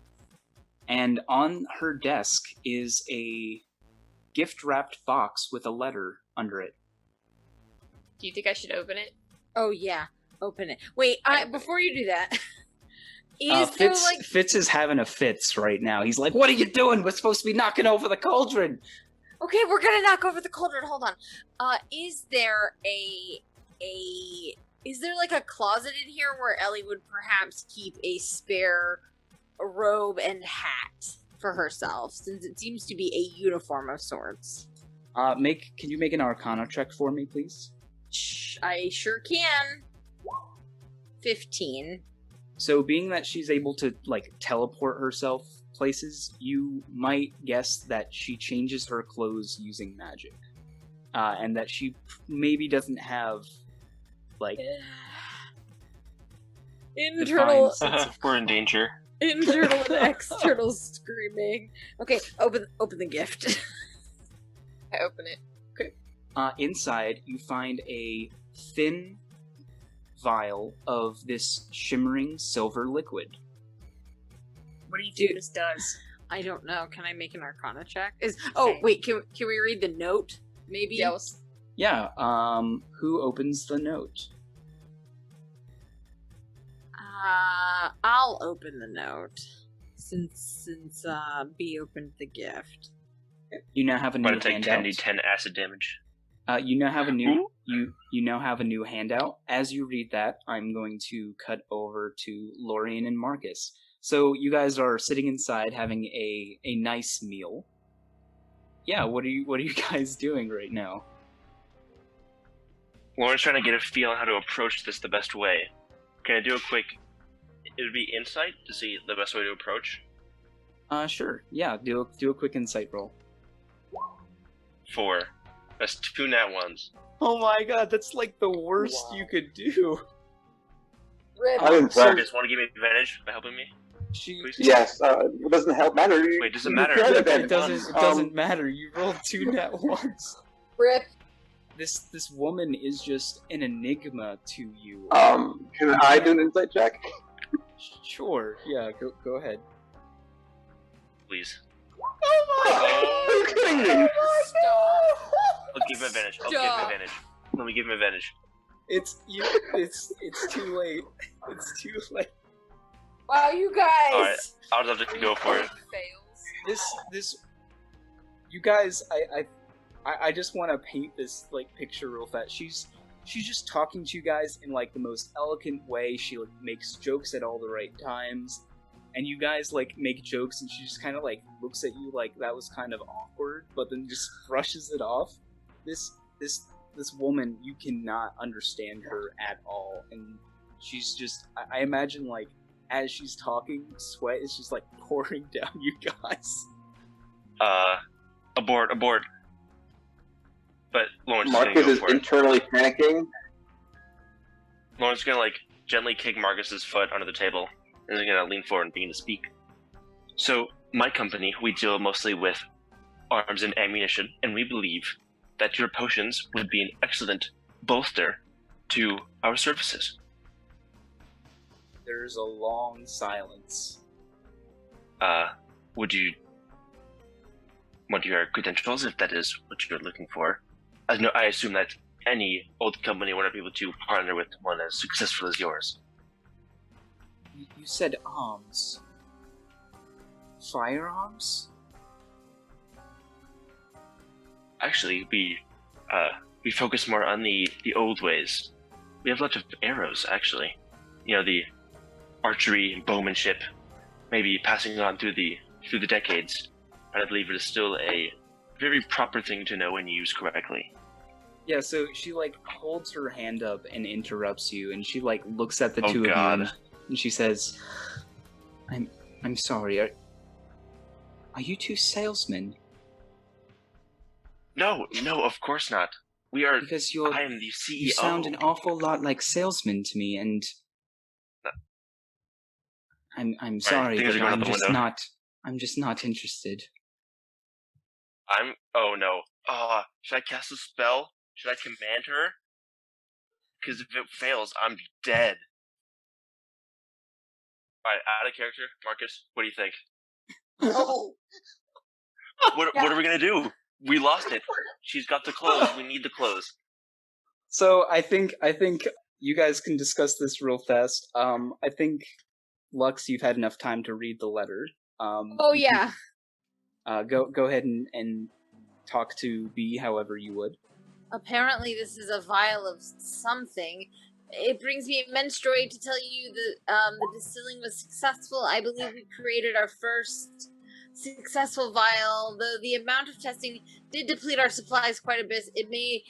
And on her desk is a gift-wrapped box with a letter under it. Do you think I should open it? Oh yeah, open it. Wait, before you do that, there like Fitz is having a Fitz right now. He's like, "What are you doing? We're supposed to be knocking over the cauldron." Okay, we're gonna knock over the cauldron. Hold on. Is there like a closet in here where Ellie would perhaps keep a spare robe and hat for herself, since it seems to be a uniform of sorts? Can you make an Arcana check for me, please? I sure can. 15. So, being that she's able to like teleport herself places, you might guess that she changes her clothes using magic, and that she maybe doesn't have like internal. We're in danger. Internal and external screaming. Okay, open the gift. I open it. Inside, you find a thin vial of this shimmering silver liquid. What do you think this does? I don't know. Can I make an Arcana check? Okay. Wait. Can we read the note? Maybe. Yeah, Who opens the note? I'll open the note since B opened the gift. You now have a new I'm gonna take handout. 10d10 acid damage. You now have a new you now have a new handout. As you read that, I'm going to cut over to Lorian and Marcus. So you guys are sitting inside having a nice meal. Yeah, what are you guys doing right now? Lauren's trying to get a feel on how to approach this the best way. Can I do a quick? It would be insight to see the best way to approach. Sure. Yeah, do a quick insight roll. 4. That's 2 nat ones. Oh my god, that's like the worst you could do. Rip. I'm impressed. Marcus, want to give me advantage by helping me? Please? Yes, it doesn't help matter. Wait, does it matter? It doesn't matter. You rolled 2 nat ones. Rip. This woman is just an enigma to you. Can I do an insight check? Sure. Yeah. Go ahead. Please. Oh, are you kidding me? I'll give him advantage. Let me give him advantage. It's too late. It's too late. Wow, you guys! Alright, I'll have to go for it. Fails. This you guys, I just want to paint this like picture real fast. She's just talking to you guys in like the most eloquent way. She like makes jokes at all the right times, and you guys like make jokes, and she just kind of like looks at you like that was kind of awkward, but then just brushes it off. This woman, you cannot understand her at all, and she's just I imagine like as she's talking, sweat is just like pouring down you guys. Abort. But Lauren's just Marcus gonna is go for it. internally panicking. Lauren's gonna like gently kick Marcus's foot under the table, and then gonna lean forward and begin to speak. So, my company, we deal mostly with arms and ammunition, and we believe that your potions would be an excellent bolster to our services. There's a long silence. Would you want your credentials if that is what you're looking for? I assume that any old company would be able to partner with one as successful as yours. You said arms. Firearms? Actually, we focus more on the old ways. We have lots of arrows, actually. You know, the archery and bowmanship, maybe passing on through the decades. But I believe it is still a very proper thing to know and use correctly. Yeah, so she like holds her hand up and interrupts you, and she like looks at the Oh, two God. of you, and she says, "I'm sorry. Are you two salesmen? No, of course not. We are. Because I am the CEO. you sound an awful lot like salesmen to me, and I'm sorry, things but are going out the window. I'm just not interested." Oh no. Should I cast a spell? Should I command her? Because if it fails, I'm dead. Alright, out of character. Marcus, what do you think? Oh. What are we gonna do? We lost it. She's got the clothes. We need the clothes. So I think you guys can discuss this real fast. I think Lux, you've had enough time to read the letter. Oh yeah. Go ahead and talk to B however you would. Apparently this is a vial of something. It brings me immense joy to tell you that the distilling was successful. I believe we created our first successful vial. The amount of testing did deplete our supplies quite a bit. It may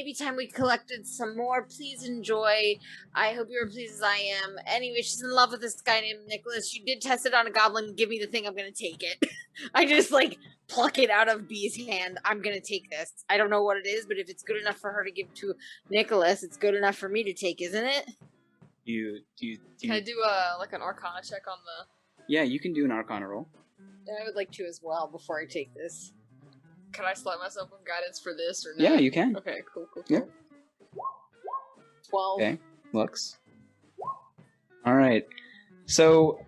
be time we collected some more. Please enjoy. I hope you're as pleased as I am. Anyway, she's in love with this guy named Nicholas. She did test it on a goblin. Give me the thing. I'm gonna take it. I just like pluck it out of B's hand. I'm gonna take this. I don't know what it is, but if it's good enough for her to give to Nicholas, it's good enough for me to take, isn't it? Can I do an Arcana check on the? Yeah, you can do an Arcana roll. I would like to as well before I take this. Can I slap myself with guidance for this or not? Yeah, you can. Okay, cool. Yeah. 12. Okay, Lux. All right. So,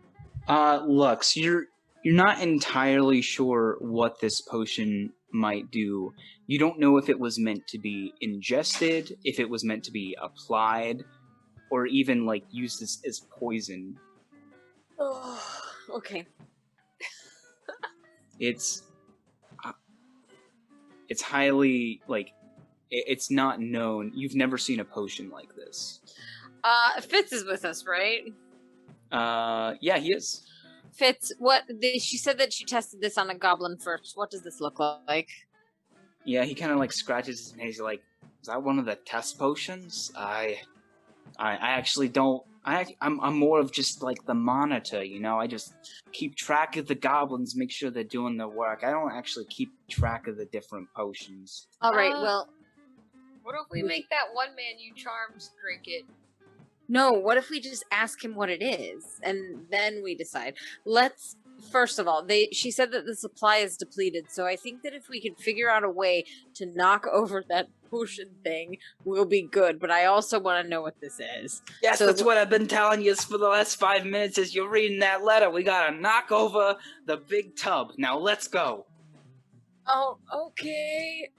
Lux, you're not entirely sure what this potion might do. You don't know if it was meant to be ingested, if it was meant to be applied, or even like used as poison. Oh, okay. It's highly like it's not known. You've never seen a potion like this. Fitz is with us, right? Yeah, he is. Fitz, she said that she tested this on a goblin first. What does this look like? Yeah, he kind of like scratches his head. He's like, "Is that one of the test potions? I actually don't. I'm more of just like the monitor, you know. I just keep track of the goblins, make sure they're doing their work. I don't actually keep track of the different potions." All right. Well, What if we make that one man you charmed drink it? no. What if we just ask him what it is, and then we decide? Let's. First of all, she said that the supply is depleted, so I think that if we could figure out a way to knock over that potion thing, we'll be good. But I also want to know what this is. Yes, So that's what I've been telling you for the last 5 minutes as you're reading that letter. We gotta knock over the big tub. Now let's go. Oh, okay.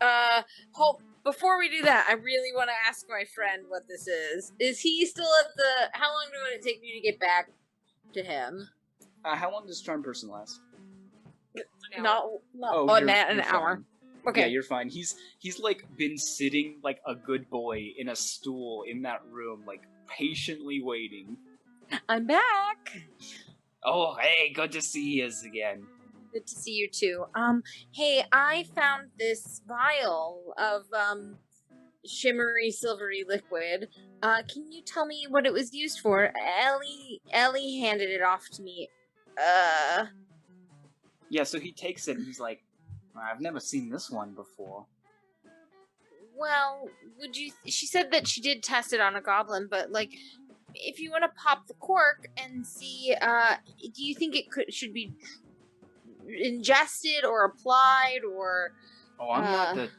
Before we do that, I really want to ask my friend what this is. Is he still at the? How long would it take me to get back to him? How long does Charm Person last? Not Oh, an hour. fine. Okay. Yeah, you're fine. He's like been sitting like a good boy in a stool in that room, like patiently waiting. I'm back. Oh, hey, good to see you again. Good to see you too. Hey, I found this vial of shimmery silvery liquid. Can you tell me what it was used for? Ellie handed it off to me. Yeah, so he takes it and he's like, I've never seen this one before. Well, she said that she did test it on a goblin, but like, if you want to pop the cork and see, do you think it should be ingested or applied or? Oh, I'm not the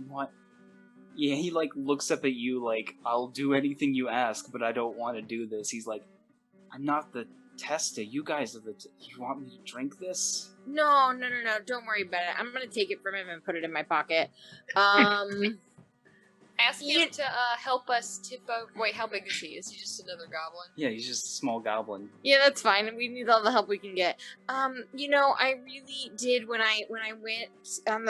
what? Yeah, he like looks up at you like, I'll do anything you ask, but I don't want to do this. He's like, I'm not the tester. You guys are you want me to drink this? No. Don't worry about it. I'm gonna take it from him and put it in my pocket. Ask him to help us tip over. Wait, how big is he? Is he just another goblin? Yeah, he's just a small goblin. Yeah, that's fine. We need all the help we can get. I really did when I went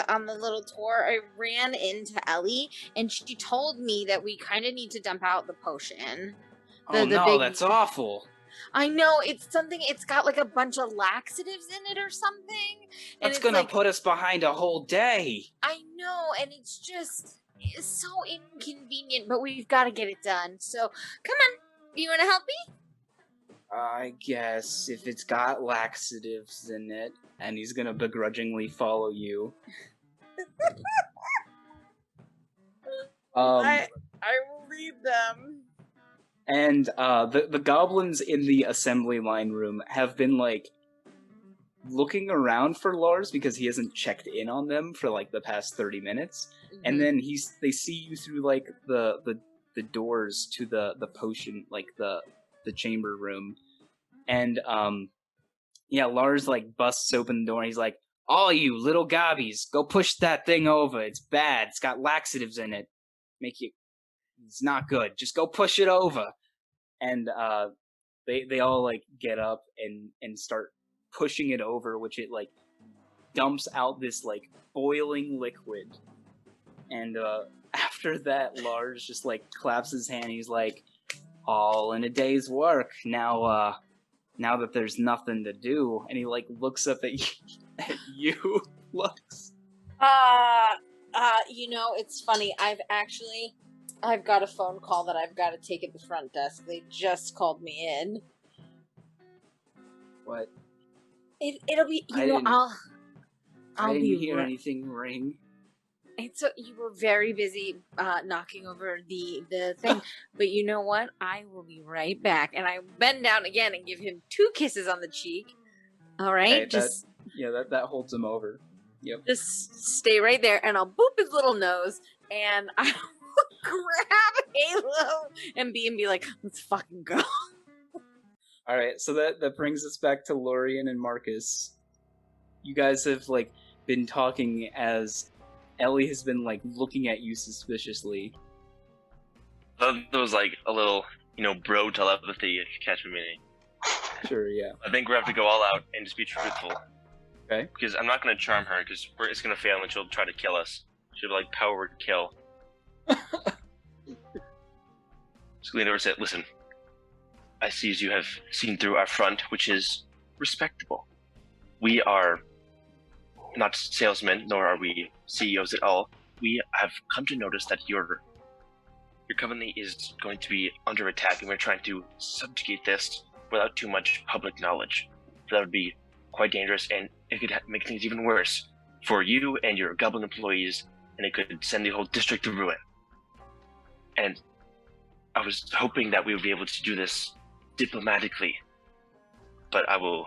on the little tour. I ran into Ellie, and she told me that we kind of need to dump out the potion. That's awful. I know, it's something. It's got like a bunch of laxatives in it or something. That's gonna put us behind a whole day. I know, and it's so inconvenient, but we've got to get it done. So, come on. You want to help me? I guess if it's got laxatives in it, and he's gonna begrudgingly follow you. I will lead them. And the goblins in the assembly line room have been like looking around for Lars because he hasn't checked in on them for like the past 30 minutes. Mm-hmm. And then they see you through like the doors to the potion, like the chamber room. And Lars like busts open the door and he's like, all you little gobbies, go push that thing over. It's bad. It's got laxatives in it. It's not good. Just go push it over. And they all like get up and start pushing it over, which it like dumps out this like boiling liquid. And after that, Lars just like claps his hand. He's like, all in a day's work. Now that there's nothing to do, and he like looks up at you, Lux. It's funny. I've got a phone call that I've got to take at the front desk. They just called me in. What? It'll be, I didn't hear anything ring. And so you were very busy knocking over the thing, but you know what? I will be right back. And I bend down again and give him 2 kisses on the cheek. All right, Hey, that holds him over. Yep. Just stay right there, and I'll boop his little nose, and I'll grab Halo and be like, let's fucking go. All right, so that brings us back to Lorian and Marcus. You guys have like been talking as Ellie has been like looking at you suspiciously. That was like a little, bro telepathy, if you catch me meaning. Sure, yeah. I think we have to go all out and just be truthful. Okay. Because I'm not going to charm her, because it's going to fail and she'll try to kill us. She'll be like, power word kill. So lean over and say, listen, I see as you have seen through our front, which is respectable. We are not salesmen, nor are we CEOs at all. We have come to notice that your company is going to be under attack, and we're trying to subjugate this without too much public knowledge. That would be quite dangerous, and it could make things even worse for you and your Goblin employees, and it could send the whole district to ruin. And I was hoping that we would be able to do this diplomatically, but I will.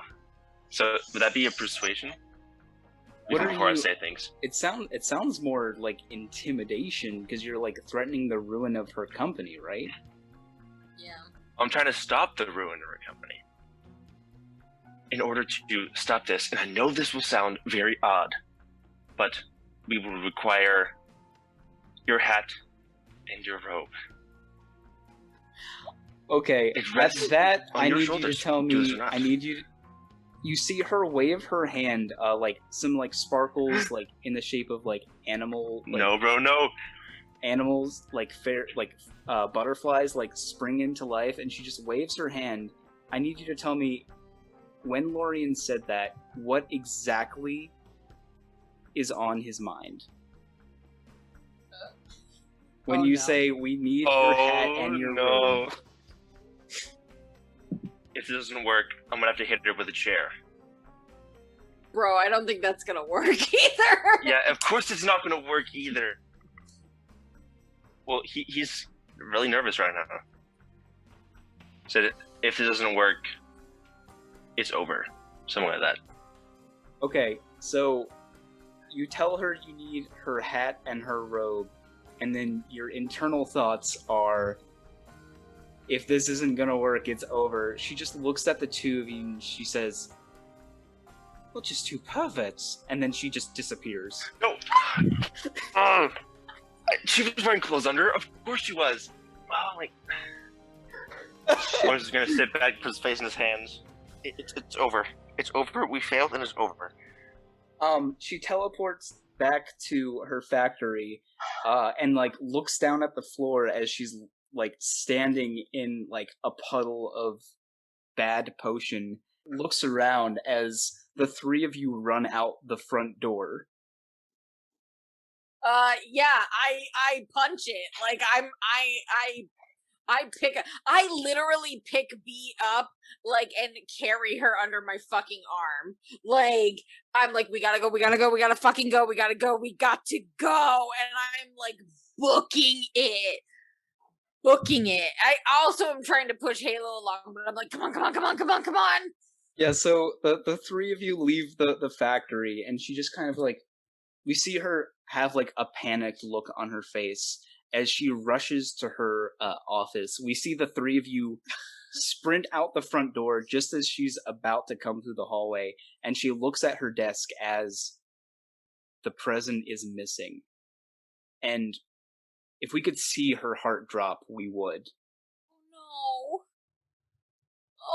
So, would that be a persuasion? What are Before I you- say things. It sounds more like intimidation because you're like threatening the ruin of her company, right? Yeah. I'm trying to stop the ruin of our company. In order to stop this, and I know this will sound very odd, but we will require your hat and your robe. Okay, It at rests that, on I your need you to shoulders, tell do this me. or not. I need you. You see her wave her hand, like some like sparkles, like in the shape of like animal. Like, No, bro, no. Animals like butterflies like spring into life, and she just waves her hand. I need you to tell me, when Lorian said that, what exactly is on his mind? When Oh, you no. say we need your hat and your no. robe. If this doesn't work, I'm gonna have to hit her with a chair. Bro, I don't think that's gonna work either. Yeah, of course it's not gonna work either. Well, he's really nervous right now. Said if this doesn't work, it's over. Something like that. Okay, so you tell her you need her hat and her robe, and then your internal thoughts are, if this isn't gonna work, it's over. She just looks at the two of you and she says, well, just two perverts, and then she just disappears. No. She was wearing clothes under. Of course she was. Oh my. I was gonna sit back, put his face in his hands. It's over. It's over. We failed, and it's over. She teleports back to her factory, and like looks down at the floor as she's like standing in like a puddle of bad potion. Looks around as the three of you run out the front door. Yeah, I punch it. Like I literally pick B up, like, and carry her under my fucking arm. Like, I'm like, we gotta go, we gotta fucking go, we got to go. And I'm like, booking it. I also am trying to push Halo along, but I'm like, come on. Yeah, so the three of you leave the factory, and she just kind of like, we see her have like a panicked look on her face as she rushes to her office. We see the three of you sprint out the front door just as she's about to come through the hallway, and she looks at her desk as the present is missing. And if we could see her heart drop, we would. No.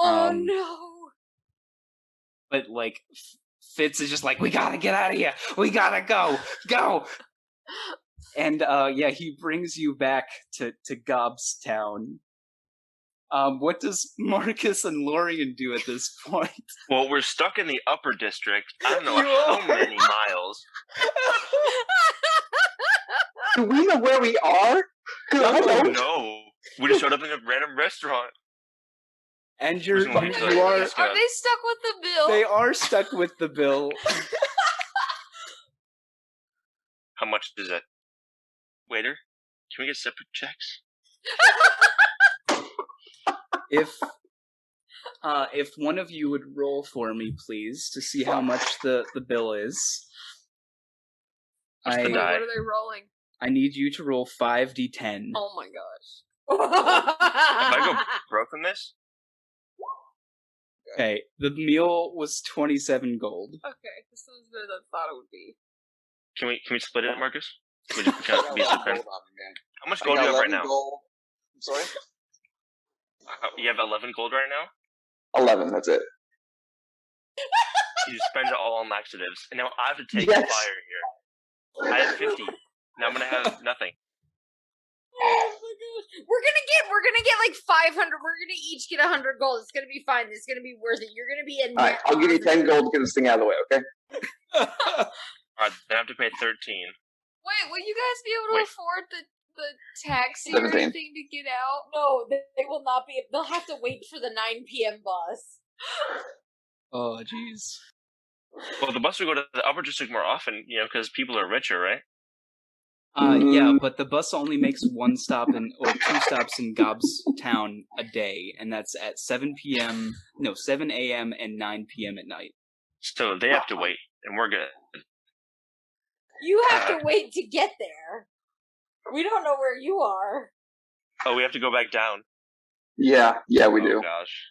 Oh Um, no. But like, Fitz is just like, we gotta get out of here. We gotta go. And yeah, he brings you back to Gobstown. What does Marcus and Lorian do at this point? Well, we're stuck in the upper district. I don't know You how are. many miles. Do we know where we are? 'Cause I Oh don't. no! We just showed up in a random restaurant. And you're Which one? you are Are they stuck with the bill? they are stuck with the bill. How much is it? Waiter, can we get separate checks? If one of you would roll for me, please, to see how much the bill is. What's the Wait, die? what are they rolling? I need you to roll 5d10. Oh my gosh. If I go broke on this, Okay, the meal was 27 gold. Okay, this sounds better than I thought it would be. can we split it, Marcus? We just I got be 11 so kind. gold on me, man. How much I gold do got you have right 11 now? gold. I'm sorry? You have 11 gold right now. 11, that's it. You spend it all on laxatives, and now I have to take Yes. fire here. I have 50. Now I'm gonna have nothing. Oh my gosh. We're gonna get like 500. We're gonna each get 100 gold. It's gonna be fine. It's gonna be worth it. You're gonna be a net. Alright, I'll give you 10 gold to get this thing out of the way, okay? Alright, then I have to pay 13. Wait, will you guys be able to Wait. afford the taxi or 17. anything to get out? No, they will not be. They'll have to wait for the 9 p.m. bus. Oh, jeez. Well, the bus will go to the upper district more often, because people are richer, right? Yeah, but the bus only makes one stop or two stops in Gobstown a day, and that's at 7 a.m. and 9 p.m. at night. So they have to wait, and we're good. You have to wait to get there. We don't know where you are. Oh, we have to go back down. Yeah, we do. Oh gosh.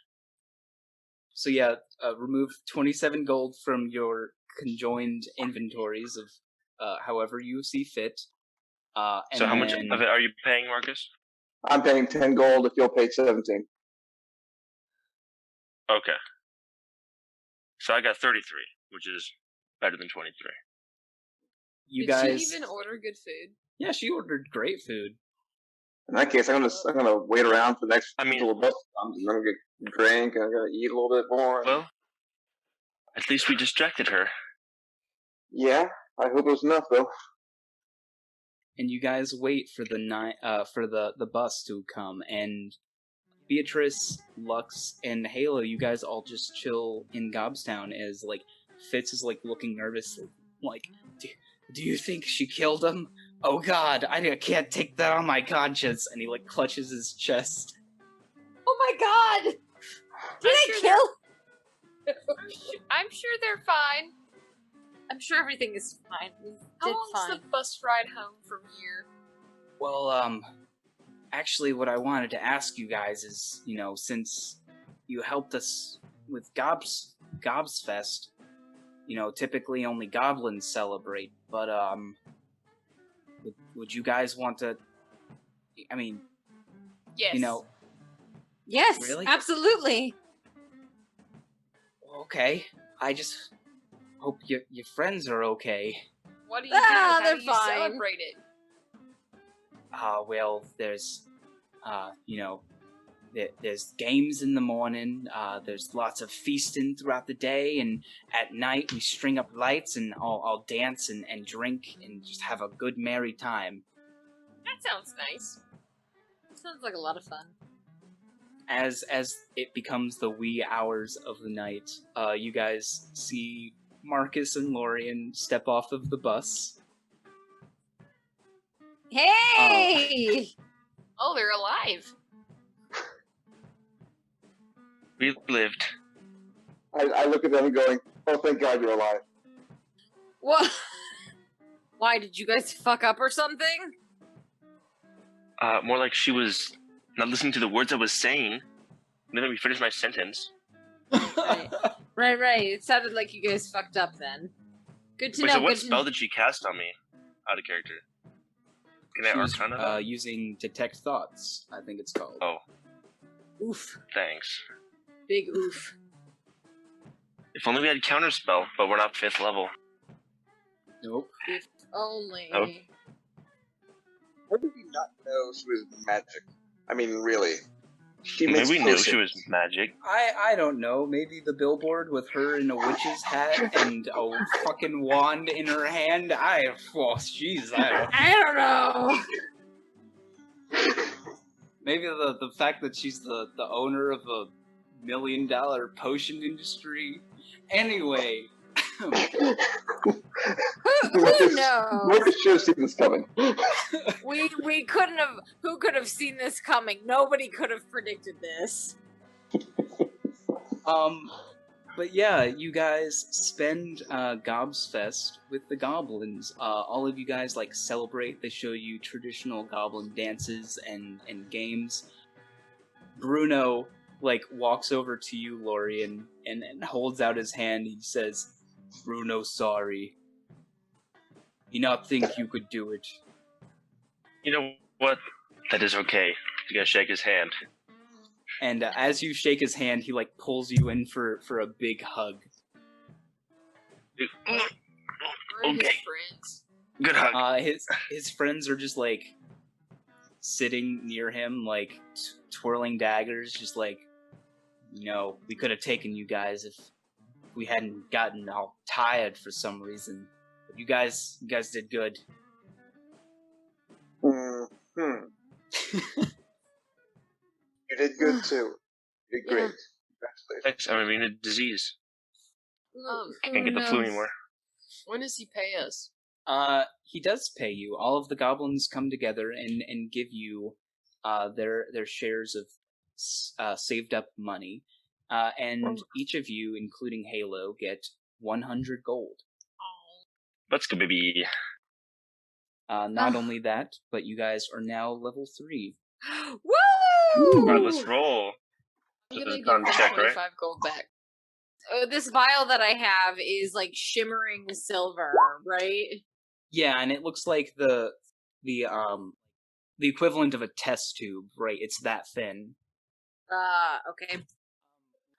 So yeah, remove 27 gold from your conjoined inventories of however you see fit. And So how much then- of it are you paying, Marcus? I'm paying 10 gold if you'll pay 17. Okay. So I got 33, which is better than 23. You Did guys, she even order good food? yeah, she ordered great food. In that case, I'm gonna wait around for the next I mean- little bus comes, and I'm gonna get a drink, and I'm gonna eat a little bit more. Well, at least we distracted her. Yeah, I hope it was enough, though. And you guys wait for the bus to come, and Beatrice, Lux, and Halo, you guys all just chill in Gobstown as like Fitz is like looking nervous, like, do you think she killed him? Oh God, I can't take that on my conscience. And he like clutches his chest. Oh my god! Did I sure kill? I'm sure they're fine. I'm sure everything is fine. We How did long's fine. the bus ride home from here? Well, actually, what I wanted to ask you guys is, since you helped us with Gobsfest, typically only goblins celebrate, but, would you guys want to, Yes. Yes, Really? absolutely. okay, I just hope your friends are okay. What do you Ah, do? How they're do you fine. celebrate it? Well, there's, there's games in the morning, there's lots of feasting throughout the day, and at night we string up lights and I'll dance and drink and just have a good merry time. That sounds nice. Sounds like a lot of fun. As it becomes the wee hours of the night, you guys see Marcus and Lorian step off of the bus. Hey! Oh, they're alive. We lived. I look at them going, "Oh, thank God you're alive." What? Why, did you guys fuck up or something? More like she was not listening to the words I was saying. Let me finish my sentence. Right. It sounded like you guys fucked up then. Good to Wait, know. so what good to spell know. did she cast on me? Out of character. Can I She was, Arcana that? using Detect Thoughts, I think it's called. Oh, Oof. thanks. Big oof. If only we had counterspell, but we're not 5th level. Nope. If only. Oh. How did we not know she was magic? I mean, really. She Maybe makes we knew potions. she was magic. I don't know. Maybe the billboard with her in a witch's hat and a fucking wand in her hand. Jeez, I don't know. maybe the fact that she's the owner of a $1 million potion industry. Anyway, Who Marcus knows? should have seen this coming. We couldn't have. Who could have seen this coming? Nobody could have predicted this. But yeah, you guys spend Gobsfest with the goblins. All of you guys like celebrate. They show you traditional goblin dances and games. Bruno like walks over to you, Lori, and holds out his hand. He says, "Bruno, sorry. You not think you could do it?" You know what? That is okay. You gotta shake his hand. And as you shake his hand, he like pulls you in for a big hug. Where are his Okay. friends? Good hug. His friends are just like sitting near him, like twirling daggers, just like, we could have taken you guys if we hadn't gotten all tired for some reason. But you guys did good. Mm-hmm. You did good too. You did great. Congratulations. Thanks. I'm immune to disease. Can't get the Oh, flu no. anymore. When does he pay us? He does pay you. All of the goblins come together and give you their shares of saved up money, and each of you, including Halo, get 100 gold. Let's go, baby. Not only that, but you guys are now level 3. Woo! Alright, let's roll. I'm This gonna is give time him to check, 25 right? gold back. This vial that I have is like shimmering silver, right? Yeah, and it looks like the equivalent of a test tube, right? It's that thin. Okay.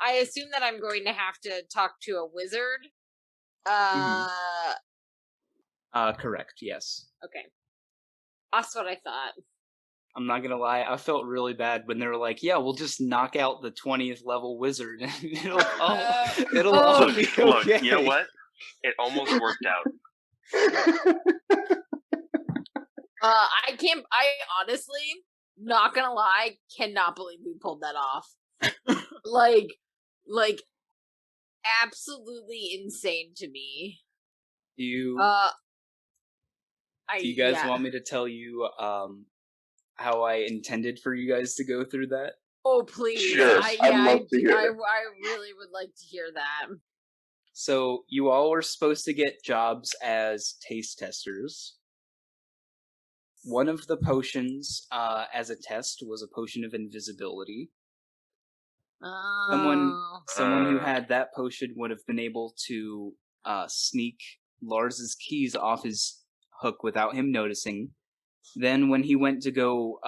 I assume that I'm going to have to talk to a wizard. Correct. Yes. Okay. That's what I thought. I'm not gonna lie, I felt really bad when they were like, "Yeah, we'll just knock out the 20th level wizard, and it'll all be okay." Look, you know what? It almost worked out. I honestly, not gonna lie, cannot believe we pulled that off. like, absolutely insane to me. Do you guys want me to tell you how I intended for you guys to go through that? Oh, please. Sure, I'd love to hear I it. really would like to hear that. So you all were supposed to get jobs as taste testers. One of the potions as a test was a potion of invisibility. Someone who had that potion would have been able to sneak Lars's keys off his hook without him noticing. Then when he went to go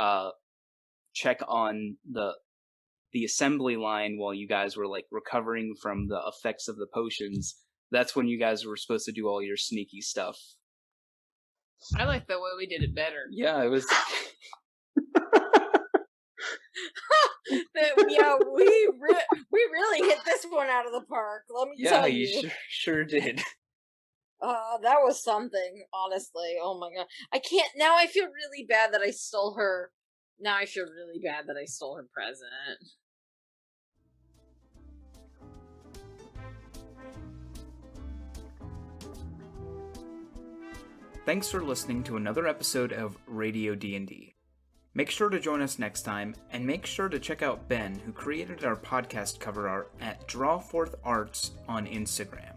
check on the assembly line while you guys were like recovering from the effects of the potions, that's when you guys were supposed to do all your sneaky stuff. I like the way we did it better. Yeah, it was. Yeah, we really hit this one out of the park. Let me tell you. Yeah, you sure did. That was something, honestly. Oh my god. I can't. Now I feel really bad that I stole her. Now I feel really bad that I stole her present. Thanks for listening to another episode of Radio D&D. Make sure to join us next time, and make sure to check out Ben, who created our podcast cover art at Drawforth Arts on Instagram.